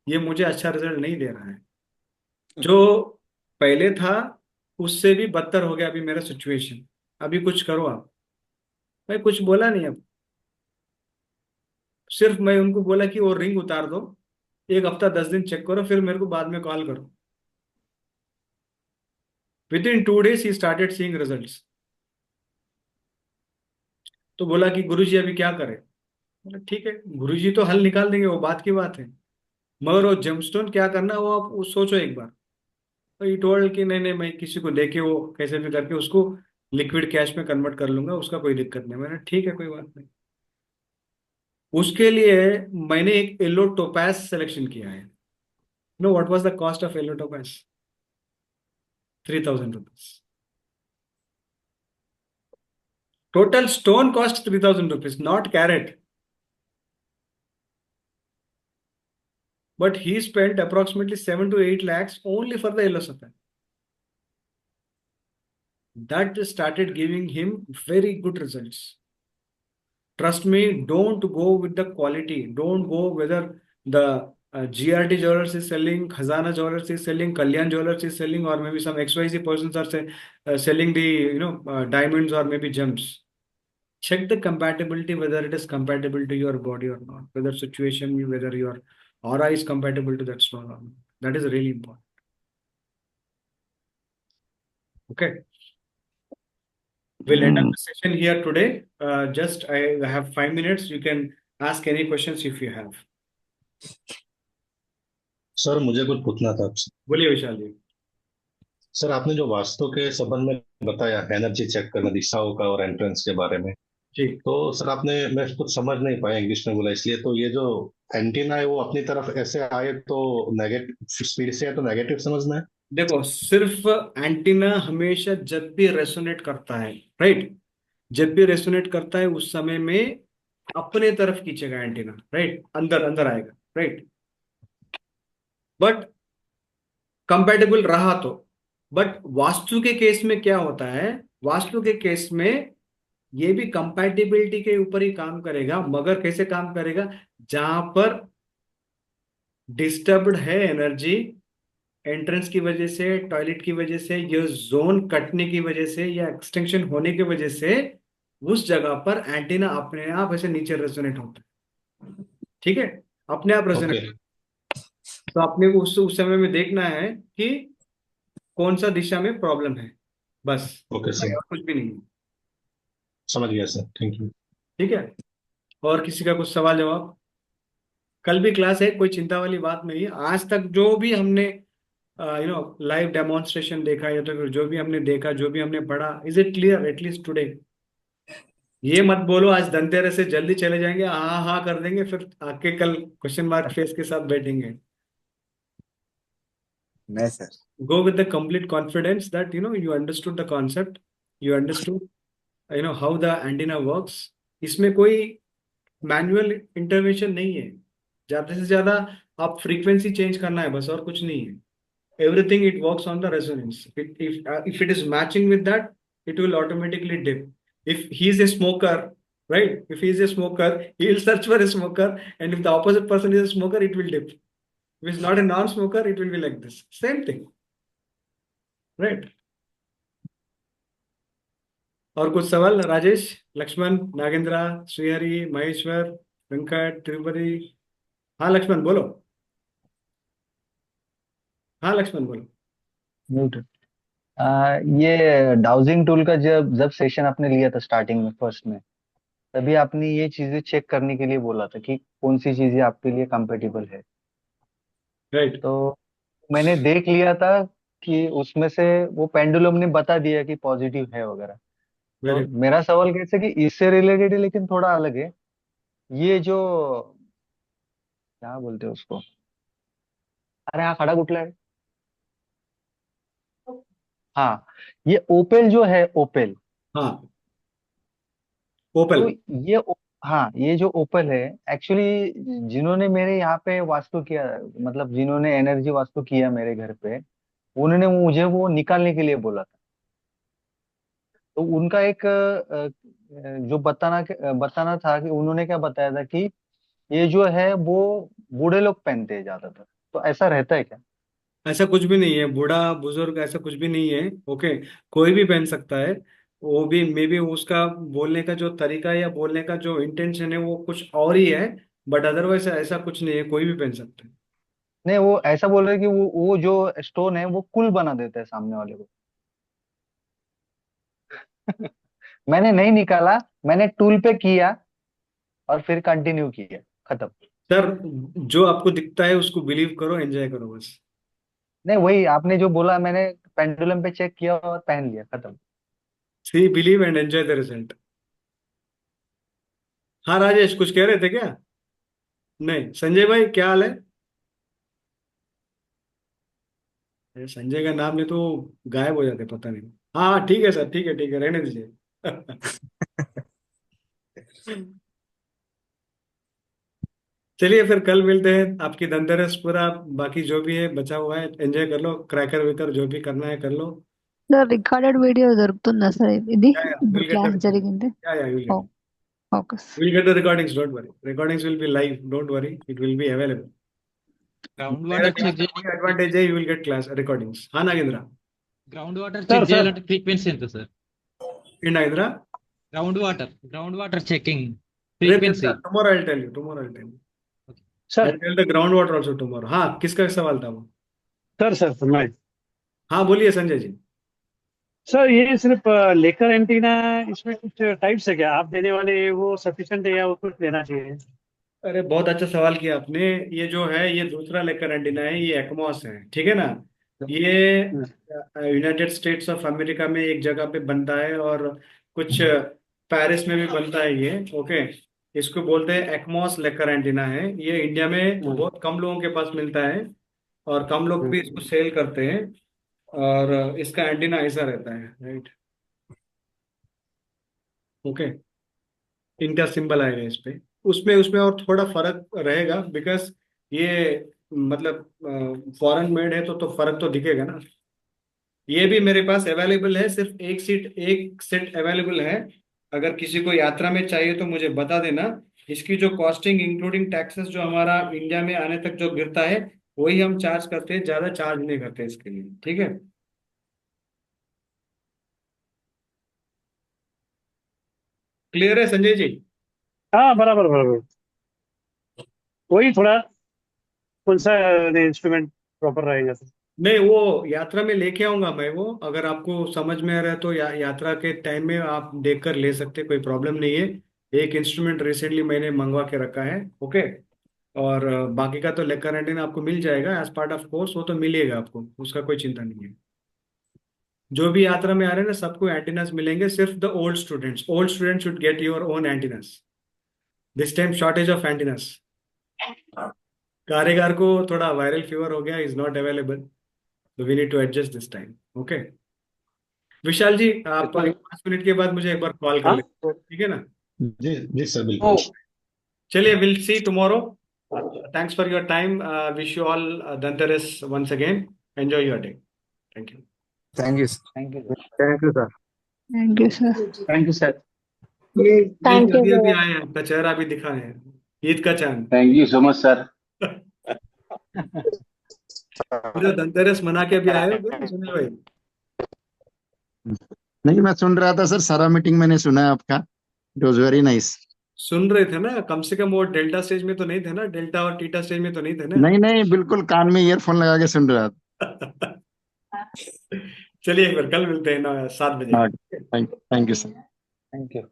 ये मुझे अच्छा रिजल्ट नहीं दे रहा है. जो पहले था उससे भी बदतर हो गया अभी मेरा सिचुएशन. अभी कुछ करो आप. मैं कुछ बोला नहीं. अब सिर्फ मैं उनको बोला कि वो रिंग उतार दो, 1 हफ्ता 10 दिन चेक करो, फिर मेरे को बाद में कॉल करो. Within 2 days he started seeing results. तो बोला कि गुरुजी अभी क्या करें. बोला, ठीक है गुरुजी तो हल निकाल देंगे, वो बात की बात है, मगर वो जेमस्टोन क्या करना है वो आप वो सोचो एक बार। तो ये टोल्ड कि नहीं नहीं, मैं किसी को देके वो कैसे भी करके उसको लिक्विड कैश में कन्वर्ट कर लूंगा, उसका कोई दिक्कत नहीं। मैंने ठीक है कोई बात नहीं। उसके लिए मैंने एक येलो टोपैज सिलेक्शन किया है। No what was the cost of yellow topaz? 3,000 rupees. Total stone cost 3,000 rupees, not carat, but he spent approximately 7 to 8 lakhs only for the yellow sapphire. That started giving him very good results. Trust me, don't go with the quality. Don't go whether the GRT Jewelers is selling, Khazana Jewelers is selling, Kalyan Jewelers is selling, or maybe some XYZ persons are selling the diamonds or maybe gems. Check the compatibility, whether it is compatible to your body or not, whether situation, whether your aura is compatible to that stone or not. That is really important. Okay. We'll end up the session here today. Just I have 5 minutes. You can ask any questions if you have. Sir मुझे कुछ पूछना था आपसे। बोलिए विशाल जी। Sir आपने जो वास्तु के संबंध में बताया, एनर्जी चेक करना दिशाओं का और एंट्रेंस के बारे में, जी तो सर आपने, मैं कुछ समझ नहीं पाया इंग्लिश में बोला इसलिए, तो ये जो एंटीना है वो अपनी तरफ ऐसे आए तो नेगेटिव स्पीड से आए तो नेगेटिव समझना है? देखो, सिर्फ एंटीना हमेशा जब भी रेसोनेट करता है, राइट, जब भी रेसोनेट करता है उस समय में अपने तरफ खींचेगा एंटीना, राइट, अंदर अंदर आएगा, राइट, बट कंपैटिबल रहा तो। बट वास्तु के केस में क्या होता है, वास्तु के केस में ये भी कंपैटिबिलिटी के ऊपर ही काम करेगा, मगर कैसे काम करेगा, जहां पर डिस्टर्ब्ड है एनर्जी, एंट्रेंस की वजह से, टॉयलेट की वजह से, ये जोन कटने की वजह से या एक्सटेंशन होने की वजह से, उस जगह पर एंटीना अपने आप ऐसे नीचे रेजोनेट होता है, ठीक है, अपने आप ओके। रेजोनेट। तो अपने को उस समय में देखना है कि कौन सा दिशा में प्रॉब्लम है, बस, ओके सर, और कुछ भी नहीं है। समझ गया सर, थैंक यू। ठीक है, और किसी का कुछ सवाल जवाब? कल भी क्लास है, कोई चिंता वाली बात नहीं है। आज तक जो भी हमने लाइव डेमोन्स्ट्रेशन देखा, या तो फिर जो भी हमने देखा, जो भी हमने पढ़ा, is it clear at least today? ये मत बोलो आज धनतेरस से जल्दी चले जाएंगे, हाँ हाँ कर देंगे, फिर आके कल क्वेश्चन मार्क फेस के साथ बैठेंगे। नहीं sir. Go with the complete confidence that you understood the concept, you understood how the antenna works. इसमें कोई मैनुअल इंटरवेंशन नहीं है, ज्यादा से ज्यादा आप फ्रीक्वेंसी चेंज करना है बस, और कुछ नहीं है। Everything it works on the resonance. If it is matching with that, it will automatically dip. If he is a smoker, right? If he is a smoker, he will search for a smoker, and if the opposite person is a smoker, it will dip. If it's not a non-smoker, it will be like this. Same thing, right? और कुछ सवाल? राजेश, लक्ष्मण, नागेंद्रा, श्रीहरि, महेश्वर, वेंकट, तिरुपति। हाँ लक्ष्मण बोलो। हाँ लक्ष्मण बोलो। Mute. ये dowsing tool का जब जब सेशन आपने लिया था स्टार्टिंग में, फर्स्ट में, तभी आपने ये चीजें चेक करने के लिए बोला था कि कौन सी चीजें आपके लिए कंपेटेबल है। राइट, तो मैंने देख लिया था कि उसमें से वो पेंडुलम ने बता दिया कि पॉजिटिव है वगैरह। तो वेरी मेरा सवाल कैसे कि इससे रिलेटेड है, लेकिन थोड़ा अलग है। ये जो क्या बोलते हैं उसको, अरे हाँ खड़ा कुठला है, हाँ, ये ओपेल जो है, ओपेल, हाँ ओपल। तो ये हाँ, ये जो ओपल है, एक्चुअली जिन्होंने मेरे यहाँ पे वास्तु किया, मतलब जिन्होंने एनर्जी वास्तु किया मेरे घर पे, उन्होंने मुझे वो निकालने के लिए बोला था। तो उनका एक जो बताना था कि उन्होंने क्या बताया था कि ये जो है वो बूढ़े लोग पहनते हैं ज्यादातर। तो ऐसा रहता है क्या? ऐसा कुछ भी नहीं है, बूढ़ा बुजुर्ग ऐसा कुछ भी नहीं है। ओके, कोई भी पहन सकता है। वो भी मे बी उसका बोलने का जो तरीका है या बोलने का जो इंटेंशन है वो कुछ और ही है, बट अदरवाइज ऐसा कुछ नहीं है, कोई भी पहन सकता है। नहीं, वो ऐसा बोल रहे हैं कि वो जो स्टोन है वो कुल बना देता है सामने वाले को। मैंने नहीं निकाला, मैंने टूल पे किया और फिर कंटिन्यू किया, खत्म। सर जो आपको दिखता है उसको बिलीव करो, एंजॉय करो बस। नहीं, वही आपने जो बोला, मैंने पेंडुलम पे चेक किया और पहन लिया, खत्म। See believe and enjoy the result. हाँ राजेश, कुछ कह रहे थे क्या? नहीं, संजय भाई क्या हाल है? अरे संजय का नाम ले तो गायब हो जाते, पता नहीं। हाँ हाँ, ठीक है सर, ठीक है ठीक है, रहने दीजिए। चलिए फिर कल मिलते हैं, आपकी धनतेरस पूरा बाकी जो भी है बचा हुआ है एंजॉय कर लो, क्रैकर वेकर जो भी करना है कर लो। సార్ రికార్డెడ్ వీడియో దొరుకుతుందా సార్ ఇది या ఇప్పుడు विल गेट క్లాస్ द జరిగింది? या will get okay sir. Will get the recordings, don't worry, recordings will be live, don't worry, it will be available. Ground मेरा వాటర్ क्लास చెక్ का कोई advantage है, you will get class recordings. हाँ Nagendra. Ground water sir check sir చేయాలంటే frequency ఎంత sir? in Nagendra, ground water checking अरे frequency. tomorrow I'll tell you, tomorrow I'll tell you, sir I'll tell the ground water also tomorrow। हाँ, किसका सवाल था वो? Sir sir मैं हाँ बोलिए संजय जी। सर ये सिर्फ लेकर एंटीना, इसमें कुछ टाइप्स है क्या? आप देने वाले वो सफिशिएंट है या वो कुछ लेना चाहिए? अरे बहुत अच्छा सवाल किया आपने। ये जो है ये दूसरा लेकर एंटीना है, ये एक्मॉस है, ठीक है ना। ये यूनाइटेड स्टेट्स ऑफ अमेरिका में एक जगह पे बनता है, और कुछ पेरिस में भी बनता है ये। ओके, इसको बोलते हैं एक्मॉस लेकर एंटीना है। ये इंडिया में बहुत कम लोगों के पास मिलता है, और कम लोग भी इसको सेल करते हैं। और इसका एंटीना ऐसा रहता है, राइट। ओके, इनका सिंबल आएगा इस पे, उसमें उसमें और थोड़ा फर्क रहेगा, बिकॉज ये मतलब फॉरेन मेड है, तो फर्क तो दिखेगा ना। ये भी मेरे पास अवेलेबल है, सिर्फ एक सेट अवेलेबल है। अगर किसी को यात्रा में चाहिए तो मुझे बता देना। इसकी जो कॉस्टिंग इंक्लूडिंग टैक्सेस जो हमारा इंडिया में आने तक जो गिरता है, वही हम चार्ज करते हैं, ज्यादा चार्ज नहीं करते इसके लिए, ठीक है। क्लियर है संजय जी? हाँ बराबर बराबर, वही थोड़ा कौन सा इंस्ट्रूमेंट प्रॉपर रहेगा सर? नहीं, वो यात्रा में लेके आऊंगा मैं वो, अगर आपको समझ में आ रहा है तो यात्रा के टाइम में आप देख कर ले सकते, कोई प्रॉब्लम नहीं है। एक इंस्ट्रूमेंट रिसेंटली मैंने मंगवा के रखा है। ओके, और बाकी का तो लेकर एंटीना आपको मिल जाएगा एज पार्ट ऑफ कोर्स, वो तो मिलेगा आपको, उसका कोई चिंता नहीं है। जो भी यात्रा में आ रहे हैं ना, सबको एंटीनास मिलेंगे, सिर्फ the old students should get your own antennas. This time shortage of antennas. कारीगर को थोड़ा वायरल फीवर हो गया, इज नॉट अवेलेबल, तो we need to adjust this time. Okay Vishal ji, आप इतना 5 मिनट के बाद मुझे एक बार कॉल कर हाँ लेते, ठीक है ना। जी जी सर बिल्कुल। चलिए, will see tomorrow. Thanks for your time, wish you all Dhanteras once again, enjoy your day, thank you. Thank you. Thank you. Thank you sir. Thank you sir. Thank you sir. ये Thank you, अभी अभी sir. आए हैं, आपका चेहरा अभी दिखा है, ईद का चांद। Thank you so much sir. पूरा धनतेरस मना के अभी आए हो क्या सुनील भाई? नहीं, मैं सुन रहा था सर, सारा मीटिंग मैंने सुना है आपका, इट वॉज वेरी नाइस। सुन रहे थे ना, कम से कम वो डेल्टा स्टेज में तो नहीं थे ना, डेल्टा और टीटा स्टेज में तो नहीं थे ना। नहीं नहीं, बिल्कुल कान में ईयरफोन लगा के सुन रहा था। चलिए फिर कल मिलते हैं ना 7 बजे। हाँ, thank you sir. Thank you.